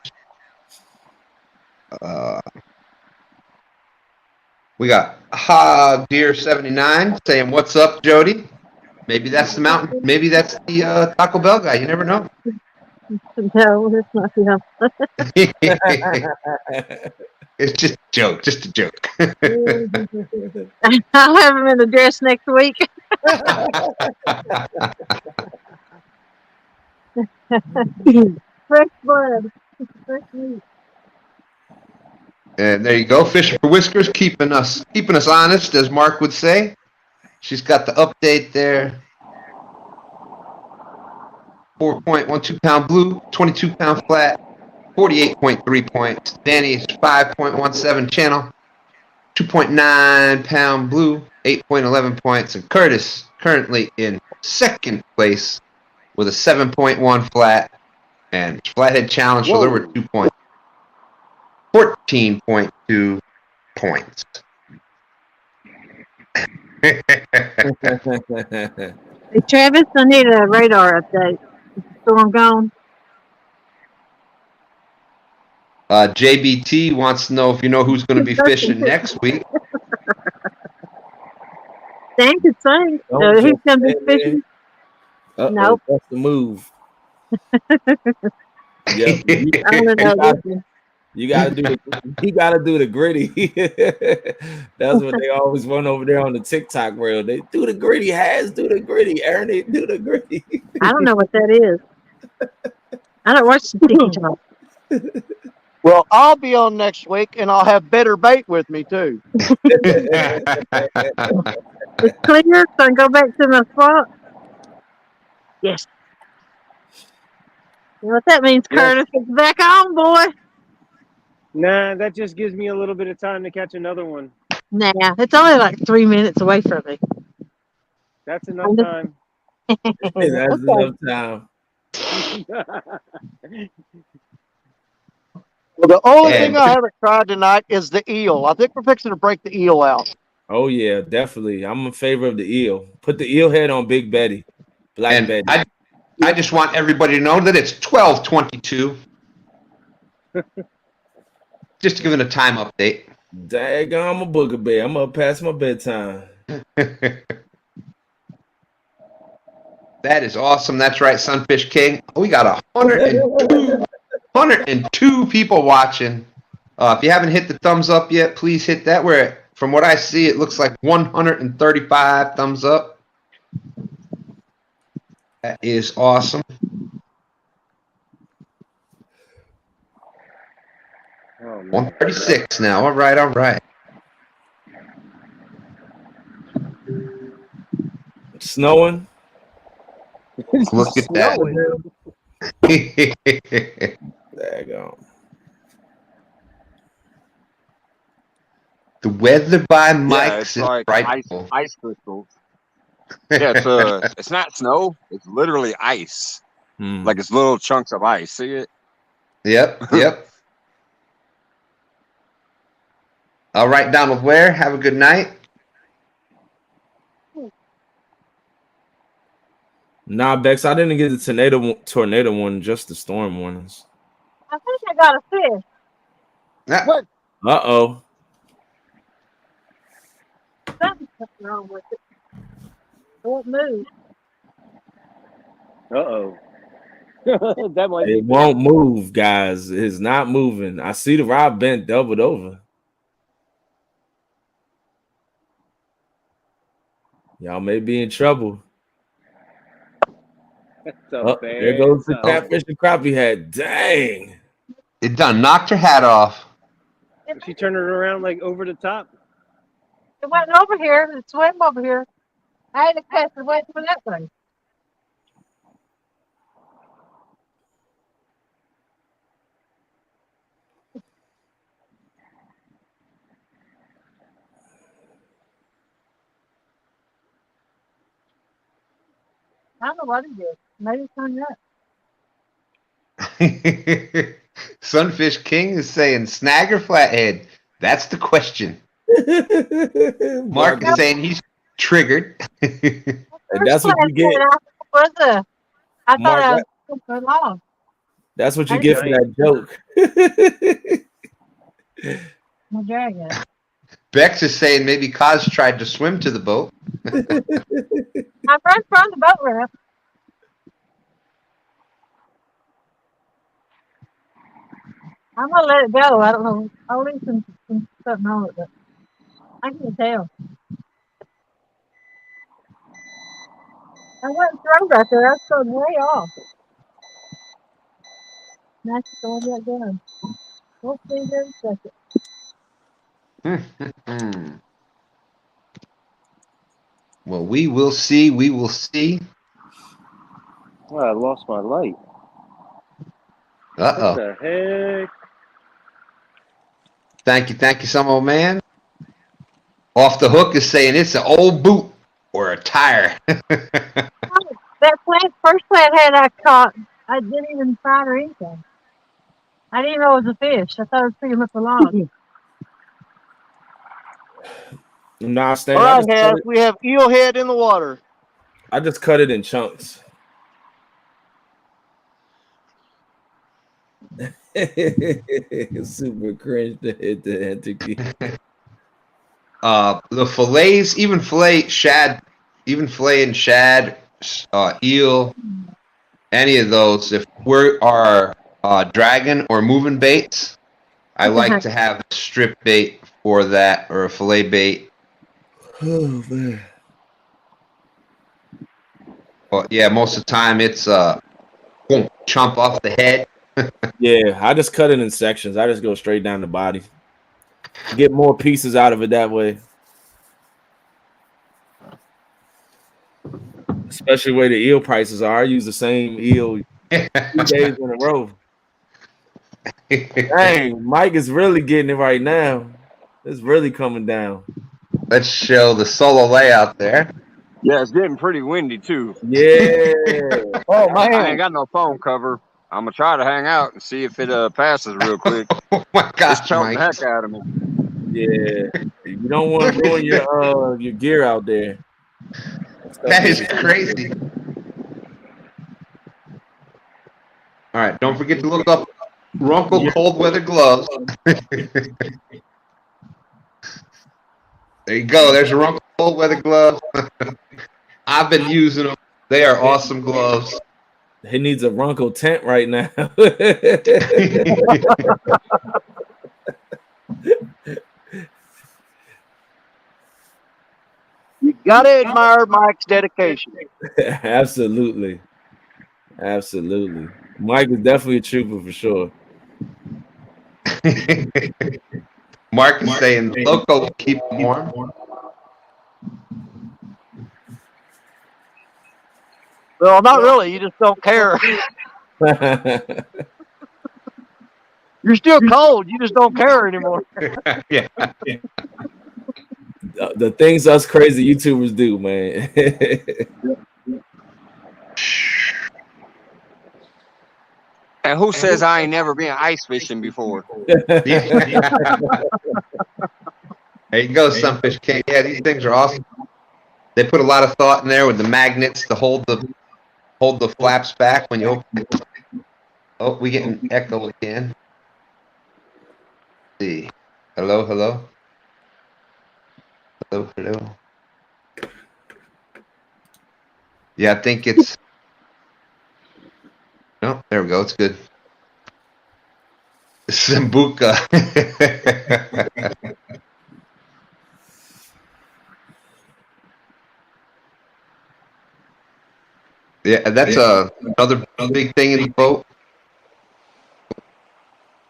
We got Ha Deer 79 saying, "What's up, Jody?" Maybe that's the mountain. Maybe that's the Taco Bell guy. You never know. No, that's not him. It's just a joke. Just a joke. I'll have him in the dress next week. Fresh blood. Fresh meat. And there you go, Fishing for Whiskers, keeping us honest, as Mark would say. She's got the update there. 4.12 pound blue, 22 pound flat, 48.3 points. Danny's 5.17 channel, 2.9 pound blue, 8.11 points. And Curtis currently in second place with a 7.1 flat. And Flathead Challenge, so there were 2 points. 14.2 points. Hey, Travis, I need a radar update. Is the storm gone? JBT wants to know if you know who's going to be fishing next week. Dan could sing. Who's going to be fishing? Nope. That's the move. Yeah, I don't know this one. you gotta do the gritty. That's what they always want over there on the TikTok world. They do the gritty, do the gritty, Ernie, do the gritty. I don't know what that is. I don't watch the TikTok. Well, I'll be on next week, and I'll have better bait with me too. It's clear, so I can go back to my spot. Yes. You know what that means, Curtis? It's back on, boy. Nah, that just gives me a little bit of time to catch another one. Nah, it's only like 3 minutes away from me. That's enough time. That's enough time. Well, the only thing I haven't tried tonight is the eel. I think we're fixing to break the eel out. Oh yeah, definitely. I'm in favor of the eel. Put the eel head on Big Betty, Black Betty. I just want everybody to know that it's 12:22. Just giving a time update. Daggone, I'm a booger bear. I'm up past my bedtime. That is awesome. That's right, Sunfish King. We got 102 people watching. If you haven't hit the thumbs up yet, please hit that. From what I see, it looks like 135 thumbs up. That is awesome. Oh, man. 136 now. All right, all right. It's snowing. Look at that. Daggone. The weather by Yeah, Mike's it's is like frightful. ice crystals. Yeah, it's not snow. It's literally ice. Hmm. Like it's little chunks of ice. See it? Yep, yep. All right, Donald Ware, have a good night. Nah, Bex, I didn't get the tornado one, just the storm warnings. I think I got a fish. Ah, What? Uh-oh. Something's wrong with it. It won't move. Uh-oh. That might be It won't move, guys. It's not moving. I see the rod bent doubled over. Y'all may be in trouble. so There goes the catfish and crappie head. Dang. it done knocked her hat off. She turned it around like over the top. It went over here. It swam over here. I had to cast the weight for that thing. I don't know what it is. Maybe it's on that. Sunfish King is saying snag or flathead. That's the question. Mark is saying he's triggered. And that's what you get. I thought Mark, I was so long. That's what you get for that joke. My dragon. Bex is saying maybe Kaz tried to swim to the boat. My friend's from the boat ramp. I'm gonna let it go. I don't know. I'll leave some something on it, but I can't tell. I went and throw right there. I was going way off. Nice to go that down. We'll see there in a second. Well, we will see. We will see. Well, I lost my light. Uh-oh. What the heck? Thank you, some old man. Off the Hook is saying it's an old boot or a tire. That first flathead I caught, I didn't even find or anything. I didn't know it was a fish. I thought it was pretty much a log. Nah, Stan, All right, Haz, we have eel head in the water. I just cut it in chunks. Super cringe to hit the entity. The fillets, even fillet and shad, eel, any of those, if we are dragging or moving baits, I like to have a strip bait for that or a fillet bait. Oh man. But yeah, most of the time it's won't chomp off the head. Yeah, I just cut it in sections. I just go straight down the body. Get more pieces out of it that way. Especially where the eel prices are. I use the same eel 2 days in a row. Dang, Mike is really getting it right now. It's really coming down. Let's show the solo layout there. Yeah, it's getting pretty windy too. Yeah. Oh, I ain't man. got no phone cover. I'm gonna try to hang out and see if it passes real quick. Oh my It's gosh, choking the Mike. heck out of me. Yeah. You don't want to ruin your gear out there. That is crazy. All right, don't forget to look up Runkle cold weather gloves. There you go. There's your Runkle cold weather gloves. I've been using them. They are awesome gloves. He needs a Runkle tent right now. You gotta admire Mike's dedication. Absolutely. Absolutely. Mike is definitely a trooper for sure. Mark is saying the loco will keep them warm. Well, not really. You just don't care. You're still cold. You just don't care anymore. Yeah. The things us crazy YouTubers do, man. And who says I ain't never been ice fishing before? There you go, Sunfish King. Yeah, these things are awesome. They put a lot of thought in there with the magnets to hold the flaps back when you open it. Oh, we get an echo again. Let's see. Hello, hello. Hello, hello. Yeah, I think it's. No, there we go. It's good. Sambuca. Yeah, that's another big thing in the boat.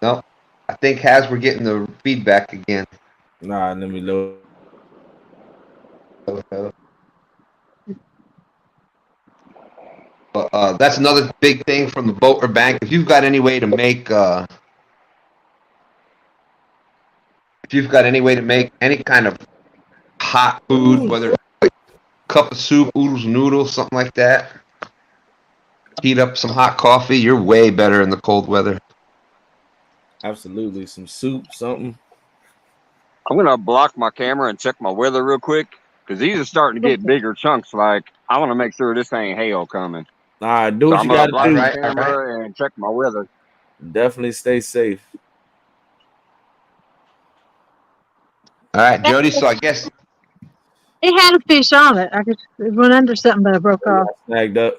No, I think we're getting the feedback again. Nah, let me load. But that's another big thing from the boat or bank. If you've got any way to make any kind of hot food, whether it's like a cup of soup, oodles and noodles, something like that, heat up some hot coffee, you're way better in the cold weather. Absolutely. Some soup, something. I'm gonna block my camera and check my weather real quick because these are starting to get bigger chunks. Like I want to make sure this ain't hail coming. All right, do So what I'm you gonna got block to my do. camera and check my weather. Definitely stay safe. All right, Jody. So I guess It had a fish on it. It went under something, but I broke off. Snagged up.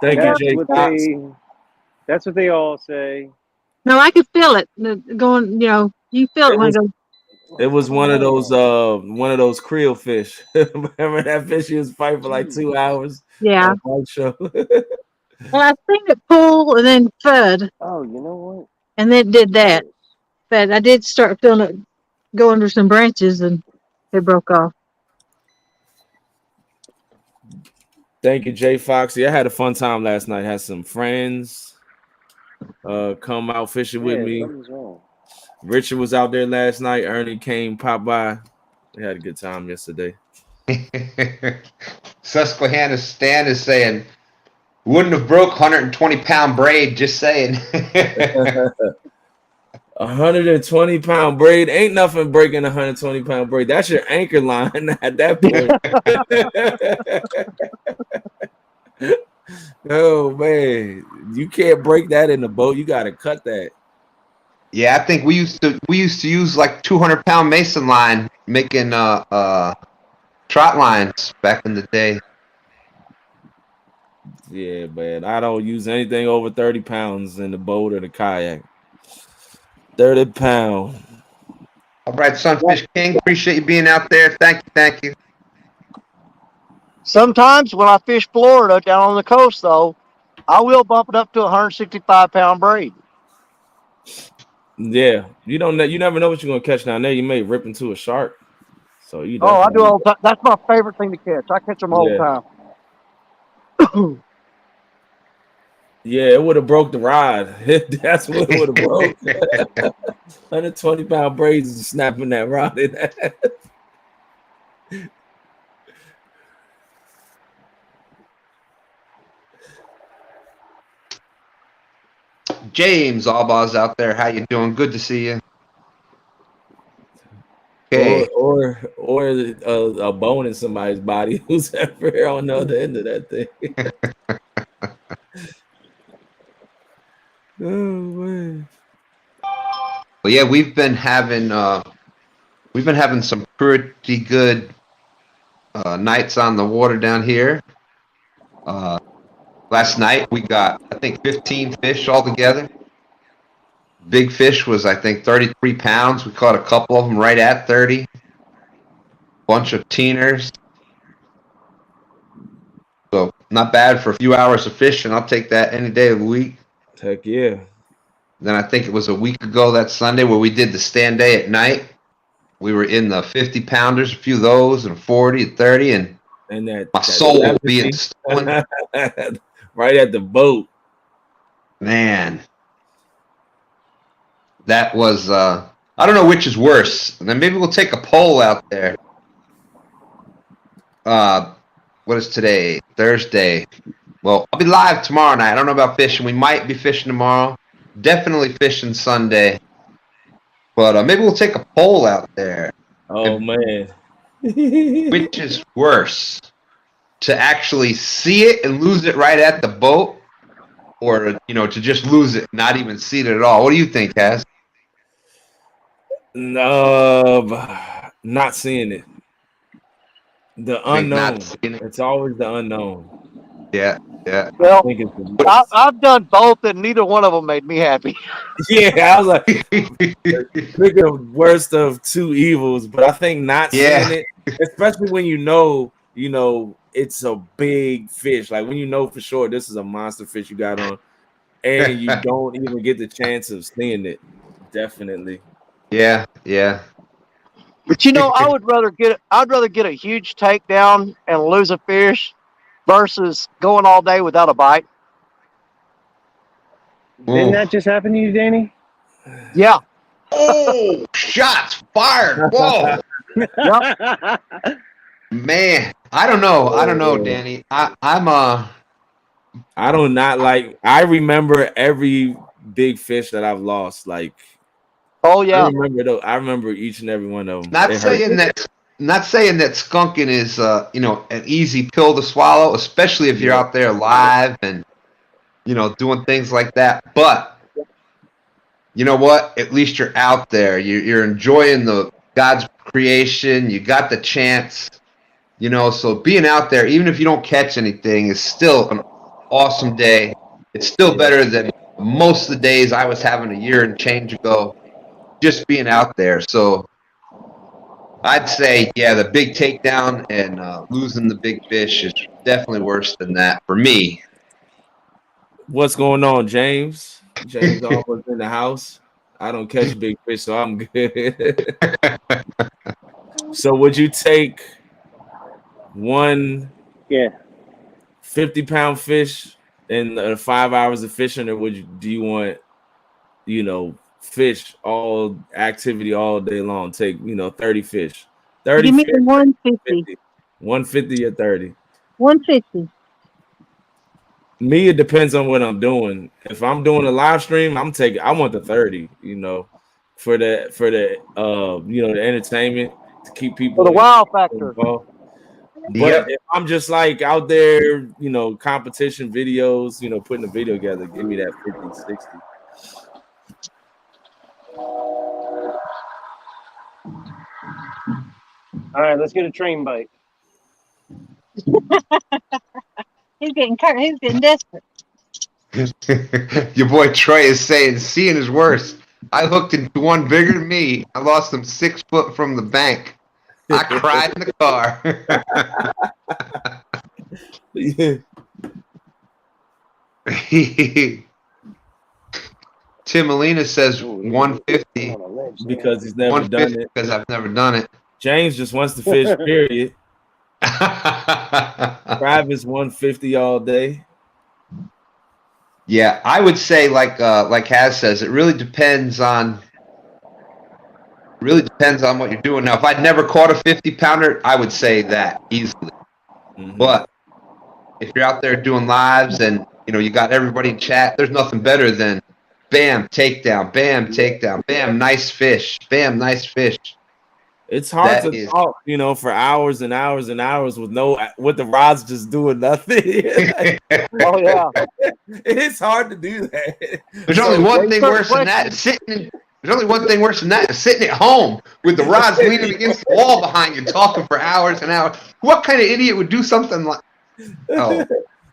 Thank you, Jay Fox. That's what they all say. No, I could feel it going. You feel it when it goes. It was one of those creel fish. Remember that fish you was fighting for like 2 hours? Yeah. On show. And I seen it pull and then fud, Oh, you know what? and then it did that. But I did start feeling it go under some branches, and it broke off. Thank you, Jay Foxy. I had a fun time last night. Had some friends come out fishing with me. Something's wrong. Richard was out there last night. Ernie came, popped by. We had a good time yesterday. Susquehanna Stan is saying, wouldn't have broke 120-pound braid, just saying. 120-pound braid. Ain't nothing breaking 120-pound braid. That's your anchor line at that point. Oh, man. You can't break that in the boat. You got to cut that. Yeah, I think we used to use like 200-pound mason line making trot lines back in the day. Yeah, man. I don't use anything over 30 pounds in the boat or the kayak. 30 pounds. All right, Sunfish King, appreciate you being out there. Thank you. Sometimes when I fish Florida down on the coast, though, I will bump it up to 165-pound braid. Yeah, you never know what you're gonna catch down there. You may rip into a shark. So you. Oh, I do all the time. That's my favorite thing to catch. I catch them all the time. Yeah, it would have broke the rod. That's what it would have broke. 120-pound braids is snapping that rod in that. James Allbaw's out there. How you doing? Good to see you. Okay. Or a bone in somebody's body who's ever on the other end of that thing. Oh man. But yeah, we've been having some pretty good nights on the water down here. Last night we got, I think, 15 fish altogether. Big fish was, I think, 33 pounds. We caught a couple of them right at 30. Bunch of teeners. So not bad for a few hours of fishing. I'll take that any day of the week. Heck yeah. Then I think it was a week ago that Sunday where we did the stand day at night. We were in the 50 pounders, a few of those, and 40 and 30, and that my soul was being 70. stolen. Right at the boat. Man. That was, I don't know which is worse. And then maybe we'll take a poll out there. What is today? Thursday. Well, I'll be live tomorrow night. I don't know about fishing. We might be fishing tomorrow. Definitely fishing Sunday. But maybe we'll take a poll out there. Oh, man. Which is worse? To actually see it and lose it right at the boat? Or, to just lose it, not even see it at all? What do you think, Cass? No, not seeing it. The unknown. It's always the unknown. Yeah. Well, I've done both, and neither one of them made me happy. Yeah, I was like, pick the worst of two evils, but I think not seeing it, especially when it's a big fish. Like when you know for sure this is a monster fish you got on, and you don't even get the chance of seeing it. Definitely. Yeah. But I'd rather get a huge takedown and lose a fish versus going all day without a bite. Didn't that just happen to you, Danny? Yeah. Oh, shots fired! Whoa, Yep. Man, I don't know, Danny. I remember every big fish that I've lost. Like, oh yeah, I remember each and every one of them. Not saying that skunking is an easy pill to swallow, especially if you're out there live and doing things like that. But you know what? At least you're out there. You're enjoying God's creation. You got the chance. So being out there, even if you don't catch anything, is still an awesome day. It's still better than most of the days I was having a year and change ago, just being out there. So I'd say, the big takedown and losing the big fish is definitely worse than that for me. What's going on, James? James always in the house. I don't catch big fish, so I'm good. So would you take one 50-pound fish in 5 hours of fishing, or do you want, fish all activity all day long? Take 30 fish. 30 Give me fish, 150. 150 or 30. 150. Me, it depends on what I'm doing. If I'm doing a live stream, I want the 30, for the the entertainment, to keep people for the wow factor. Involved. But if I'm just like out there, competition videos, putting a video together, give me that 50, 60. All right, let's get a train bite. He's getting desperate. Your boy Trey is saying seeing is worse. I hooked into one bigger than me. I lost him 6 foot from the bank. I cried in the car. Tim Molina says 150 because he's never done it. Because I've never done it. James just wants to fish, period. Travis 150 all day. Yeah, I would say like Haz says, it really depends on what you're doing. Now, if I'd never caught a 50-pounder, I would say that easily. Mm-hmm. But if you're out there doing lives and you got everybody in chat, there's nothing better than bam, takedown, bam, takedown, bam, nice fish, bam, nice fish. It's hard That to is- talk, for hours and hours and hours with the rods just doing nothing. Oh yeah. It's hard to do that. There's only yeah, one you thing start worse than that. questioning. There's only one thing worse than that. Sitting at home with the rods leaning against the wall behind you, talking for hours and hours. What kind of idiot would do something like? Oh,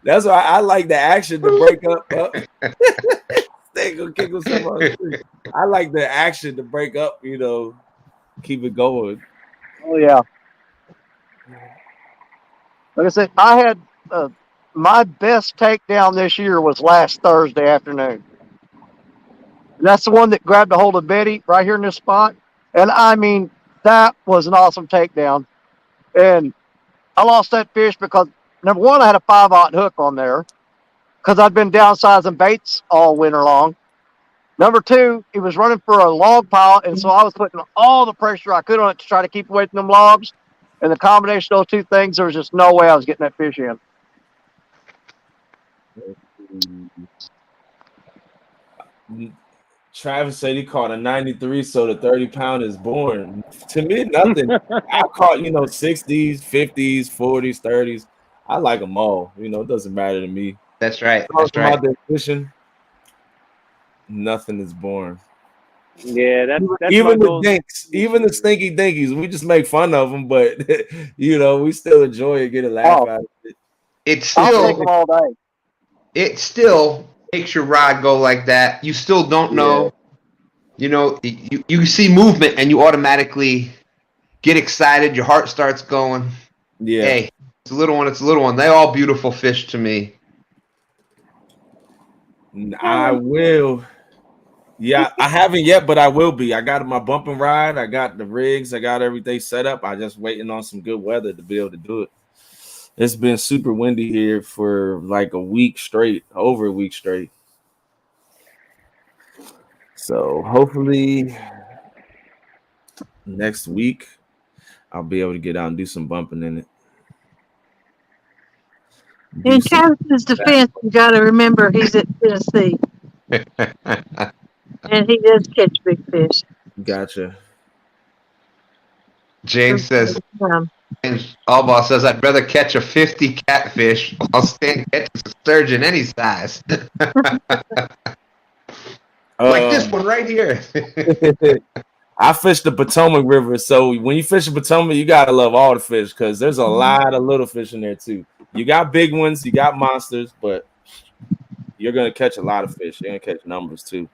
That's why I like the action to break up. They gonna kick himself on the street. I like the action to break up. Keep it going. Oh yeah. Like I said, I had my best takedown this year was last Thursday afternoon. And that's the one that grabbed a hold of Betty right here in this spot. And I mean, that was an awesome takedown. And I lost that fish because number one, I had a 5/0 hook on there because I'd been downsizing baits all winter long. Number two, he was running for a log pile, and so I was putting all the pressure I could on it to try to keep away from them logs. And the combination of those two things, there was just no way I was getting that fish in. Travis said he caught a 93, so the 30-pound is born. To me, nothing. I caught, 60s, 50s, 40s, 30s. I like them all. It doesn't matter to me. that's right. If That's I'm right. out there fishing, nothing is born. Yeah, that's Even my the goal. dinks, even the stinky dinkies, we just make fun of them, but we still enjoy it, get a laugh out of it. It's I'll still take them all day. it still makes your rod go like that. You still don't know. You see movement and you automatically get excited. Your heart starts going. Yeah. Hey, it's a little one. It's a little one. They're all beautiful fish to me. I will. Yeah, I haven't yet, but I will be. I got my bumping ride. I got the rigs. I got everything set up. I just waiting on some good weather to be able to do it. It's been super windy here for like a week straight, over a week straight. So hopefully next week I'll be able to get out and do some bumping in it. In Travis's defense, you got to remember he's at Tennessee, and he does catch big fish. Gotcha. James says, Um, Albaugh says, I'd rather catch a 50 catfish while Stan catches a sturgeon any size. Like this one right here. I fish the Potomac River, so when you fish the Potomac, you gotta love all the fish because there's a lot of little fish in there too. You got big ones, you got monsters, but you're gonna catch a lot of fish. You're gonna catch numbers too,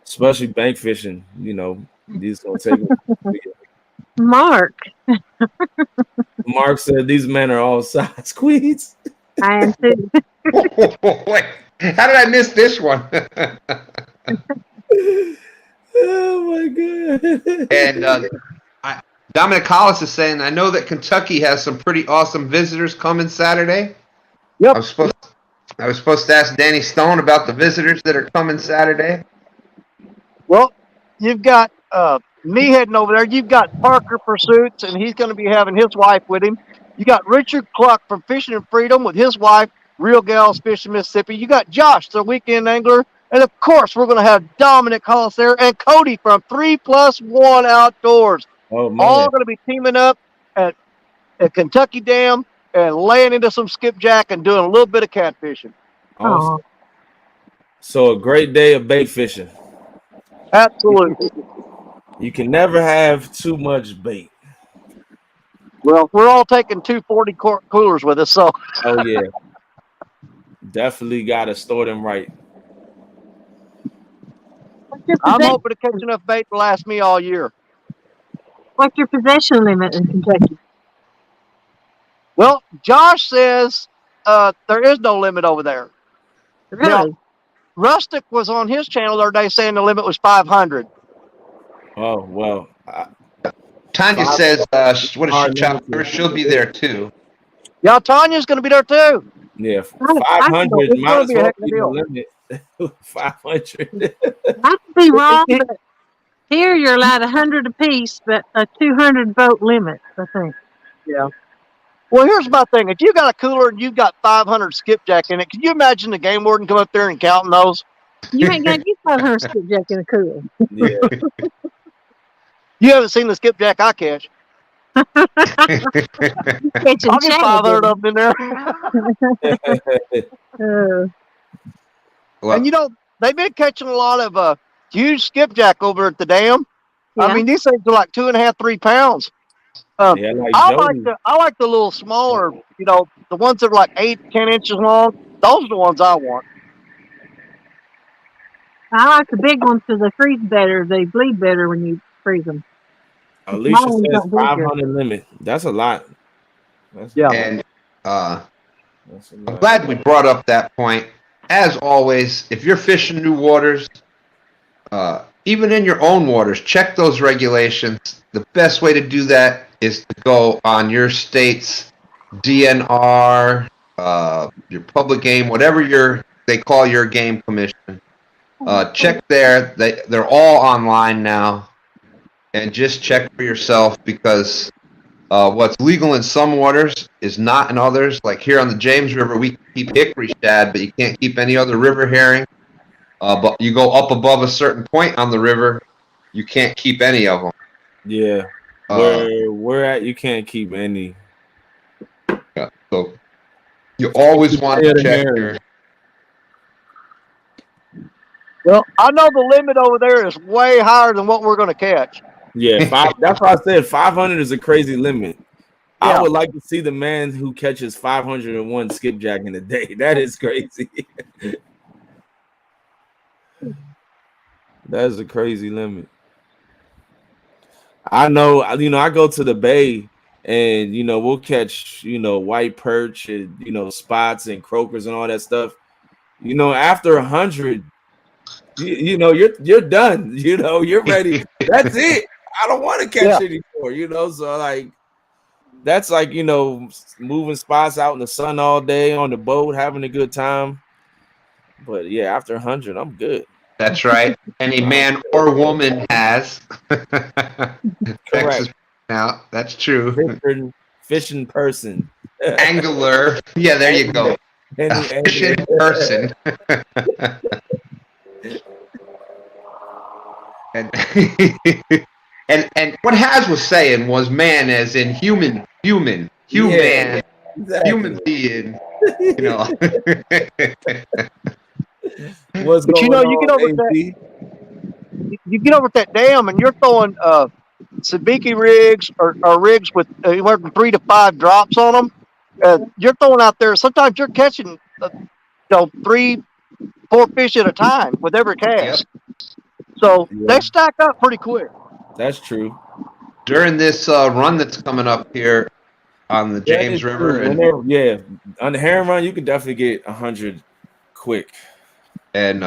especially bank fishing. These gonna take. Mark, Mark said these men are all size queens. I am too. Wait, how did I miss this one? Oh my god! And Dominic Hollis is saying, I know that Kentucky has some pretty awesome visitors coming Saturday. Yep. I was supposed to ask Danny Stone about the visitors that are coming Saturday. Well, you've got me heading over there. You've got Parker Pursuits, and he's going to be having his wife with him. You got Richard Cluck from Fishing and Freedom with his wife, Real Gals Fishing Mississippi. You got Josh, the weekend angler. And, of course, we're going to have Dominic Hollis there and Cody from 3+1 Outdoors. Oh man! All going to be teaming up at Kentucky Dam and laying into some skipjack and doing a little bit of catfishing. Awesome. So a great day of bait fishing. Absolutely. You can never have too much bait. Well, we're all taking 240 coolers with us, so. Oh yeah, definitely got to store them right. I'm hoping to catch enough bait to last me all year. What's your possession limit in Kentucky? Well, Josh says there is no limit over there. Really? Now, Rustic was on his channel the other day saying the limit was 500. Oh well. Tanya says, what is she, Chopper? She'll be there too. Yeah, Tanya's going to be there too. Yeah, I 500 it's might gonna as be a well heck of a be the deal. limit. 500. I could be wrong, but here you're allowed 100 apiece, but a 200 boat limit, I think. Yeah. Well, here's my thing. If you got a cooler and you've got 500 skipjack in it, can you imagine the game warden come up there and counting those? You ain't going to get 500 skipjack in a cooler. Yeah. You haven't seen the skipjack I catch. Catching I'll get shad, 500 of them in there. Well, And you know, they've been catching a lot of huge skipjack over at the dam. yeah. I mean, these things are like 2.5, 3 pounds. Yeah, like I Jody. like the little smaller, you know, the ones that are like 8, 10 inches long. Those are the ones I want. I like the big ones because they freeze better. They bleed better when you freeze them. Alicia Small ones says don't bleed good. 500 limit. That's a lot. Yeah. and That's a I'm lot. glad we brought up that point. As always, if you're fishing new waters, even in your own waters, check those regulations. The best way to do that is to go on your state's DNR, your public game, whatever they call your game commission. Check there. They're all online now, and just check for yourself because what's legal in some waters is not in others. Like here on the James River, we keep hickory shad, but you can't keep any other river herring. But you go up above a certain point on the river, you can't keep any of them. Yeah. Where we're at, you can't keep any. Yeah, so you always want to check your. Well, I know the limit over there is way higher than what we're going to catch. Yeah, that's why I said 500 is a crazy limit. I Yeah. would like to see the man who catches 501 skipjack in a day. That is crazy. That is a crazy limit. I know, I go to the bay and, we'll catch, white perch and, spots and croakers and all that stuff. After 100, you're done. You're ready. That's it. I don't want to catch anymore, so like, that's like, moving spots out in the sun all day on the boat, having a good time. But yeah, after 100, I'm good. That's right. Any man or woman has. Texas now. That's true. Fishing person. Angler. Yeah, there you go. Fishing person. And what Haz was saying was man as in human, yeah, exactly. human being, What's But going you get on, over you get over that dam and you're throwing sabiki rigs or rigs with anywhere from 3 to 5 drops on them. You're throwing out there. Sometimes you're catching 3, 4 fish at a time with every cast. So they stack up pretty quick. That's true. During this run that's coming up here on the James River, on the herring run, you can definitely get 100 quick. And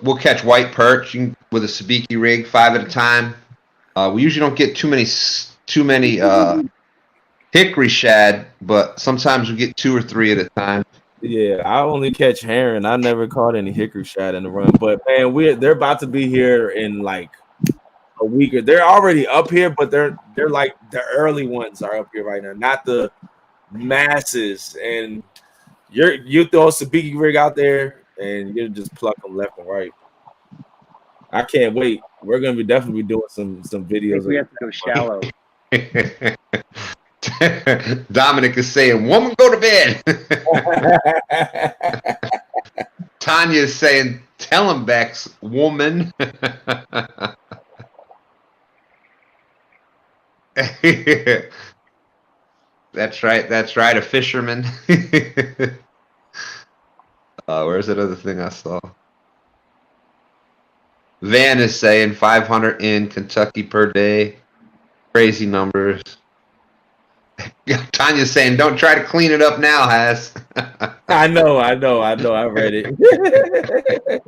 we'll catch white perch with a sabiki rig 5 at a time. We usually don't get too many hickory shad, but sometimes we get 2 or 3 at a time. Yeah, I only catch herring. I never caught any hickory shad in the run. But man, they're about to be here in like a week. They're already up here, but they're like the early ones are up here right now, not the masses. And you throw a sabiki rig out there and you just pluck them left and right. I can't wait. We're gonna be definitely doing some videos. We have to go shallow. Dominic is saying, "Woman, go to bed." Tanya is saying, "Tell him, Bex, woman." That's right. A fisherman. Where's that other thing I saw? Van is saying 500 in Kentucky per day. Crazy numbers. Tanya's saying, don't try to clean it up now, Haz. I know. I read it.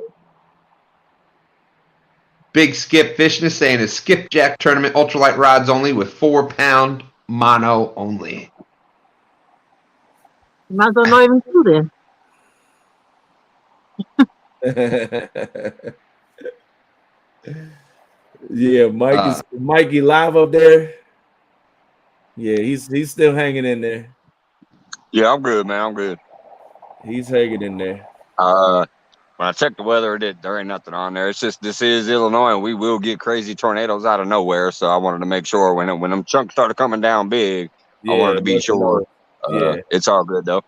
Big Skip Fishing is saying a skipjack tournament, ultralight rods only with 4-pound mono only. Might as well not even do that. Yeah, Mikey live up there. Yeah, he's still hanging in there. Yeah, I'm good, man. I'm good. He's hanging in there. When I checked the weather, there ain't nothing on there. It's just this is Illinois, and we will get crazy tornadoes out of nowhere. So I wanted to make sure when them chunks started coming down big, I wanted to be sure. Yeah, It's all good though.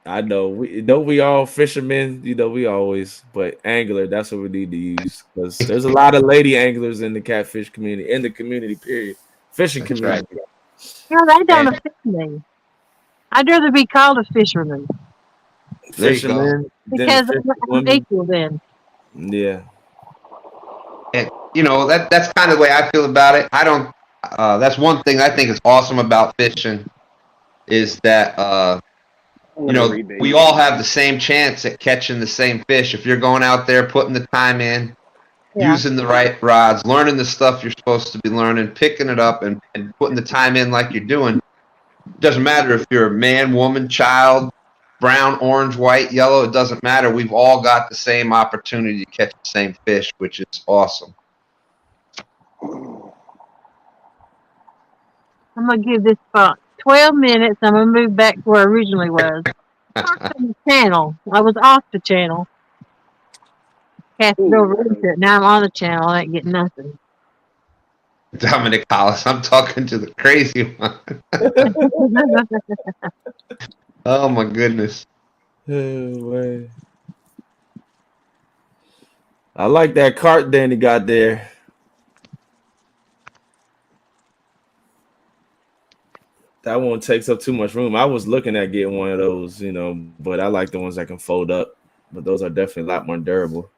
I know. We all fishermen. We always, but angler. That's what we need to use because there's a lot of lady anglers in the catfish community, in the community. Period. Fishing That's community. right. Yeah, they don't affect me. I'd rather be called a fisherman There you go. Fishermen. because I'm equal then. Yeah. And that's kind of the way I feel about it. I don't. That's one thing I think is awesome about fishing, is that we all have the same chance at catching the same fish. If you're going out there, putting the time in, Yeah. using the right rods, learning the stuff you're supposed to be learning, picking it up, and putting the time in like you're doing. It doesn't matter if you're a man, woman, child, brown, orange, white, yellow. It doesn't matter. We've all got the same opportunity to catch the same fish, which is awesome. I'm gonna give this spot 12 minutes. I'm gonna move back to where I originally was. On the channel. I was off the channel. Cast it over into it. Now I'm on the channel. I ain't getting nothing. Dominic Hollis, I'm talking to the crazy one. Oh my goodness. Oh, man. I like that cart Danny got there. That one takes up too much room. I was looking at getting one of those, but I like the ones that can fold up. But those are definitely a lot more durable.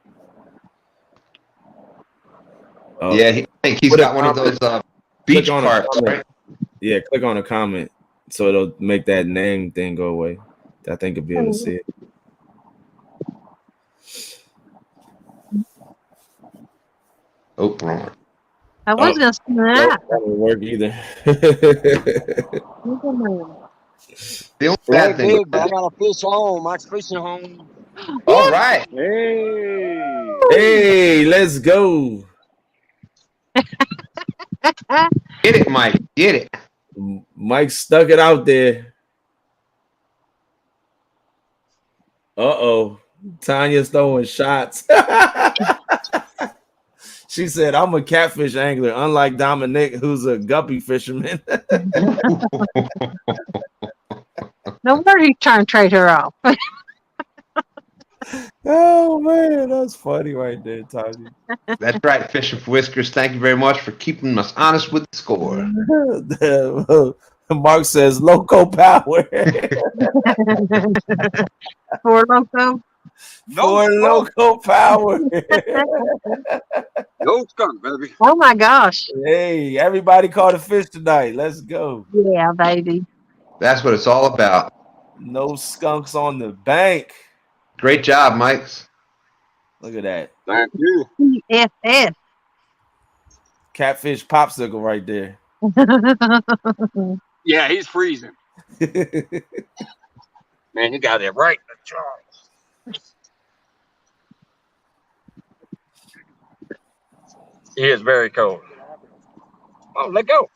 Yeah, I think he's got one of those beach carts, right? Yeah, click on a comment so it'll make that name thing go away. I think you'll be able to see it. Oh, wrong. I was gonna say that. That won't work either. The only bad thing. Big, but I got a fish home. Mike's fishing home. All right. Hey, let's go. Get it, Mike. Get it. Mike stuck it out there. Uh-oh. Tanya's throwing shots. She said, I'm a catfish angler, unlike Dominic, who's a guppy fisherman. No wonder he's trying to trade her off. Oh, man, that's funny right there, Tanya. That's right, Fishing for Whiskers. Thank you very much for keeping us honest with the score. Mark says, loco power. For loco. For loco power. No skunk, baby. Oh my gosh. Hey, everybody caught a fish tonight. Let's go. Yeah, baby. That's what it's all about. No skunks on the bank. Great job, Mike. Look at that. Thank you. CFS. Catfish popsicle right there. Yeah, he's freezing. Man, you got it right in the jaw. He is very cold. Oh, let go.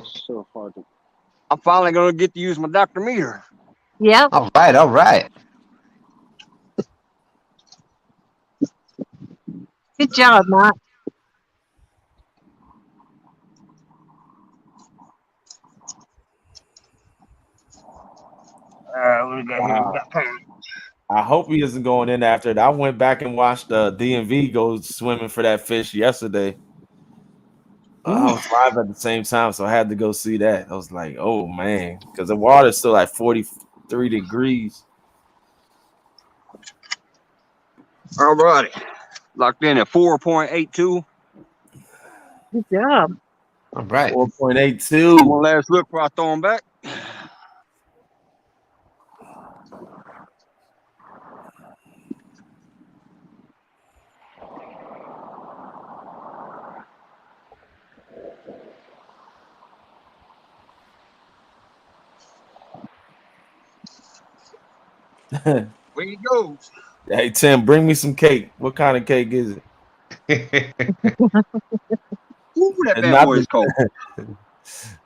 So hard to. I'm finally going to get to use my Dr. Meter. Yep. All right, all right. Good job, Mike. I hope he isn't going in after it. I went back and watched DMV go swimming for that fish yesterday. I was live at the same time, so I had to go see that. I was like, oh, man, because the water's still like 43 degrees. All righty. Locked in at 4.82. Good job. All right. 4.82. One last look before I throw them back. Where he goes. Hey, Tim, bring me some cake. What kind of cake is it? Ooh, that And bad not boy is cold.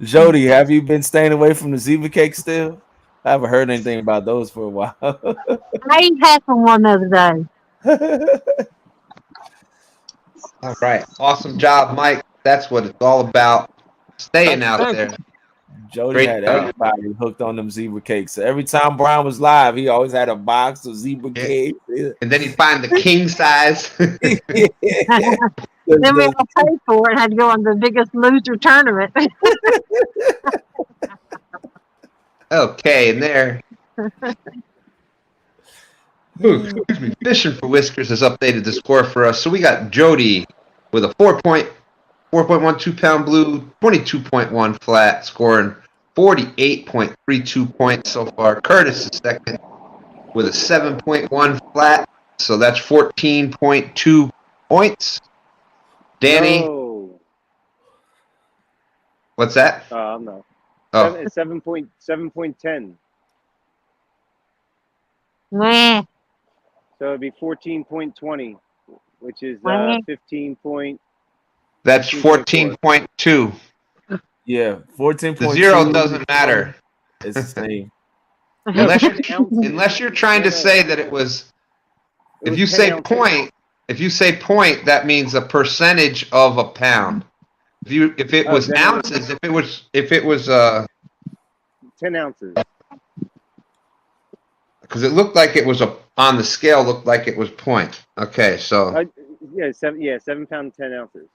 Jody, have you been staying away from the zebra cake still? I haven't heard anything about those for a while. I ate half of one the other day. All right. Awesome job, Mike. That's what it's all about. Staying Thank you, out thank there. Jody Great had job. everybody hooked on them zebra cakes. So every time Brian was live, he always had a box of zebra Yeah. cakes. And then you find the king size. Then we all paid for it and had to go on the biggest loser tournament. Okay, and there. Ooh, excuse me. Fishing for Whiskers has updated the score for us. So we got Jody with a 4.12 pound blue, 22.1 flat, scoring 48.32 points so far. Curtis is second with a 7.1 flat, so that's 14.2 points. Danny, No. what's that? I'm not. Oh, 7.10. Meh, So it'd be 14.20, which is meh. 15 point. that's 14.4. 14.2. Yeah, 14.2. The zero doesn't matter. It's the same. No, Unless you're, 10 ounces. unless you're trying to No. say that it was, It if was you 10 say ounces. point, that means a percentage of a pound. If it Oh, was then it was- ounces, if it was 10 ounces. because it looked like it was on the scale looked like it was point. Okay, so Yeah, 7 pounds, 10 ounces.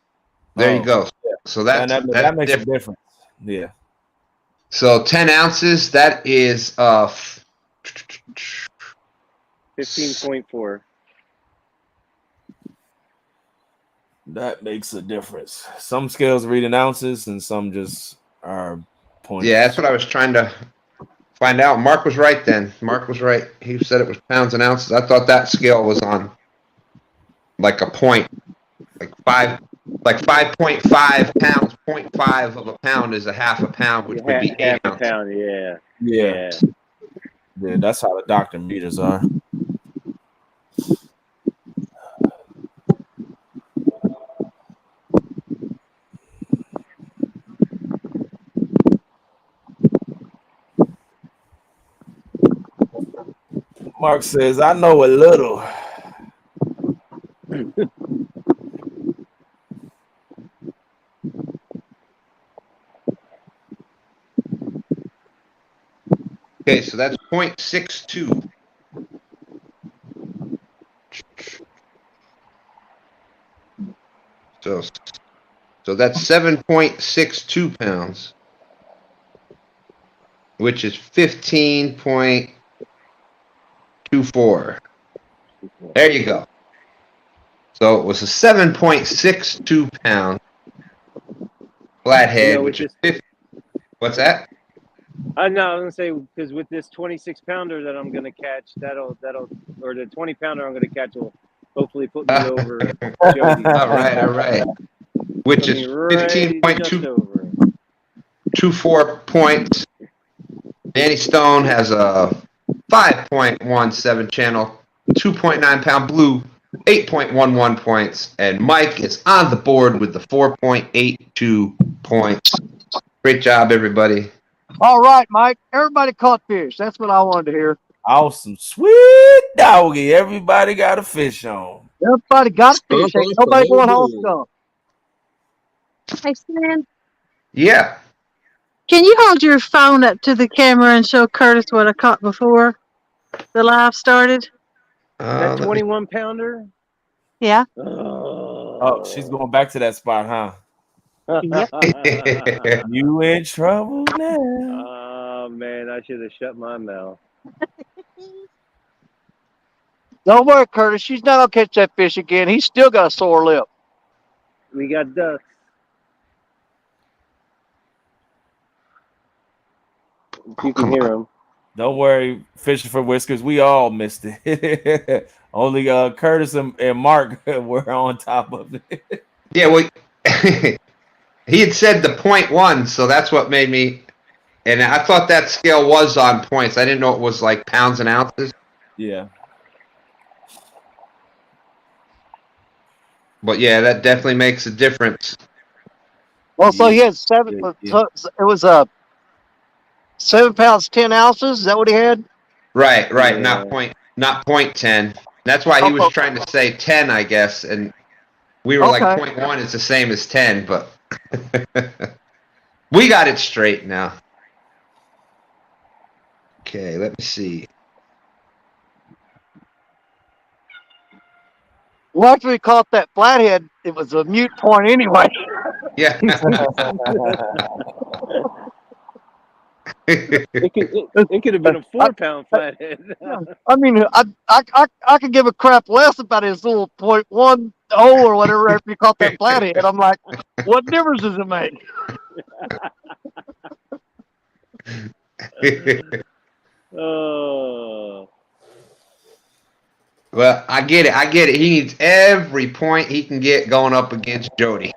there Oh, you go. So that that's makes a different. difference. Yeah. So 10 ounces, that is 15.4. That makes a difference. Some scales read in ounces and some just are points. yeah, that's what I was trying to find out. Mark was right then. Mark was right. He said it was pounds and ounces. I thought that scale was on like a point, like 5.5 pounds. 0.5 of a pound is a half a pound, which would be 8 half a ounces. pound, yeah. Yeah. Yeah, that's how the doctor meters are. Mark says, I know a little. Okay, so that's 0.62. So that's 7.62 pounds, which is 15.24. There you go. So it was a 7.62 pound flathead, which is 50. What's that? No, I was gonna say because with this 26 pounder that I'm gonna catch, that'll or the 20 pounder I'm gonna catch will hopefully put me over Jody. All right. Which Put is me right just over. 15.24 points. Danny Stone has a 5.17 channel, 2.9 pound blue, 8.11 points, and Mike is on the board with the 4.82 points. Great job, everybody. All right, Mike. Everybody caught fish. That's what I wanted to hear. Awesome. Sweet doggy. Everybody got a fish on. Everybody got fish. Ain't nobody going home skunk. Hey, Stan, Yeah. can you hold your phone up to the camera and show Curtis what I caught before the live started? That 21 pounder? Yeah. Oh, she's going back to that spot, huh? Yep. You in trouble now. Oh man, I should have shut my mouth. Don't worry, Curtis. She's not gonna catch that fish again. He's still got a sore lip. We got ducks. You can hear them. Don't worry, fishing for whiskers. We all missed it. Only Curtis and Mark were on top of it. Yeah, well, he had said the 0.1, so that's what made me. And I thought that scale was on points. I didn't know it was like pounds and ounces. Yeah. But yeah, that definitely makes a difference. Well, so he had 7. Yeah. So it was 7 pounds 10 ounces. Is that what he had? Right, Yeah. not point 10. That's why he was Okay. trying to say 10, I guess, and we were like Okay. point 1 is the same as 10, but we got it straight now. Okay, let me see. Well, after we caught that flathead, it was a mute point anyway. Yeah. It could have been a 4-pound flathead. I mean, I could give a crap less about his little 0.10 or whatever after you caught that flathead. I'm like, what difference does it make? Oh. Well, I get it. He needs every point he can get going up against Jody.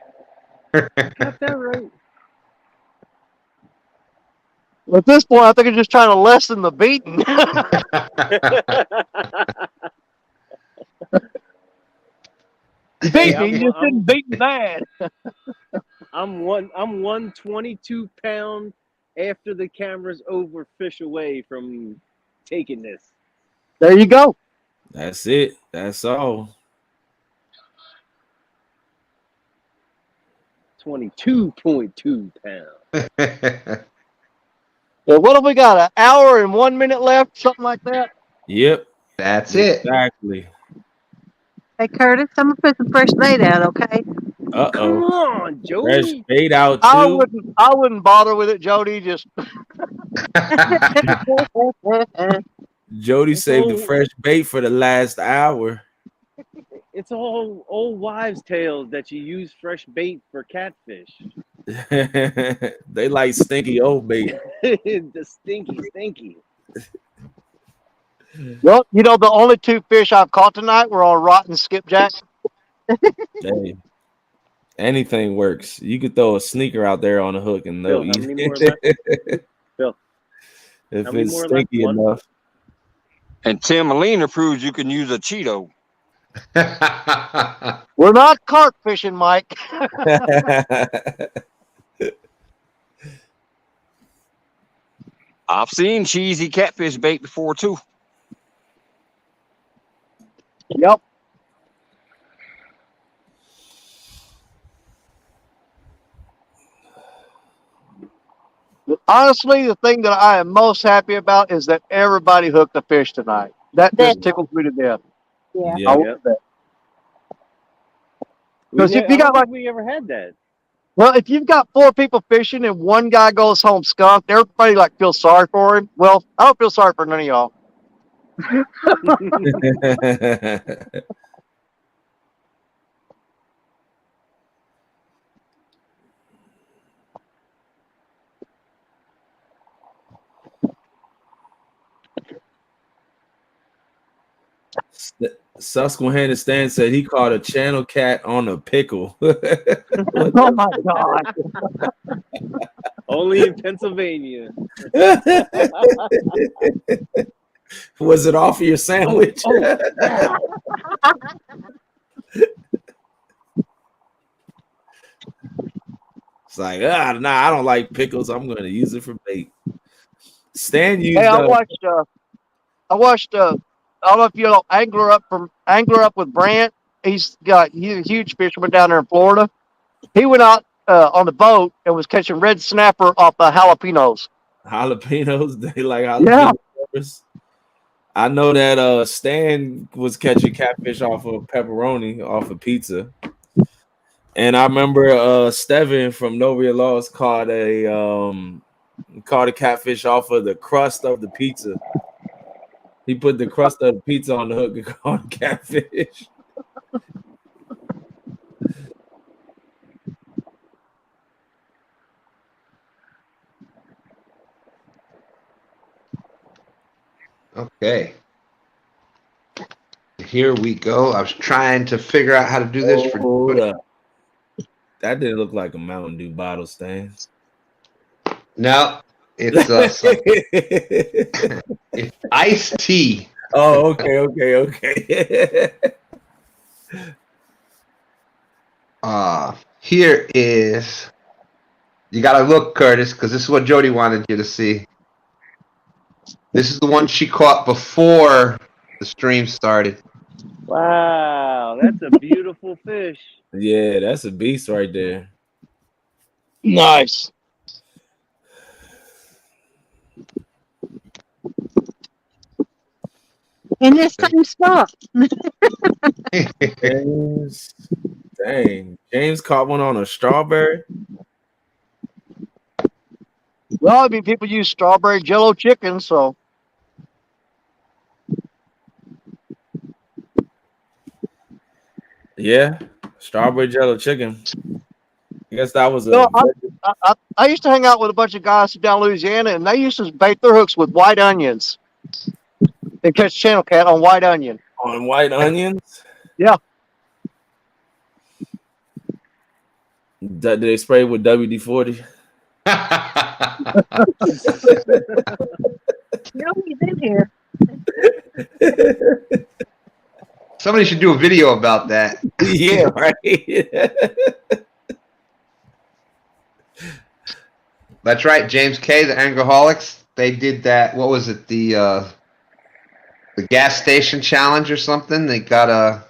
Got that right. At this point, I think he's just trying to lessen the beating. Hey, He just didn't beat bad. I'm 122 pound after the camera's over fish away from taking this. There you go. That's it. That's all. 22.2 pounds. What have we got? An hour and 1 minute left, something like that. Yep. That's it. Exactly. Hey, Curtis, I'm gonna put some fresh bait out, okay? Uh Come oh. on, Fresh Jody. bait out I too. wouldn't bother with it, Jody. Just Jody saved the fresh bait for the last hour. It's all old wives' tales that you use fresh bait for catfish. They like stinky old bait. The stinky. well, you know, the only 2 fish I've caught tonight were on rotten skipjack. Hey, anything works. You could throw a sneaker out there on a hook and they'll Phil, how eat many more it. left? Phil, If how many it's more left? stinky One? enough. And Tim Molina proves you can use a Cheeto. We're not carp fishing, Mike. I've seen cheesy catfish bait before too. Yep. But honestly, the thing that I am most happy about is that everybody hooked a fish tonight. That just tickles me to death. Yeah. Yeah. I love that. Because if you I got don't like, think we ever had that. well, if you've got 4 people fishing and one guy goes home skunked, everybody like feels sorry for him. Well, I don't feel sorry for none of y'all. Susquehanna Stan said he caught a channel cat on a pickle. Oh my God. Only in Pennsylvania. Was it off of your sandwich? It's like, nah, I don't like pickles. I'm going to use it for bait. Stan used. Hey, I watched. I don't know if you know Angler Up with Brant. He's a huge fisherman down there in Florida. He went out on the boat and was catching red snapper off the jalapenos. Jalapenos, they like jalapeno peppers. I know that Stan was catching catfish off of pepperoni off of pizza. And I remember Steven from No Real Laws caught a catfish off of the crust of the pizza. He put the crust of the pizza on the hook and caught a catfish. Okay. Here we go. I was trying to figure out how to do this for. Hold up. That didn't look like a Mountain Dew bottle, Stan. No, it's it's iced tea. Oh, okay. Here is. You gotta look, Curtis, because this is what Jody wanted you to see. This is the one she caught before the stream started. Wow, that's a beautiful fish. Yeah, that's a beast right there. Nice. In this same spot. James, dang. James caught one on a strawberry. Well, I mean, people use strawberry jello chicken, so Yeah, strawberry jello chicken. I guess that was a. no, I used to hang out with a bunch of guys down Louisiana, and they used to bait their hooks with white onions and catch channel cat on white onion. On white onions? Yeah. Did they spray with WD-40? No, he's in here. Somebody should do a video about that. Yeah, right. That's right, James K, the Angleholics. They did that. What was it? The gas station challenge or something. They had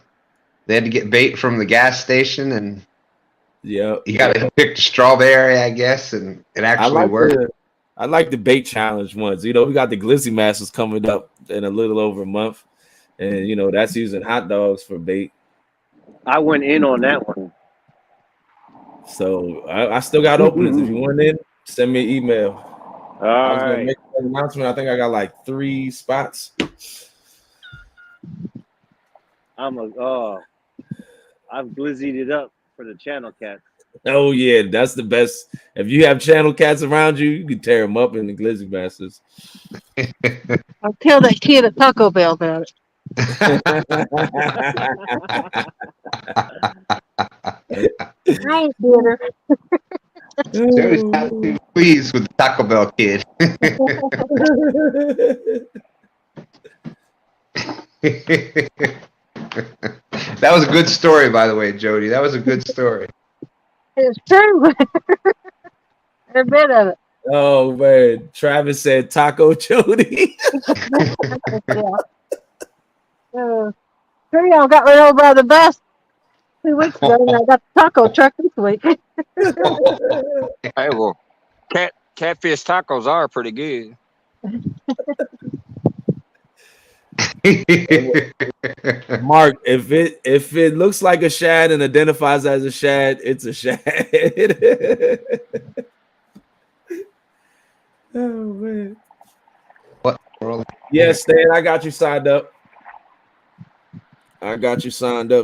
to get bait from the gas station, and Yeah, you got to pick the strawberry, I guess, and it actually worked. I like the bait challenge ones. You know, we got the Glizzy Masters coming up in a little over a month, and you know that's using hot dogs for bait. I went in on that one. So I still got openings. If you want in, send me an email. I was gonna make an announcement. I think I got like 3 spots. I've glizzied it up for the channel cats. Oh yeah, that's the best. If you have channel cats around you, you can tear them up in the Glizzy Masters. I'll tell that kid at Taco Bell about it. I ain't bitter. Jody's not too pleased with the Taco Bell kid. That was a good story, by the way, Jody. That was a good story. It's true. A bit of it. Oh man, Travis said Taco Jody. Yeah. Sure, y'all got rid of by the bus 2 weeks ago, and I got the taco truck this week. Hey, well, catfish tacos are pretty good. Mark, if it looks like a shad and identifies as a shad, it's a shad. Oh man. What world? Yeah, Stan, I got you signed up.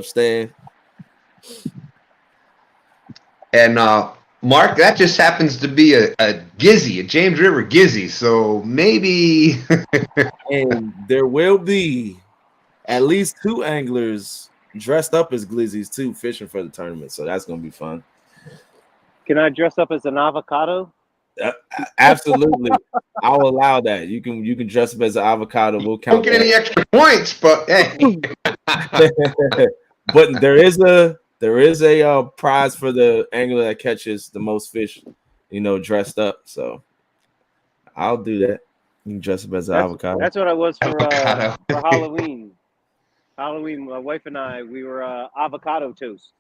Stan. And Mark, that just happens to be a Gizzy, a James River Gizzy. So maybe. And there will be at least 2 anglers dressed up as glizzies too, fishing for the tournament. So that's gonna be fun. Can I dress up as an avocado? Absolutely, I'll allow that. You can dress up as an avocado. We'll count. Don't get any extra points, but hey. But there is a prize for the angler that catches the most fish, you know, dressed up. So I'll do that. You can dress up as an avocado. That's what I was for Avocado. for Halloween. Halloween, my wife and I, we were avocado toast.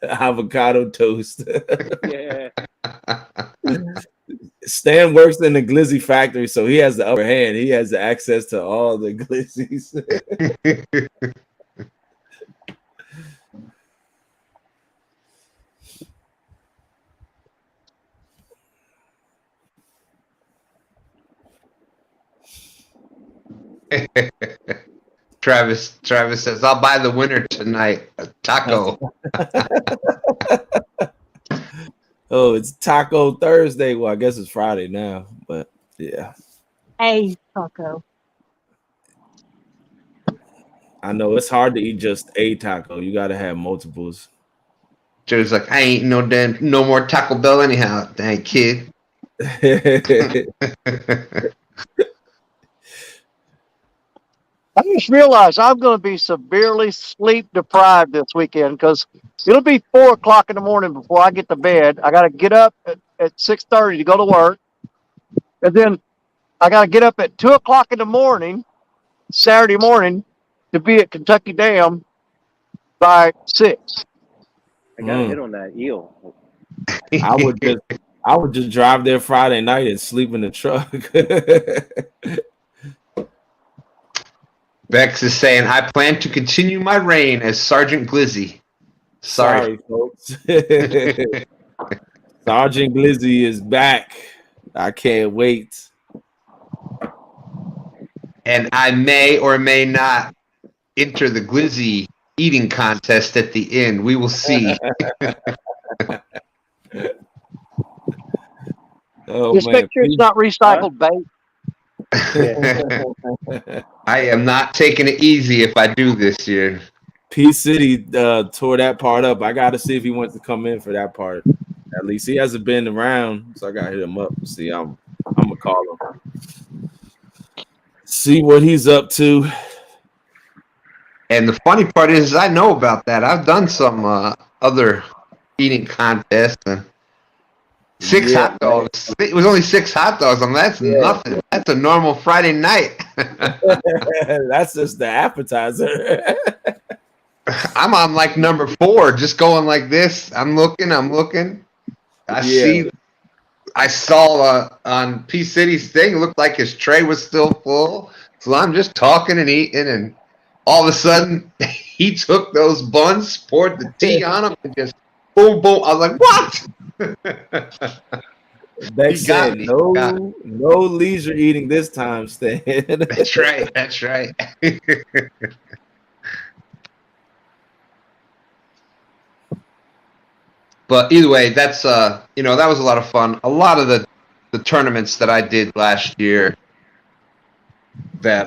Avocado toast. Yeah. Stan works in the glizzy factory, so he has the upper hand. He has the access to all the glizzies. Travis says, I'll buy the winner tonight. A taco. Oh, it's Taco Thursday. Well, I guess it's Friday now, but yeah. Hey, taco. I know it's hard to eat just a taco. You got to have multiples. Joe's like, I ain't no more Taco Bell anyhow. Dang kid. I, 'Cause I just realized I'm going to be severely sleep deprived this weekend because it'll be 4 o'clock in the morning before I get to bed. I got to get up at 6:30 to go to work, and then I got to get up at 2 o'clock in the morning Saturday morning to be at Kentucky Dam by 6. I got a hit on that eel. I would just drive there Friday night and sleep in the truck. Bex is saying, I plan to continue my reign as Sergeant Glizzy. Sorry. Folks. Sergeant Glizzy is back. I can't wait. And I may or may not enter the Glizzy eating contest at the end. We will see. Just make sure it's not recycled bait. I am not taking it easy if I do this year. P City tore that part up. I got to see if he wants to come in for that part. At least he hasn't been around, so I got to hit him up and see. I'm gonna call him, see what he's up to. And the funny part is, I know about that. I've done some other eating contests. And 6 hot dogs. It was only 6 hot dogs. I mean, that's nothing. That's a normal Friday night. That's just the appetizer. I'm on like number 4, just going like this. I'm looking. I saw on P City's thing, it looked like his tray was still full. So I'm just talking and eating, and all of a sudden he took those buns, poured the tea on them, and just boom, boom. I was like, what? They said no leisure eating this time, Stan. That's right. But either way, that's that was a lot of fun. A lot of the tournaments that I did last year, that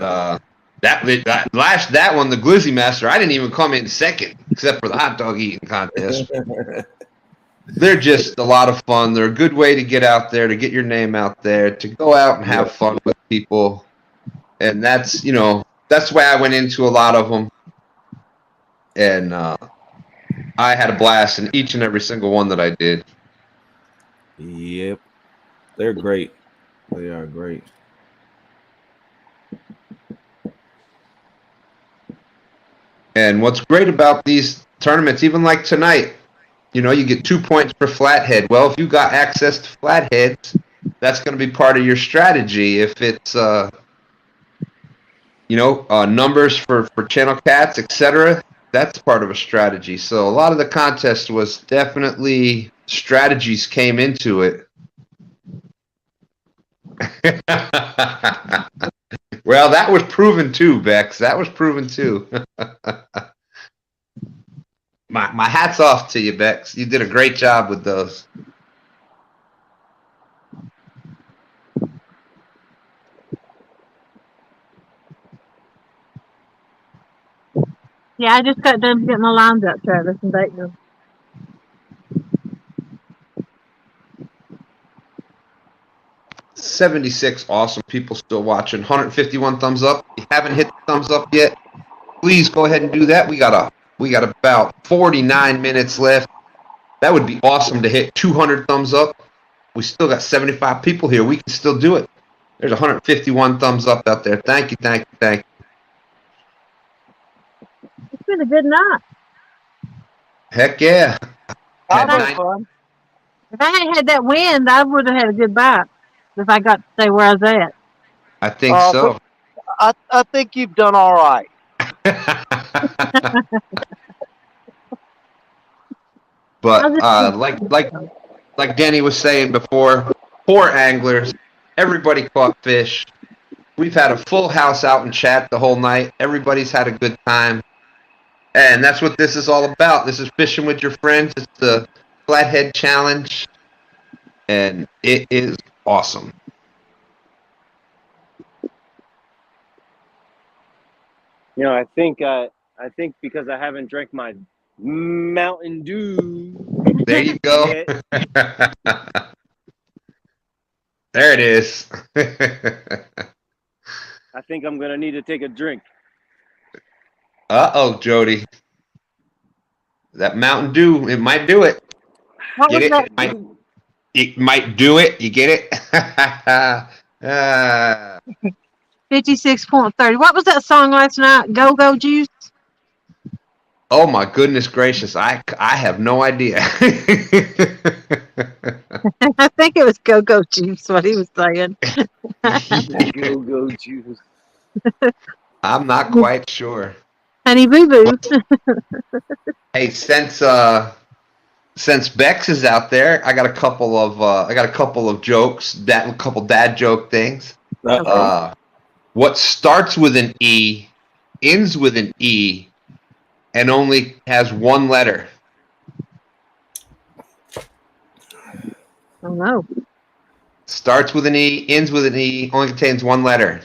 one, the Glizzy Master, I didn't even come in second, except for the hot dog eating contest. They're just a lot of fun. They're a good way to get out there, to get your name out there, to go out and have fun with people. And that's why I went into a lot of them. And I had a blast in each and every single one that I did. Yep. They're great. They are great. And what's great about these tournaments, even like tonight, you get 2 points per flathead. Well, if you got access to flatheads, that's going to be part of your strategy. If it's, numbers for channel cats, etc., that's part of a strategy. So a lot of the contest was definitely strategies came into it. Well, that was proven too, Bex. That was proven too. My hat's off to you, Bex. You did a great job with those. Yeah, I just got done getting my lines out, Travis, and baiting them. $76 awesome people still watching. 151 thumbs up. If you haven't hit the thumbs up yet, please go ahead and do that. We got about 49 minutes left. That would be awesome to hit 200 thumbs up. We still got 75 people here. We can still do it. There's 151 thumbs up out there. Thank you. It's been a good night. Heck yeah. That was Night. fun. If I hadn't had that wind, I would have had a good bite if I got to stay where I was at. I think so. I think you've done all right. But like Danny was saying before, poor anglers, everybody caught fish. We've had a full house out in chat the whole night. Everybody's had a good time. And that's what this is all about. This is fishing with your friends. It's the Flathead Challenge. And it is awesome. I think because I haven't drank my Mountain Dew. There you go. There it is. I think I'm gonna need to take a drink. Uh-oh, Jody. That Mountain Dew, it might do it. What Get was it? that? It might do it. You get it? 56.30. What was that song last night? Go Go Juice? Oh my goodness gracious! I have no idea. I think it was Go Go Juice, what he was saying. Go juice. I'm not quite sure. Honey Boo Boo. Hey, since Bex is out there, I got a couple of jokes, a couple dad joke things. What starts with an E, ends with an E, and only has one letter? Oh no. Starts with an E, ends with an E, only contains one letter.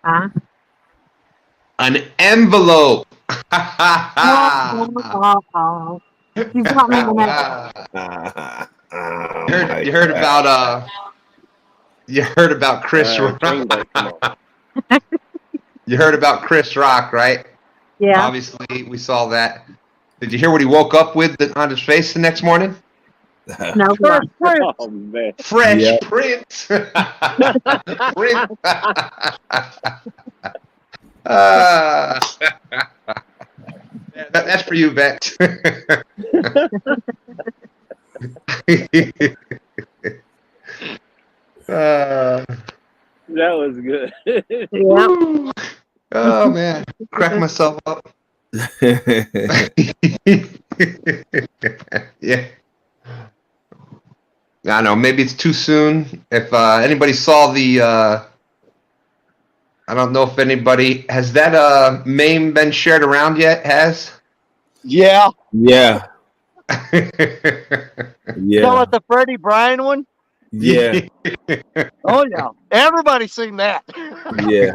Ah. An envelope. You got me on that. You heard about Chris Rock. Train bike, come on. You heard about Chris Rock, right? Yeah. Obviously, we saw that. Did you hear what he woke up with on his face the next morning? No. Fresh Prince. Oh man. Fresh Yep. Prince. Prince. That's for you, Bex. That was good. Yeah. Oh man, crack myself up. Yeah. I know. Maybe it's too soon. If anybody saw the, I don't know if anybody has that meme been shared around yet. Has? Yeah. Yeah. Call Yeah. it the Freddie Bryan one. Yeah. Oh yeah. Everybody's seen that. Yeah.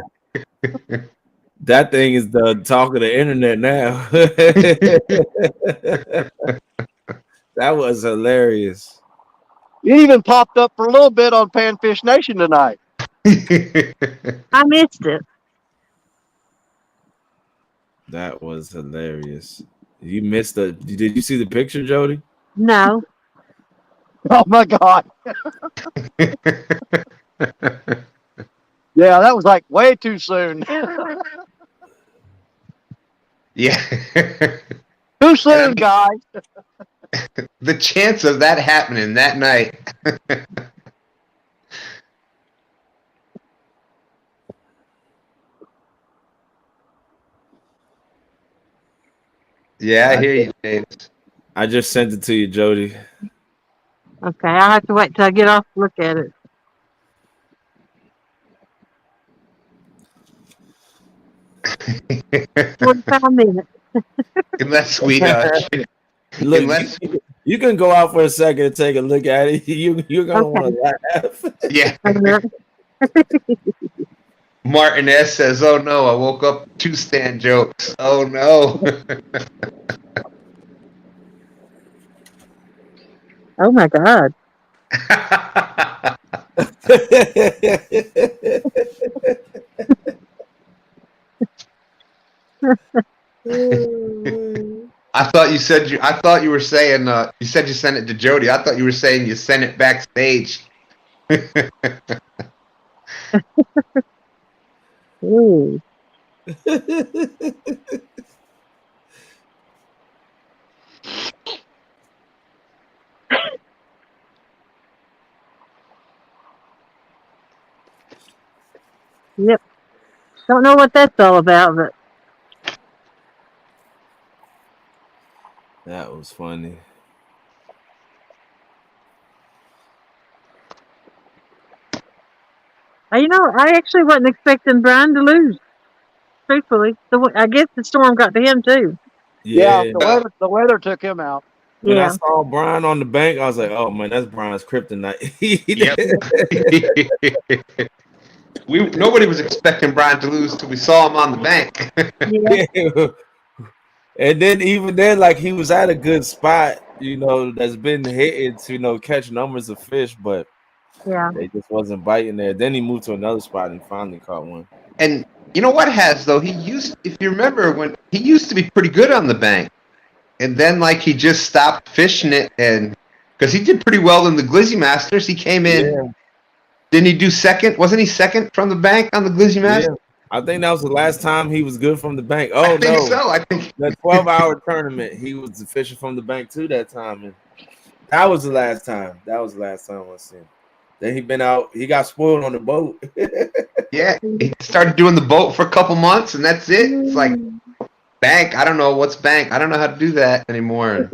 That thing is the talk of the internet now. That was hilarious. It even popped up for a little bit on Panfish Nation tonight. I missed it. That was hilarious. You missed the. Did you see the picture, Jody? No. Oh my God. Yeah, that was like way too soon. Yeah. Too soon, guys. The chance of that happening that night. Yeah, I hear you, James. I just sent it to you, Jody. Okay, I'll have to wait till I get off to look at it. 45 minutes. Unless we Look, unless you can go out for a second and take a look at it. You're gonna Okay. want to laugh. yeah. Martin S says, "Oh no, I woke up to stand jokes. Oh no." Oh my God. I thought you were saying you said you sent it to Jody. I thought you were saying you sent it backstage. Ooh. Yep. Don't know what that's all about, but That was funny. I actually wasn't expecting Brian to lose. Truthfully, I guess the storm got to him too. Yeah, the weather took him out. When I Yeah. saw Brian on the bank, I was like, "Oh man, that's Brian's kryptonite." Yep. Nobody was expecting Brian to lose till we saw him on the bank. Yeah. And then even then, like he was at a good spot, that's been hitting to catch numbers of fish, but Yeah. they just wasn't biting there. Then he moved to another spot and finally caught one. And You know what has though? If you remember, when he used to be pretty good on the bank, and then like he just stopped fishing it, and because he did pretty well in the Glizzy Masters, he came in. Yeah. Didn't he do second? Wasn't he second from the bank on the Glizzy Masters? Yeah. I think that was the last time he was good from the bank. Oh I think no, so. I think the 12-hour tournament, he was fishing from the bank too that time, and that was the last time. That was the last time I seen him. Then he been out. He got spoiled on the boat. yeah, he started doing the boat for a couple months, and that's it. It's like bank. I don't know what's bank. I don't know how to do that anymore.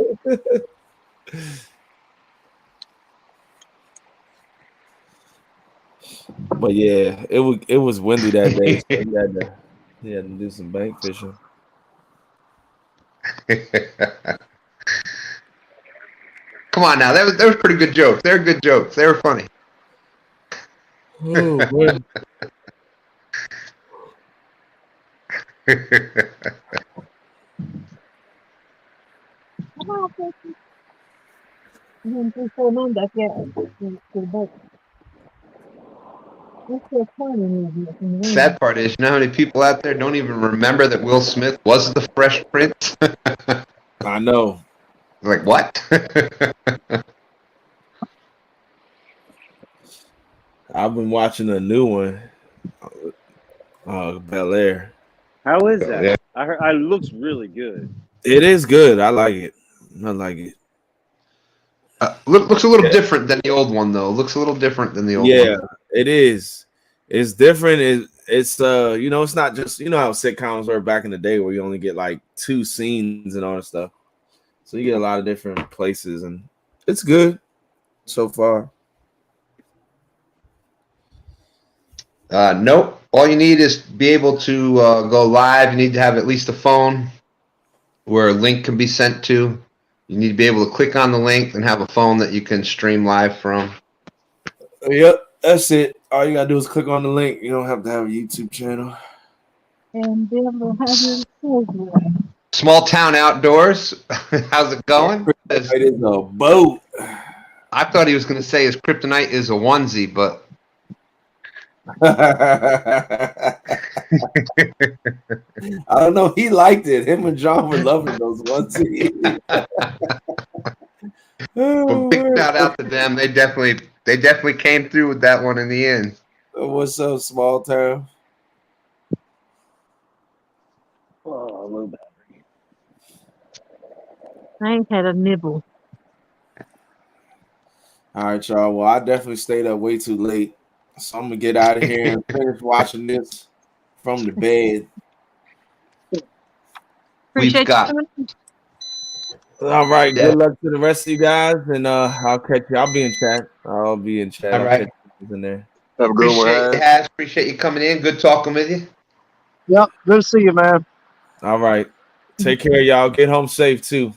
But yeah, it was windy that day. So he had to do some bank fishing. Come on now, that was pretty good jokes. They were good jokes. They were funny. Oh, man. Sad part is, you know how many people out there don't even remember that Will Smith was the Fresh Prince? I know. Like, what? I've been watching a new one, Bel Air. How is that? Yeah. I heard it looks really good. It is good. I like it. I like it. Looks a little different than the old one, though. Looks a little different than the old one. Yeah, it is. It's different. It's you know, it's not just, you know how sitcoms were back in the day where you only get like 2 scenes and all that stuff. So you get a lot of different places, and it's good so far. Nope. All you need is be able to go live. You need to have at least a phone where a link can be sent to. You need to be able to click on the link and have a phone that you can stream live from. Yep, that's it. All you gotta do is click on the link. You don't have to have a YouTube channel. And be able to have your Small Town Outdoors. How's it going? It is a boat. I thought he was going to say his kryptonite is a onesie, but I don't know. He liked it. Him and John were loving those onesies. well, big shout out to them. They definitely came through with that one in the end. What's up, Small Town? Oh, a little bit. I ain't had a nibble. All right, y'all. Well, I definitely stayed up way too late, so I'm gonna get out of here and finish watching this from the bed. Appreciate got- you coming. All right. Yeah. Good luck to the rest of you guys, and I'll catch you. I'll be in chat. I'll be in chat. All I'll right. catch you in there. Have a good Appreciate you, one. Haz. Appreciate you coming in. Good talking with you. Yep. Good to see you, man. All right. Take care, y'all. Get home safe too.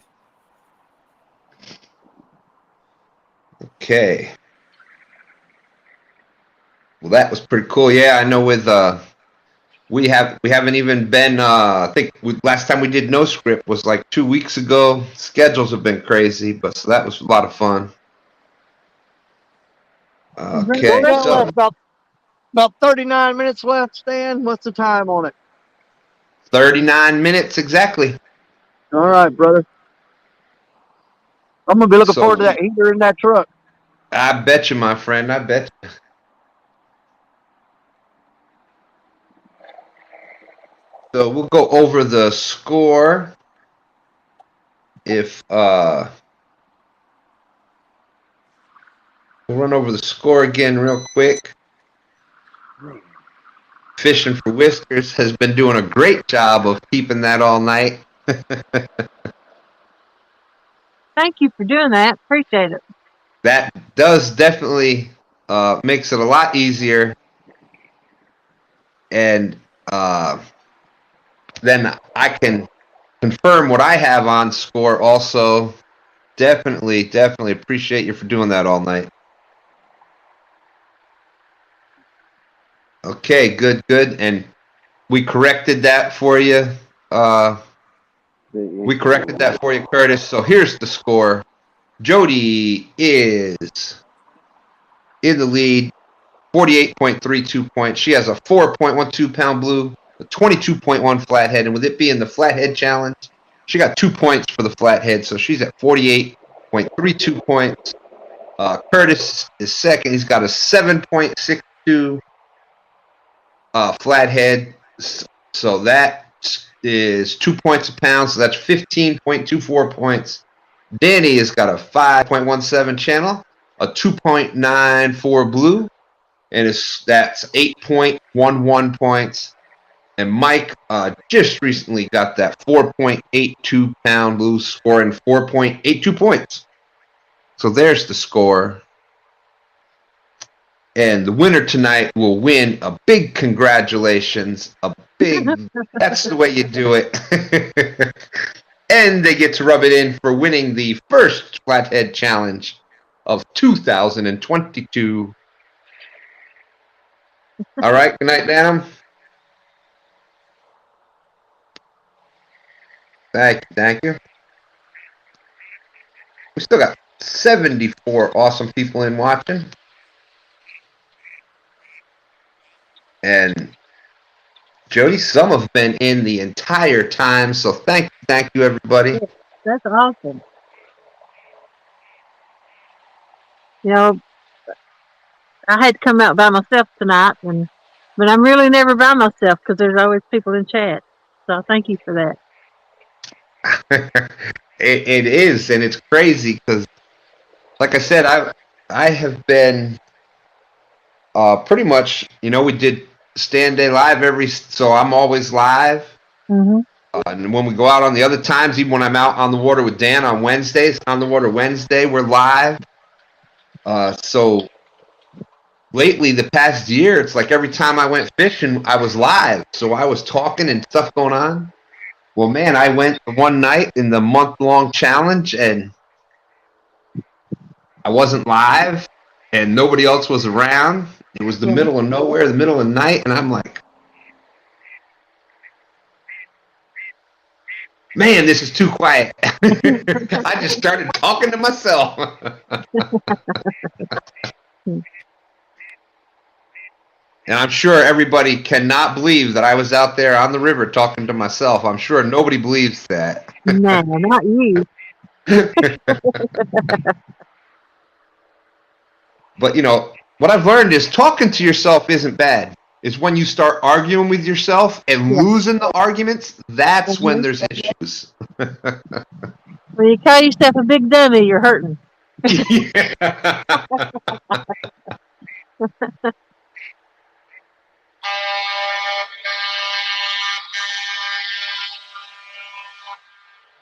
Okay. Well, that was pretty cool. Yeah, I know. With we haven't even been. I think last time we did no script was like 2 weeks ago. Schedules have been crazy, but so that was a lot of fun. Okay, We got so about 39 minutes left, Stan. What's the time on it? 39 minutes exactly. All right, brother. I'm gonna be looking So- forward to that heater in that truck. I bet you, my friend. I bet you. So we'll go over the score. If we'll run over the score again real quick. Fishing for Whiskers has been doing a great job of keeping that all night. Thank you for doing that. Appreciate it. That does definitely makes it a lot easier. And then I can confirm what I have on score also. Definitely appreciate you for doing that all night. Okay, good. And we corrected that for you. We corrected that for you, Curtis. So here's the score. Jody is in the lead, 48.32 points. She has a 4.12 pound blue, a 22.1 flathead, and with it being the flathead challenge, she got 2 points for the flathead, so she's at 48.32 points. Curtis is second. He's got a 7.62 flathead, so that is 2 points a pound, so that's 15.24 points. Danny has got a 5.17 channel, a 2.94 blue, and that's 8.11 points. And Mike just recently got that 4.82 pound blue, scoring 4.82 points. So there's the score. And the winner tonight will win a big congratulations, that's the way you do it. And they get to rub it in for winning the first Flathead Challenge of 2022. All right, good night, Dan. Thank you. We still got 74 awesome people in watching. And Jody, some have been in the entire time, so thank you, everybody. That's awesome. You know, I had to come out by myself tonight, but I'm really never by myself because there's always people in chat. So thank you for that. It is, and it's crazy because, like I said, I have been pretty much, we did Stand Day Live so I'm always live. Mm-hmm. And when we go out on the other times, even when I'm out on the water with Dan on Wednesdays, on the water Wednesday, we're live. So lately, the past year, it's like every time I went fishing, I was live. So I was talking and stuff going on. Well, man, I went one night in the month-long challenge, and I wasn't live, and nobody else was around. It was the middle of nowhere, the middle of the night, and I'm like, man, this is too quiet. I just started talking to myself. And I'm sure everybody cannot believe that I was out there on the river talking to myself. I'm sure nobody believes that. No, not you. But, what I've learned is talking to yourself isn't bad. It's when you start arguing with yourself and losing the arguments, that's when there's issues. When you call yourself a big dummy, you're hurting.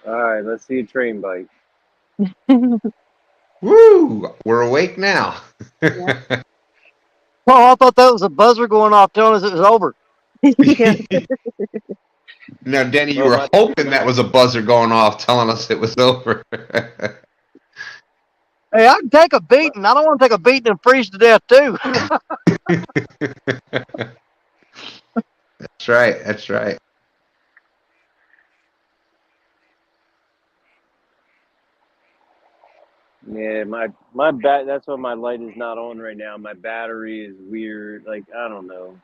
All right, let's see a train bite. Woo! We're awake now. Oh, I thought that was a buzzer going off telling us it was over. Now, Denny, you were hoping that was a buzzer going off telling us it was over. Hey, I can take a beating. I don't want to take a beating and freeze to death, too. That's right. That's right. Yeah, my that's why my light is not on right now. My battery is weird. Like, I don't know.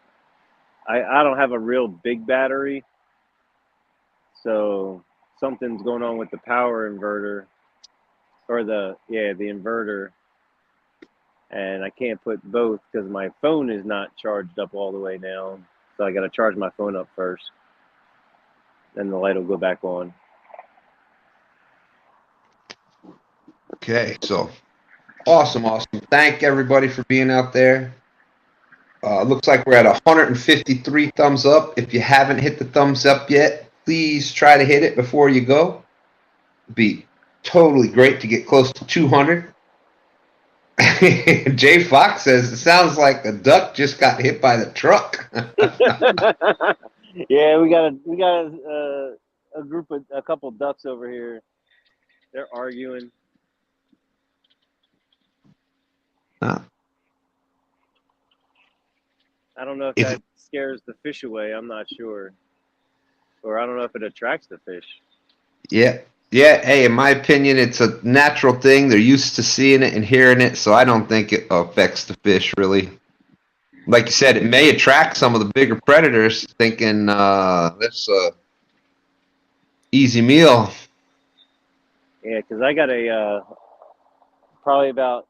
I don't have a real big battery. So something's going on with the power inverter or the inverter. And I can't put both because my phone is not charged up all the way now. So I got to charge my phone up first. Then the light will go back on. Okay, so awesome. Thank everybody for being out there. Looks like we're at 153 thumbs up. If you haven't hit the thumbs up yet, please try to hit it before you go. It'd be totally great to get close to 200. Jay Fox says it sounds like a duck just got hit by the truck. Yeah, we got a group of a couple ducks over here. They're arguing. Huh. I don't know if that scares the fish away. I'm not sure. Or I don't know if it attracts the fish. Yeah. Hey, in my opinion, it's a natural thing. They're used to seeing it and hearing it, so I don't think it affects the fish, really. like you said, it may attract some of the bigger predators, thinking that's a easy meal. Yeah, because I got a probably about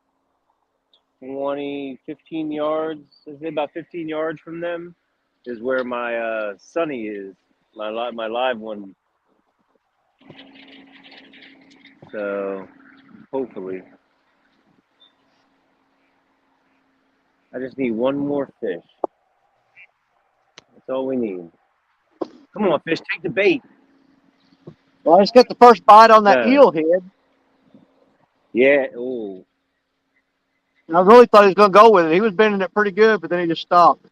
15 yards. Is it about 15 yards from them? Is where my Sunny is, my live one. So hopefully, I just need one more fish. That's all we need. Come on, fish, take the bait. Well, I just got the first bite on that Yeah. eel head. Yeah. Oh. And I really thought he was going to go with it. He was bending it pretty good, but then he just stopped.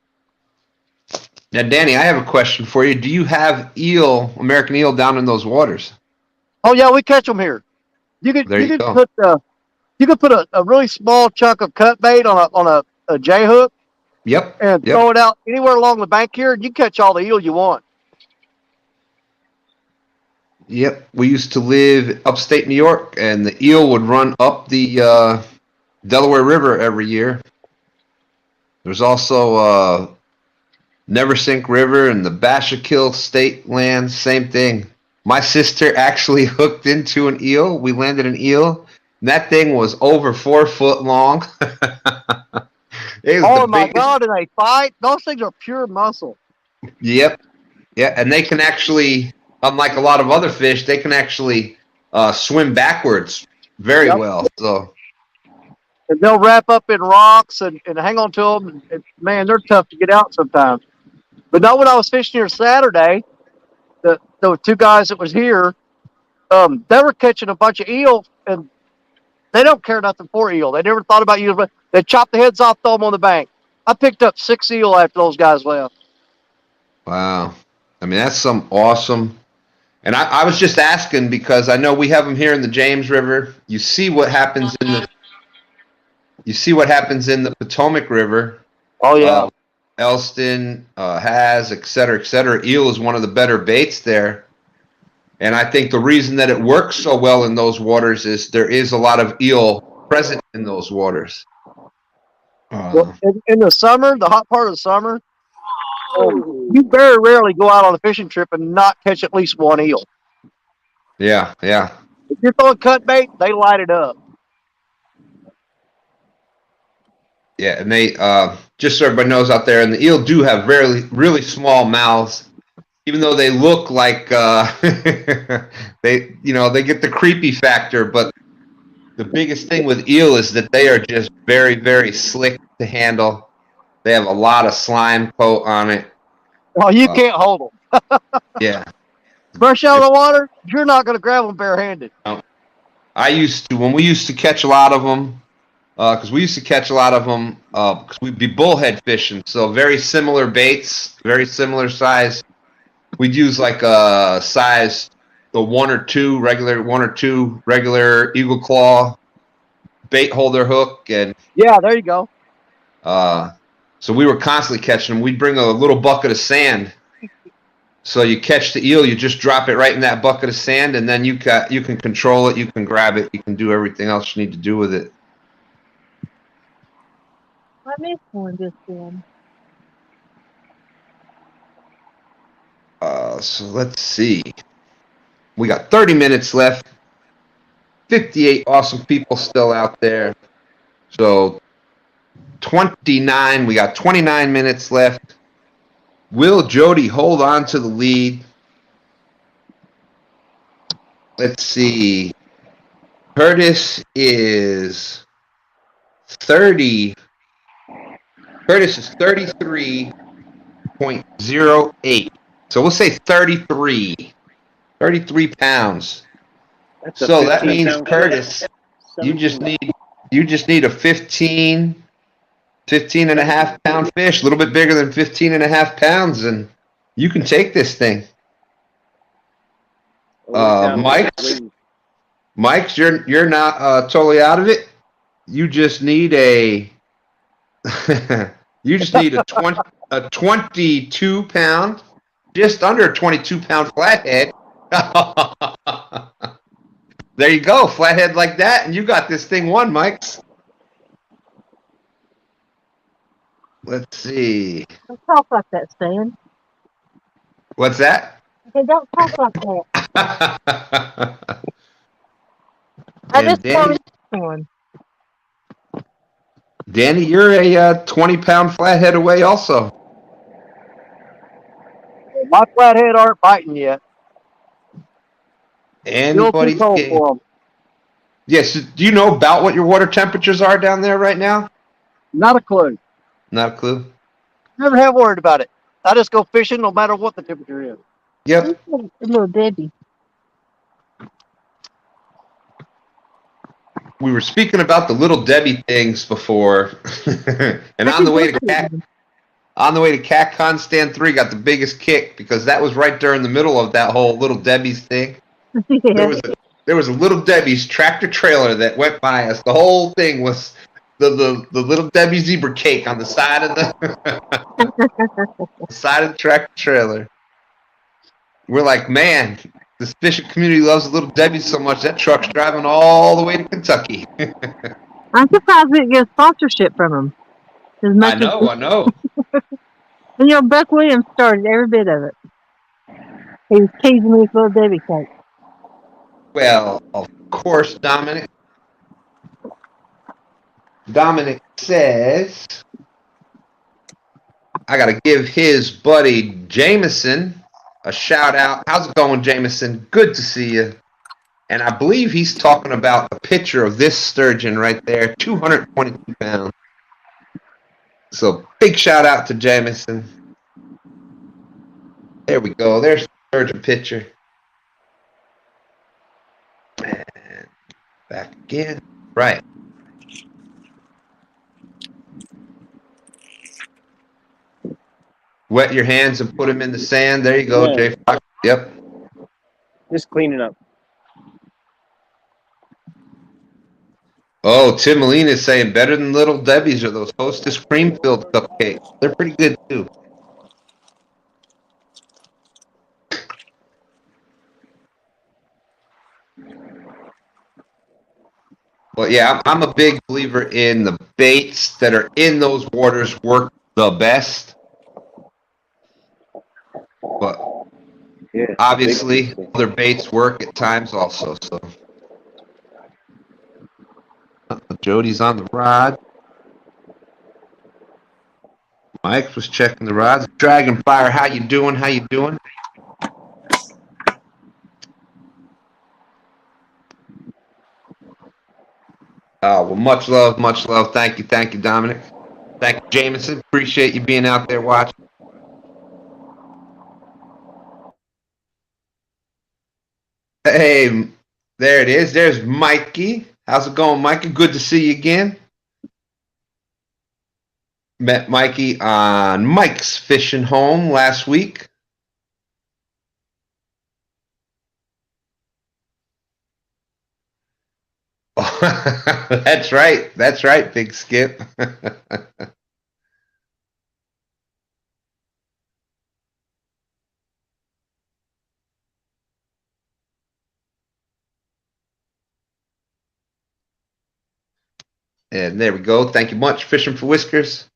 Now, Danny, I have a question for you. Do you have American eel, down in those waters? Oh yeah, we catch them here. You could put a really small chunk of cut bait on a J hook Yep. and throw it out anywhere along the bank here, and you catch all the eel you want. Yep. We used to live upstate New York, and the eel would run up the Delaware River every year. There's also Neversink River and the Bashakill State Land, same thing. My sister actually hooked into an eel. We landed an eel, and that thing was over 4 foot long. Oh my God, and they fight? Those things are pure muscle. Yep. Yeah, and they can actually, unlike a lot of other fish, they can actually swim backwards very well. So, and they'll wrap up in rocks and hang on to them. And, man, they're tough to get out sometimes. But not when I was fishing here Saturday. The two guys that was here, they were catching a bunch of eel, and they don't care nothing for eel. They never thought about eel. They chopped the heads off, throw them on the bank. I picked up 6 eel after those guys left. wow. I mean, that's some awesome. And I was just asking because I know we have them here in the James River. You see what happens in the Potomac River. Oh yeah. Elston, Has, et cetera, et cetera. Eel is one of the better baits there. And I think the reason that it works so well in those waters is there is a lot of eel present in those waters. Well, in the summer, the hot part of the summer, you very rarely go out on a fishing trip and not catch at least one eel. Yeah, yeah. If you're throwing cut bait, they light it up. Yeah, and they just so everybody knows out there, and the eel do have really small mouths, even though they look like they get the creepy factor. But the biggest thing with eel is that they are just very, very slick to handle. They have a lot of slime coat on it. Oh, you can't hold them. Yeah. Fresh out of the water, you're not going to grab them barehanded. When we used to catch a lot of them, because we'd be bullhead fishing, so very similar baits, very similar size. We'd use like a size, the 1 or 2 regular eagle claw bait holder hook, and yeah, there you go. so we were constantly catching them. We'd bring a little bucket of sand. So you catch the eel, you just drop it right in that bucket of sand, and then you can control it, you can grab it, you can do everything else you need to do with it. I missed one just then. So let's see. We got 30 minutes left. 58 awesome people still out there. So 29, we got 29 minutes left. Will Jody hold on to the lead? Let's see. Curtis is 30. Curtis is 33.08. So we'll say 33. 33 pounds. So that means, Curtis, you just need a 15 and a half pound fish, a little bit bigger than 15 and a half pounds, and you can take this thing. Mike's, you're not totally out of it. You just need a 22 pound, just under a 22 pound flathead. There you go, flathead like that, and you got this thing won, Mike's. Let's see. Don't talk like that, Stan. What's that? Okay, don't talk like that. I And just Danny, wanted one. Danny, you're a 20-pound flathead away also. My flathead aren't biting yet. Still too Anybody's cold game. for them. Yes. Do you know about what your water temperatures are down there right now? Not a clue. Not a clue. Never have worried about it. I just go fishing no matter what the temperature is. Yep. Little Debbie. We were speaking about the little Debbie things before, and on the way to CatCon Stand 3 got the biggest kick because that was right during the middle of that whole little Debbie's thing. Yeah. There was a little Debbie's tractor trailer that went by us. The whole thing was the little Debbie zebra cake on the side of the side of the tractor trailer. We're like, man, this fishing community loves the little Debbie so much that truck's driving all the way to Kentucky. I'm surprised we didn't get sponsorship from him. As much I know. And Buck Williams started every bit of it. He was teasing me with little Debbie cake. Well, of course, Dominic says, I got to give his buddy Jameson a shout out. How's it going, Jameson? Good to see you. And I believe he's talking about a picture of this sturgeon right there, 222 pounds. So big shout out to Jameson. There we go. There's the sturgeon picture. And back again. Right. Wet your hands and put them in the sand. There you go, Yeah. Jay Fox. Yep. Just cleaning up. Oh, Tim Molina is saying better than Little Debbie's are those Hostess cream-filled cupcakes. They're pretty good, too. Well, yeah, I'm a big believer in the baits that are in those waters work the best. But Yeah. obviously, other baits work at times also. So Jody's on the rod. Mike was checking the rods. Dragonfire, how you doing? How you doing? Oh, well, much love, much love. Thank you, Dominic. Thank you, Jameson. Appreciate you being out there watching. Hey, there it is. There's Mikey. How's it going, Mikey? Good to see you again. Met Mikey on Mike's Fishing Home last week. That's right. That's right, Big Skip. And there we go. Thank you much, Fishing for Whiskers.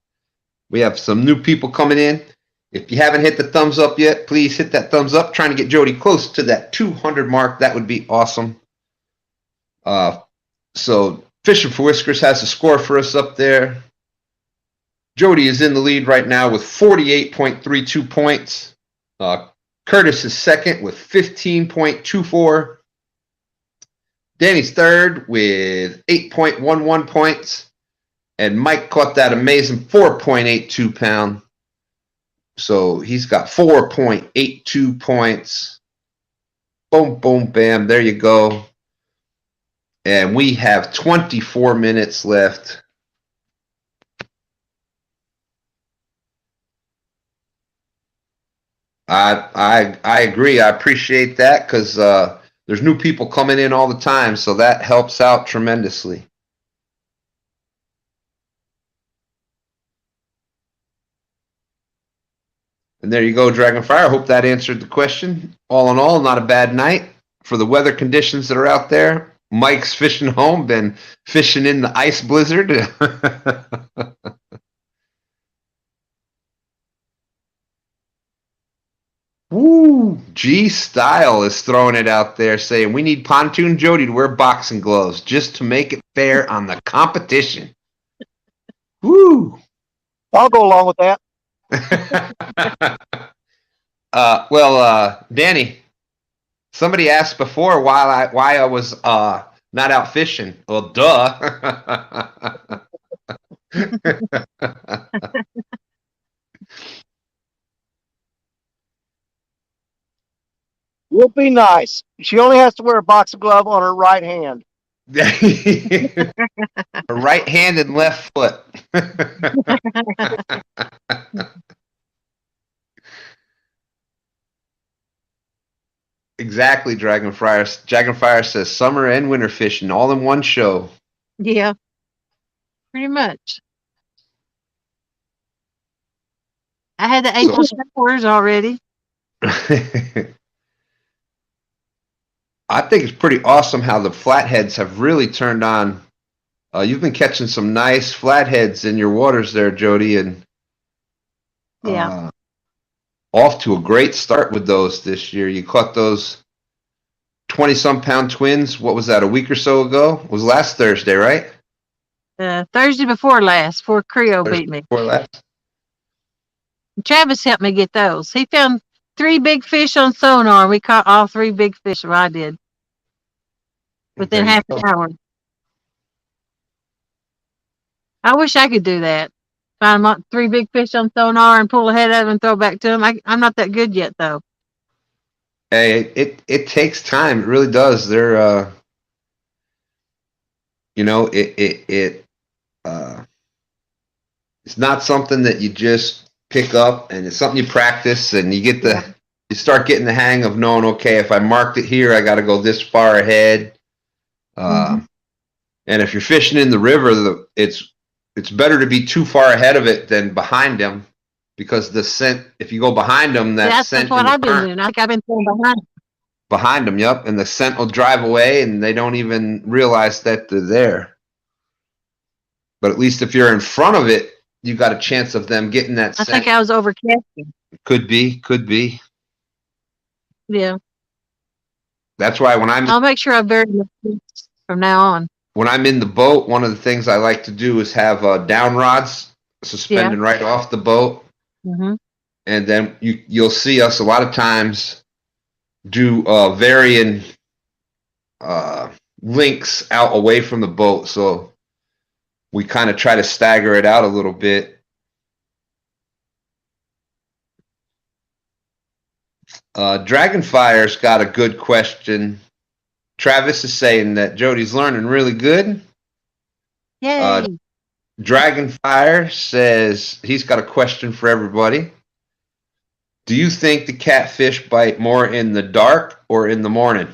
We have some new people coming in. If you haven't hit the thumbs up yet, please hit that thumbs up. Trying to get Jody close to that 200 mark. That would be awesome. So Fishing for Whiskers has a score for us up there. Jody is in the lead right now with 48.32 points. Curtis is second with 15.24. Danny's third with 8.11 points. And Mike caught that amazing 4.82 pound. So he's got 4.82 points. Boom, boom, bam. There you go. And we have 24 minutes left. I agree. I appreciate that because there's new people coming in all the time, so that helps out tremendously. And there you go, Dragonfire. I hope that answered the question. All in all, not a bad night for the weather conditions that are out there. Mike's Fishing Home, been fishing in the ice blizzard. G Style is throwing it out there saying we need Pontoon Jody to wear boxing gloves just to make it fair on the competition. Woo! I'll go along with that. Danny, somebody asked before why I was not out fishing. Well, duh. We'll be nice. She only has to wear a boxing glove on her right hand. Right hand and left foot. Exactly, Dragonfire. Dragonfire says summer and winter fishing all in one show. Yeah, pretty much. I had the April showers already. I think it's pretty awesome how the flatheads have really turned on. You've been catching some nice flatheads in your waters there, Jody, and Yeah. Off to a great start with those this year. You caught those 20-some pound twins. What was that, a week or so ago? It was last Thursday, right? Thursday before last, before Creo Thursday beat me. before last. Travis helped me get those. He found 3 big fish on sonar. We caught all 3 big fish. Well, I did. Within There you half go. an hour. I wish I could do that. Find 3 big fish on sonar and pull a head of them and throw back to them. I'm not that good yet, though. Hey, it takes time. It really does. They're it's not something that you just pick up, and it's something you practice, and you start getting the hang of knowing, okay, if I marked it here, I got to go this far ahead. And if you're fishing in the river, it's better to be too far ahead of it than behind them, because the scent, if you go behind them, That's what I've been doing. I've been throwing behind them, yep, and the scent will drive away, and they don't even realize that they're there. But at least if you're in front of it, you got a chance of them getting that scent. I think I was overcasting. Could be. Yeah. That's why I'll make sure I bury the fish from now on. when I'm in the boat, one of the things I like to do is have down rods suspended right off the boat. Mm-hmm. And then you'll see us a lot of times do varying links out away from the boat. So we kind of try to stagger it out a little bit. Dragonfire's got a good question. Travis is saying that Jody's learning really good. Yay. Dragonfire says he's got a question for everybody. Do you think the catfish bite more in the dark or in the morning?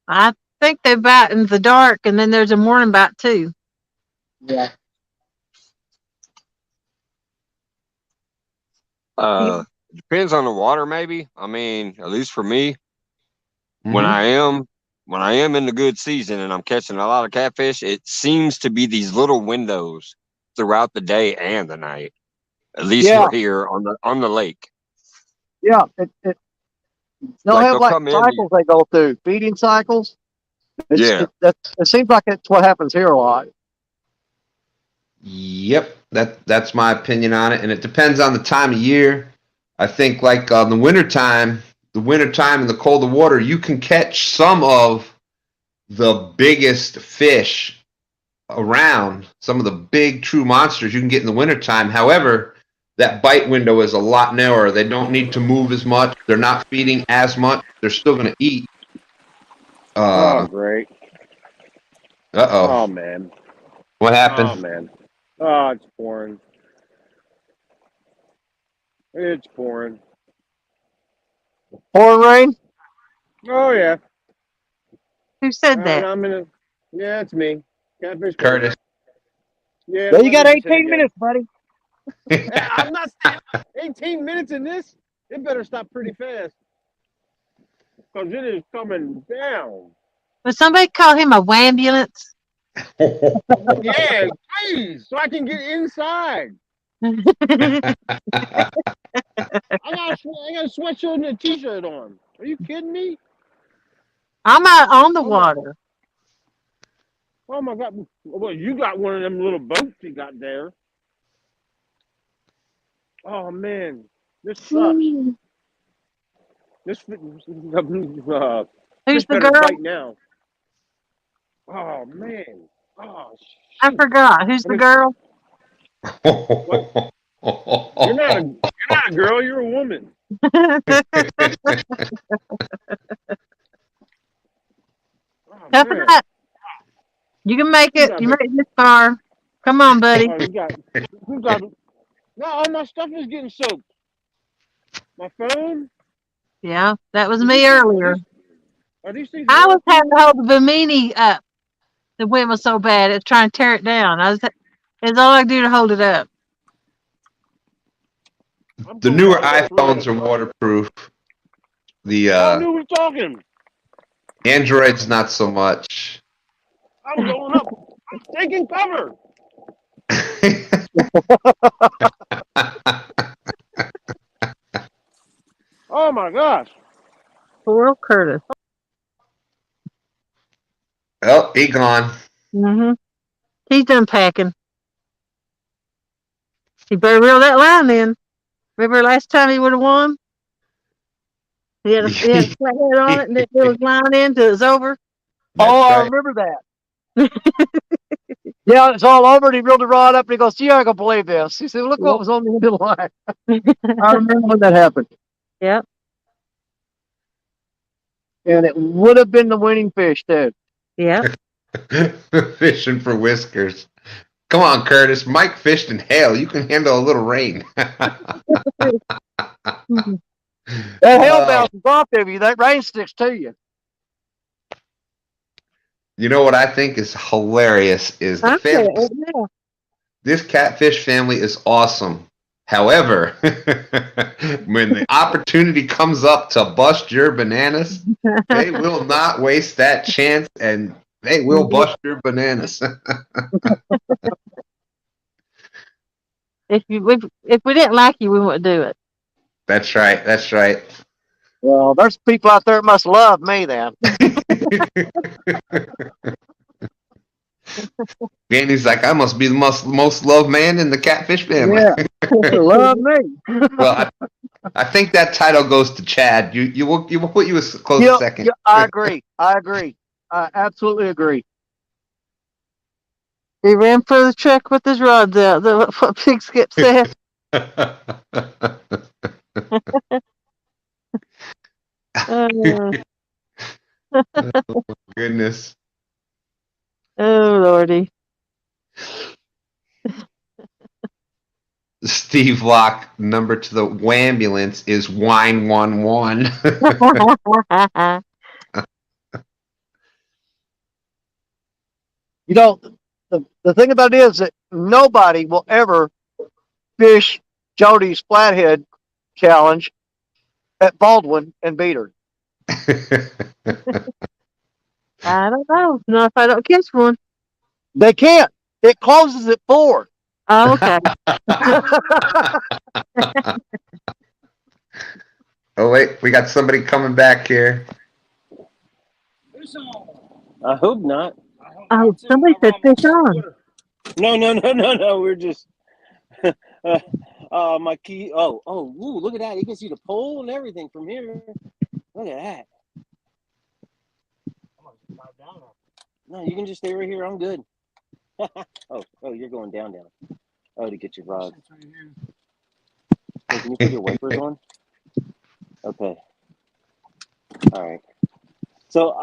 I think they bite in the dark, and then there's a morning bite too. Yeah. Depends on the water, maybe. I mean, at least for me, Mm-hmm. when I am in the good season and I'm catching a lot of catfish, it seems to be these little windows throughout the day and the night. At least we're here on the lake. Yeah, they'll Like have they'll like come in cycles they go through, feeding cycles. Yeah. It seems like that's what happens here a lot. Yep, that's my opinion on it, and it depends on the time of year. I think like the wintertime in the colder water, you can catch some of the biggest fish around, some of the big true monsters you can get in the wintertime. However, that bite window is a lot narrower. They don't need to move as much. They're not feeding as much. They're still going to eat. Oh, great. Uh-oh. Oh, man. What happened? Oh, man. Oh, it's pouring. It's pouring. Pouring rain? Oh, yeah. Who said that? Yeah, it's me. Catfish Curtis. Yeah. Well, you got 18 minutes, buddy. I'm not staying 18 minutes in this. It better stop pretty fast. Because it is coming down. Would somebody call him a wambulance? Yeah, please. So I can get inside. I got a sweatshirt and a t-shirt on. Are you kidding me? I'm out on the Oh my, water. oh my God. Well, you got one of them little boats you got there. Oh man, this sucks. Who's This fish the better girl? bite now. Oh man. Oh I shoot. forgot. Who's I the mean, girl? what? You're not a girl. You're a woman. Come Oh man. on. You can make You it. got You me. made it this far. Come on, buddy. Oh, you got. No, all my stuff is getting soaked. My phone. Yeah, that was Did me these things? earlier. Are these things I was having to waterproof? hold the Bimini up. The wind was so bad, it's trying to tear it down. It's all I do to hold it up. I'm The going newer down there for iPhones real. are waterproof. How The new we talking? Androids not so much. I'm going up. I'm taking cover. Oh my gosh. Poor old Curtis. Oh, he gone. Mm-hmm. He's done packing. He better reel that line in. Remember last time he would have won? He had a flathead on it and then reel his line in till it's over. Oh, I right. remember that. Yeah, it's all over, and he reeled the rod up, and he goes, "You're not gonna believe this." He said, "Look what was on the end of the line." I remember when that happened, Yep. and it would have been the winning fish too. Yep. Fishing for whiskers. Come on, Curtis. Mike fished in hail. You can handle a little rain. That hail bounces off of you. That rain sticks to you. You know what I think is hilarious is the I'm saying family. it now. This catfish family is awesome. However, when the opportunity comes up to bust your bananas, they will not waste that chance, and they will bust your bananas. If we didn't like you, we wouldn't do it. That's right. That's right. Well, there's people out there that must love me then. Danny's like, I must be the most loved man in the catfish family. Yeah, they love me. Well, I think that title goes to Chad. You will put you as close Yeah, second. yeah, I agree. I absolutely agree. He ran for the truck with his rods out. That's what Big Skip said. Oh, Goodness. oh, Lordy. Steve Locke, number to the wambulance is wine 11. You know, the thing about it is that nobody will ever fish Jody's flathead challenge at Baldwin and beat her. I don't know. Not if I don't catch one. They can't. It closes at 4. Oh, okay. Oh wait, we got somebody coming back here. I hope not. Oh, somebody said fish on. No. We're just my key. Oh, ooh, look at that. You can see the pole and everything from here. Look at that. No, you can just stay right here. I'm good. Oh, you're going down. Oh, to get your rod. Hey, can you put your wipers on? Okay. All right. So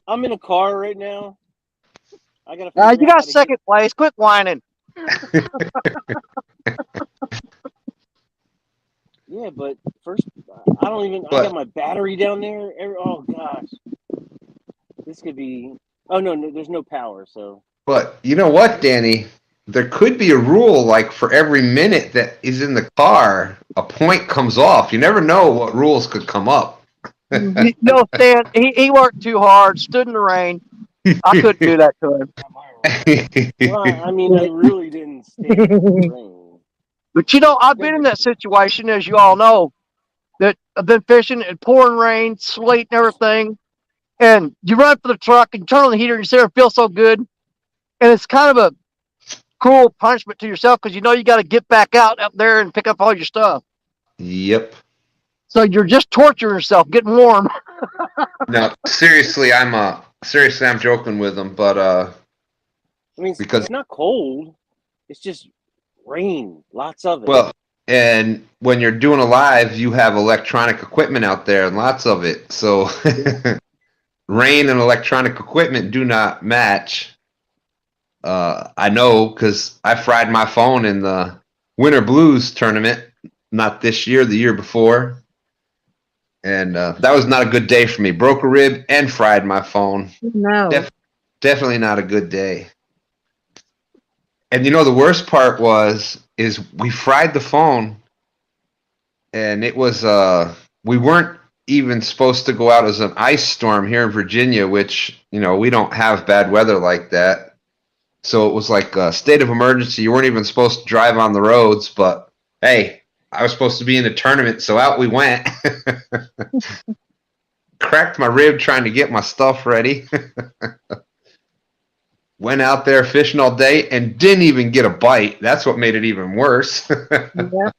I'm in a car right now. I gotta. You got second place. Quit whining. Yeah, but first, I don't even. I got my battery down there. Oh gosh, this could be. Oh no, there's no power. So. But you know what, Danny? There could be a rule like for every minute that is in the car, a point comes off. You never know what rules could come up. No, Stan, he worked too hard, stood in the rain. I couldn't do that to him. Well, I mean, I really didn't stand the rain. But I've been in that situation, as you all know, that I've been fishing and pouring rain, sleet, and everything. And you run for the truck and turn on the heater and you sit there and feel so good. And it's kind of a cruel punishment to yourself because you got to get back out up there and pick up all your stuff. Yep. So you're just torturing yourself, getting warm. No, seriously, I'm joking with them, but I mean, because it's not cold. It's just rain, lots of it. well, and when you're doing a live, you have electronic equipment out there and lots of it. So rain and electronic equipment do not match. I know because I fried my phone in the Winter Blues tournament, not this year, the year before. And that was not a good day for me. Broke a rib and fried my phone. No. Definitely not a good day. And the worst part is we fried the phone, and it was we weren't even supposed to go out as an ice storm here in Virginia, which we don't have bad weather like that. So it was like a state of emergency. You weren't even supposed to drive on the roads, but hey, I was supposed to be in a tournament, so out we went. Cracked my rib trying to get my stuff ready. Went out there fishing all day and didn't even get a bite. That's what made it even worse. Yeah.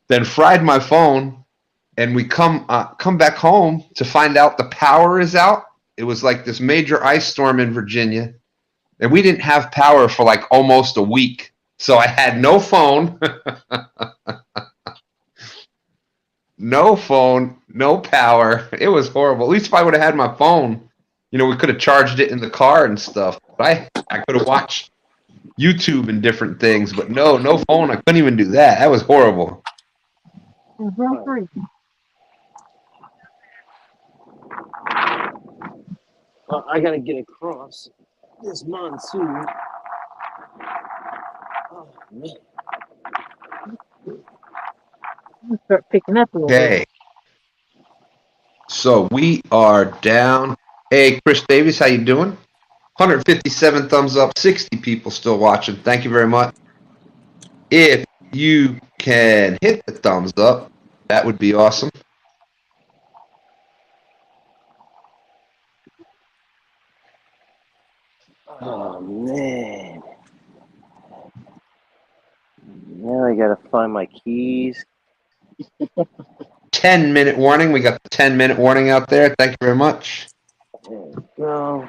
Then fried my phone, and we come back home to find out the power is out. It was like this major ice storm in Virginia, and we didn't have power for like almost a week. So I had no phone, no phone, no power. It was horrible. At least if I would have had my phone, we could have charged it in the car and stuff. But I could have watched YouTube and different things, but no phone. I couldn't even do that. That was horrible. I gotta get across this monsoon. Oh man. Start picking up a little Okay. So we are down. Hey, Chris Davies, how you doing? 157 thumbs up, 60 people still watching. Thank you very much. If you can hit the thumbs up, that would be awesome. Oh man. Now I gotta find my keys. 10-minute warning. We got the 10-minute warning out there. Thank you very much. There we go.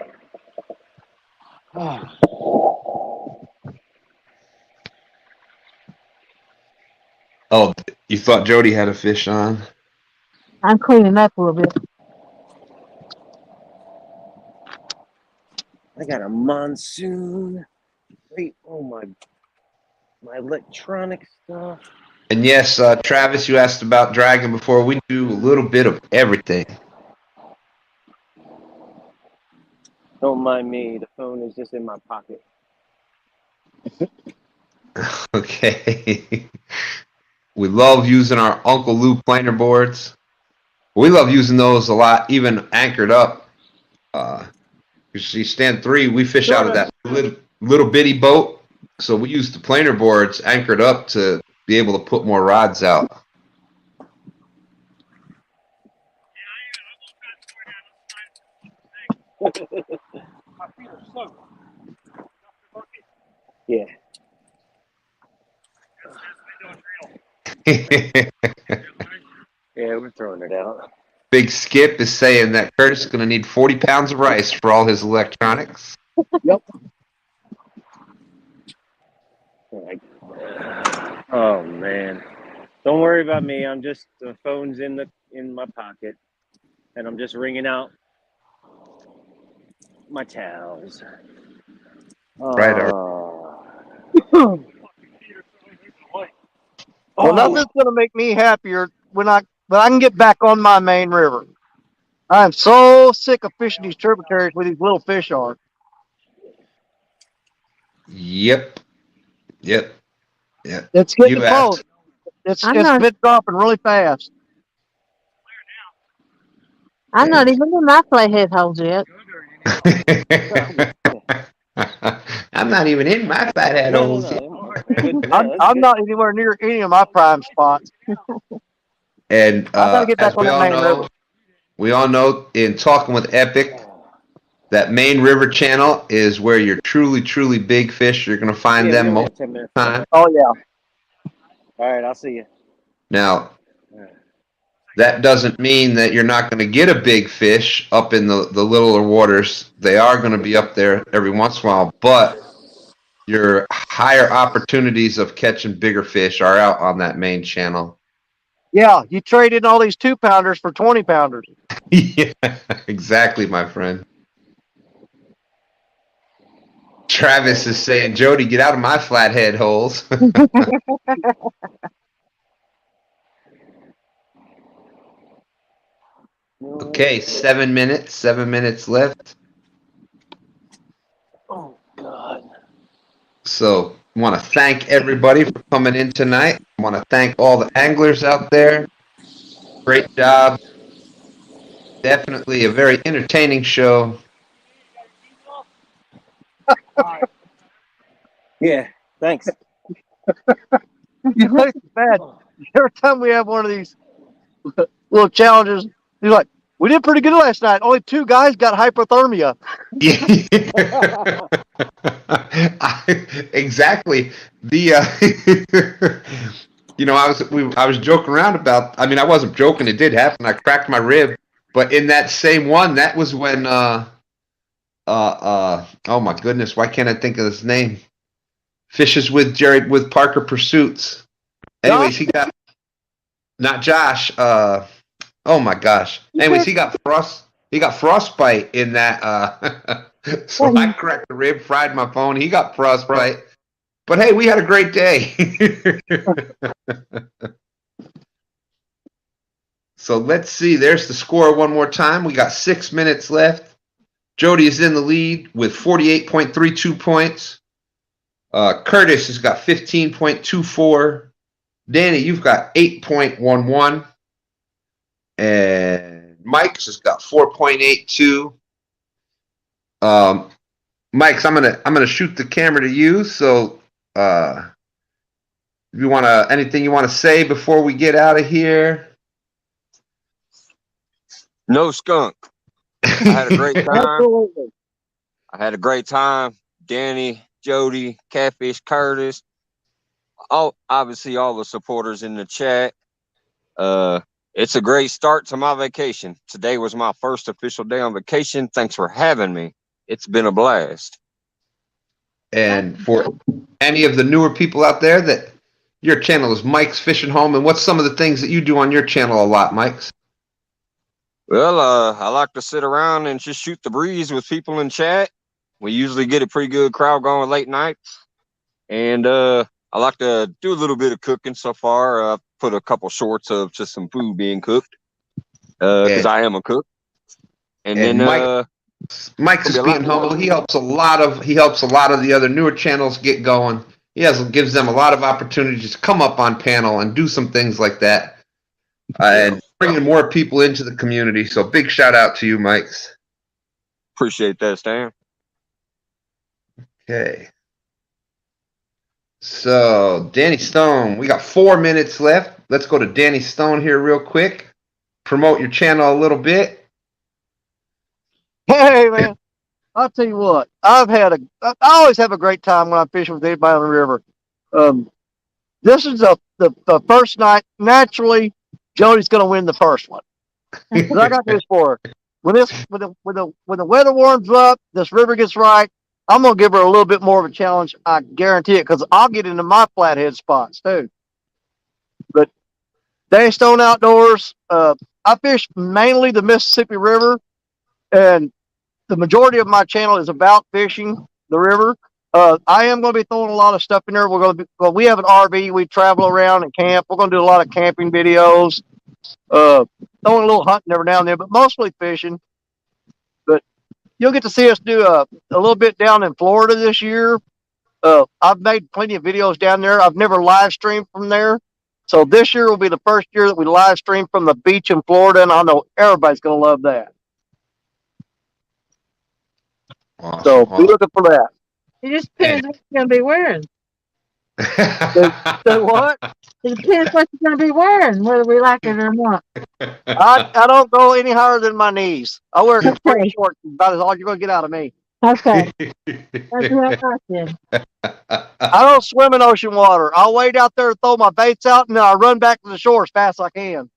Oh, you thought Jody had a fish on? I'm cleaning up a little bit. I got a monsoon. Wait, oh my electronic stuff. And yes, Travis, you asked about dragging before. We do a little bit of everything. Don't mind me. The phone is just in my pocket. Okay. We love using our Uncle Lou planer boards. We love using those a lot, even anchored up. You see, stand 3, we fish out of that little bitty boat. So we use the planer boards anchored up to be able to put more rods out. Yeah. Yeah, we're throwing it out. Big Skip is saying that Curtis is going to need 40 pounds of rice for all his electronics. Yep. Oh man. Don't worry about me. I'm just the phone's in my pocket, and I'm just wringing out my towels. Right. Well, nothing's going to make me happier when I can get back on my main river. I'm so sick of fishing these tributaries where these little fish are. Yep. It's getting You asked. close. It's been dropping really fast. I'm not even in my flathead holes yet. I'm not even in my flathead No, holes. no. Good to know. I'm, That's I'm good. not anywhere near any of my prime spots. And I gotta get as back on we that all main know, river. in talking with Epic, that main river channel is where you're truly big fish. You're going to find Yeah, we them only most have 10 of minutes. the time. Oh yeah. All right, I'll see you. Now, that doesn't mean that you're not going to get a big fish up in the littler waters. They are going to be up there every once in a while, but your higher opportunities of catching bigger fish are out on that main channel. Yeah, you trade in all these 2-pounders for 20-pounders. Yeah, exactly, my friend. Travis is saying, Jody, get out of my flathead holes. Okay, 7 minutes. 7 minutes left. Oh, God. So, I want to thank everybody for coming in tonight. I want to thank all the anglers out there. Great job. Definitely a very entertaining show. Yeah, thanks. You know, it's bad. Every time we have one of these little challenges, you're like, we did pretty good last night. Only 2 guys got hypothermia. Exactly. The I was joking around about. I mean, I wasn't joking. It did happen. I cracked my rib, but in that same one, that was when oh my goodness, why can't I think of his name? Fishes with Parker Pursuits. Anyways, he got not Josh. Oh my gosh. Anyways, he got frostbite in that. So I cracked the rib, fried my phone. He got frostbite. But hey, we had a great day. So let's see. There's the score one more time. We got 6 minutes left. Jody is in the lead with 48.32 points. Curtis has got 15.24. Danny, you've got 8.11. And Mike's has got 4.82. Mike's, I'm gonna shoot the camera to you. So, if you anything you want to say before we get out of here? No skunk. I had a great time. Absolutely. I had a great time. Danny, Jody, Catfish, Curtis, obviously all the supporters in the chat. It's a great start to my vacation. Today was my first official day on vacation. Thanks for having me. It's been a blast. And for any of the newer people out there, that your channel is Mike's Fishing Home, and what's some of the things that you do on your channel a lot, Mike's? Well, I like to sit around and just shoot the breeze with people in chat. We usually get a pretty good crowd going late nights. And I like to do a little bit of cooking so far. I've put a couple shorts of just some food being cooked because I am a cook. And then Mike's is being humble. He helps a lot of the other newer channels get going. Gives them a lot of opportunities to come up on panel and do some things like that. And bringing more people into the community. So big shout out to you, Mike's. Appreciate that, Stan. Okay. So Danny Stone, we got 4 minutes left. Let's go to Danny Stone here real quick. Promote your channel a little bit. Hey man, I'll tell you what. I always have a great time when I'm fishing with anybody on the river. This is the first night. Naturally, Jody's going to win the first one. But I got this for her. When the weather warms up, this river gets right. I'm going to give her a little bit more of a challenge. I guarantee it, because I'll get into my flathead spots too. But Danny Stone Outdoors. I fish mainly the Mississippi River, and the majority of my channel is about fishing the river. I am going to be throwing a lot of stuff in there. We have an RV. We travel around and camp. We're going to do a lot of camping videos, throwing a little hunting every now and then, but mostly fishing. But you'll get to see us do a little bit down in Florida this year. I've made plenty of videos down there. I've never live streamed from there. So this year will be the first year that we live stream from the beach in Florida, and I know everybody's going to love that. Awesome. So be looking for that. It just depends what you're gonna be wearing. So what? It depends what you're gonna be wearing, whether we like it or not. I don't go any higher than my knees. I wear capri Okay. shorts. About as all you're gonna get out of me. Okay. That's what I thought then. I don't swim in ocean water. I'll wade out there, throw my baits out, and then I run back to the shore as fast as I can.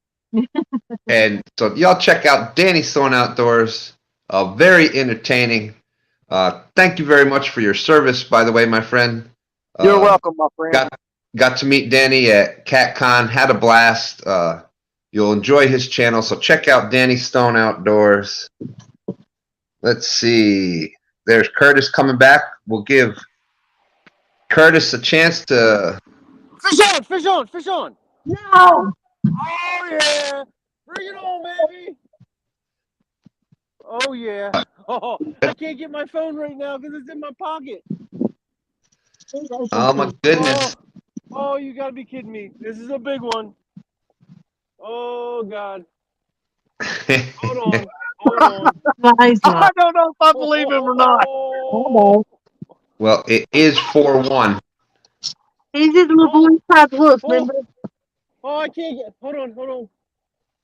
And so y'all check out Danny Stone Outdoors. Very entertaining. Thank you very much for your service, by the way, my friend. You're welcome, my friend. Got to meet Danny at CatCon. Had a blast. You'll enjoy his channel, so check out Danny Stone Outdoors. Let's see. There's Curtis coming back. We'll give Curtis a chance to. Fish on, fish on, fish on. No. Oh yeah, bring it on, baby. Oh yeah. Oh, I can't get my phone right now because it's in my pocket. Oh my goodness. Oh, you gotta be kidding me. This is a big one. Oh God. Hold on. Hold on. Nice one. I don't know if I believe him or not. Oh, Well, it is 4-1. He's just a little boy inside the woods, remember? oh, I can't get. Hold on. Hold on.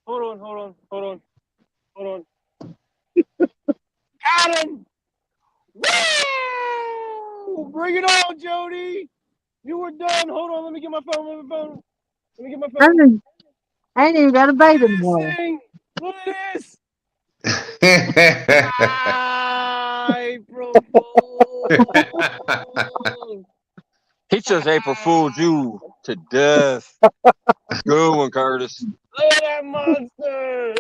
Hold on. Hold on. Hold on. Hold on. Got him. Woo! Bring it on, Jody. You were done. Hold on. Let me get my phone. Let me get my phone. I ain't even got a bait Look anymore. at this thing. Look at this. April Fool. He just April fooled you to death. Good one, Curtis. Look at that monster.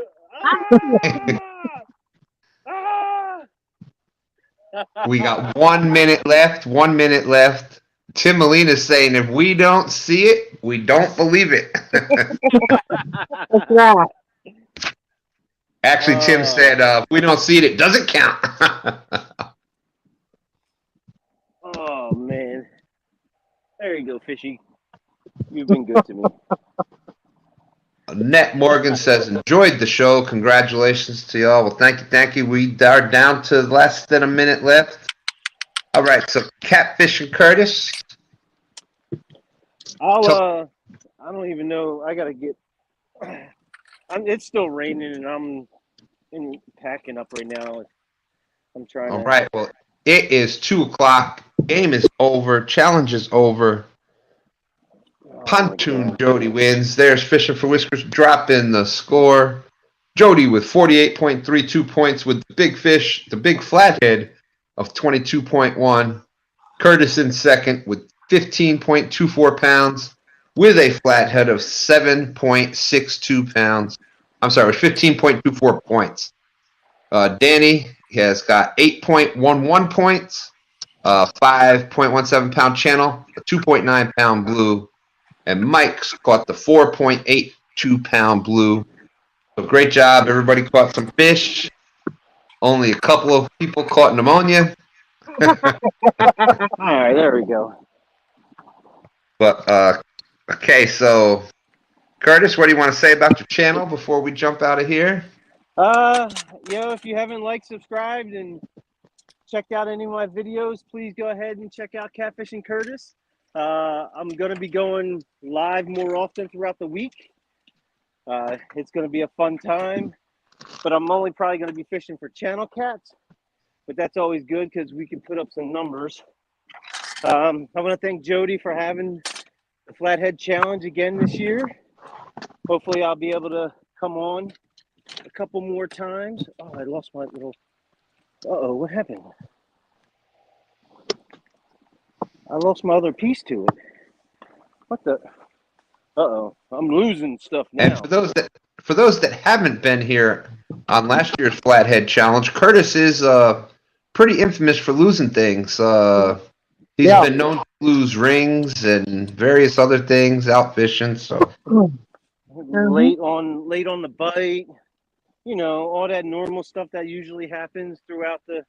We got 1 minute left. 1 minute left. Tim Molina's saying if we don't see it, we don't believe it. That's right. Actually, Tim said if we don't see it, it doesn't count. Oh man. There you go, Fishy. You've been good to me. Annette Morgan says, enjoyed the show. Congratulations to y'all. Well, thank you. We are down to less than a minute left. All right, so Catfish and Curtis. I don't even know. I gotta get. It's still raining, and I'm packing up right now. I'm trying. All right, well, it is 2 o'clock. Game is over. Challenge is over. Pontoon Jody wins. There's Fishing for Whiskers dropping the score. Jody with 48.32 points with the big fish, the big flathead of 22.1. Curtis in second with 15.24 pounds with a flathead of 7.62 pounds. I'm sorry, 15.24 points. Danny has got 8.11 points, 5.17 pound channel, a 2.9 pound blue, and Mike's caught the 4.82 pound blue. So great job. Everybody caught some fish. Only a couple of people caught pneumonia. All right, there we go. But okay, so Curtis, what do you want to say about your channel before we jump out of here? If you haven't liked, subscribed, and checked out any of my videos, please go ahead and check out Catfishing Curtis. I'm going to be going live more often throughout the week. It's going to be a fun time, but I'm only probably going to be fishing for channel cats, but that's always good because we can put up some numbers. I want to thank Jody for having the Flathead Challenge again this year. Hopefully I'll be able to come on a couple more times. Oh, I lost my little... Uh-oh, what happened? I lost my other piece to it. What the? Uh-oh, I'm losing stuff now. And for those that haven't been here on last year's Flathead Challenge, Curtis is pretty infamous for losing things. He's been known to lose rings and various other things out fishing. So late on the bite, all that normal stuff that usually happens throughout the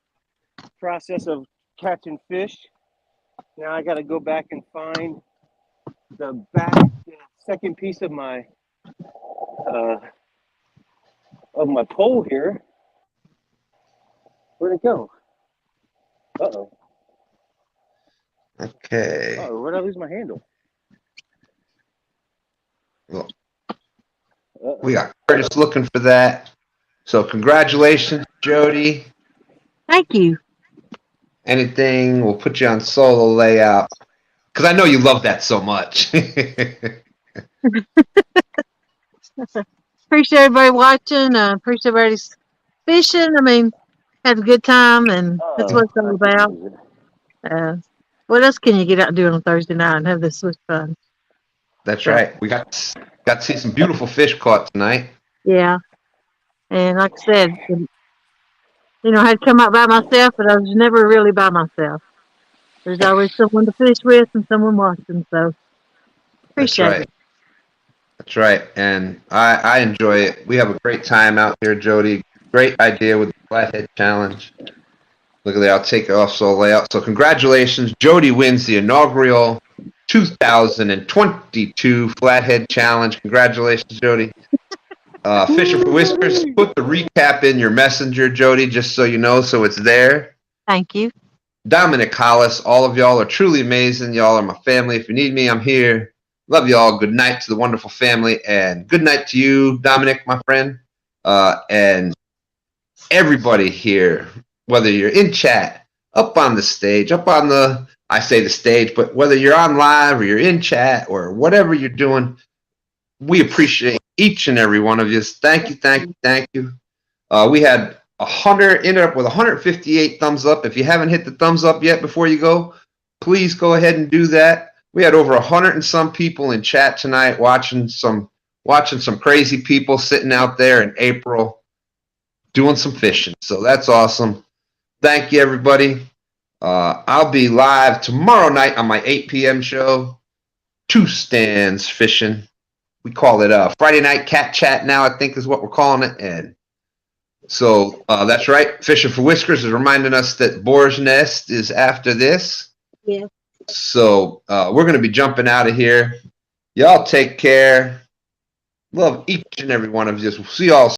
process of catching fish. Now I got to go back and find the second piece of my pole here. Where'd it go? Uh-oh. Okay. Oh, where'd I lose my handle? Well, Uh-oh. we got Curtis looking for that. So congratulations, Jody. Thank you. Anything, we'll put you on solo layout. Because I know you love that so much. Appreciate everybody watching. Appreciate everybody's fishing. I mean, had a good time, and that's what it's all about. What else can you get out and do on a Thursday night and have this much fun? That's So, right. We got to see some beautiful fish caught tonight. yeah. And like I said, I had to come out by myself, but I was never really by myself. There's always someone to fish with and someone watching. So That's appreciate right. it. That's right. And I enjoy it. We have a great time out here, Jody. Great idea with the Flathead Challenge. Look at that. I'll take it off solo layout. So congratulations. Jody wins the inaugural 2022 Flathead Challenge. Congratulations, Jody. Fisher for Whiskers, put the recap in your messenger, Jody, just so you know, so it's there. Thank you. Dominic Hollis, all of y'all are truly amazing. Y'all are my family. If you need me, I'm here. Love y'all. Good night to the wonderful family, and good night to you, Dominic, my friend, and everybody here, whether you're in chat, up on the stage, I say the stage, but whether you're on live or you're in chat or whatever you're doing, we appreciate each and every one of you. Thank you, thank you, thank you. We had ended up with 158 thumbs up. If you haven't hit the thumbs up yet before you go, please go ahead and do that. We had over 100 and some people in chat tonight watching some crazy people sitting out there in April doing some fishing. So that's awesome. Thank you, everybody. I'll be live tomorrow night on my 8 p.m. show, Two Stands Fishing. We call it Friday Night Cat Chat now, I think is what we're calling it. And so that's right. Fishing for Whiskers is reminding us that Boar's Nest is after this. Yeah. So we're going to be jumping out of here. Y'all take care. Love each and every one of you. We'll see y'all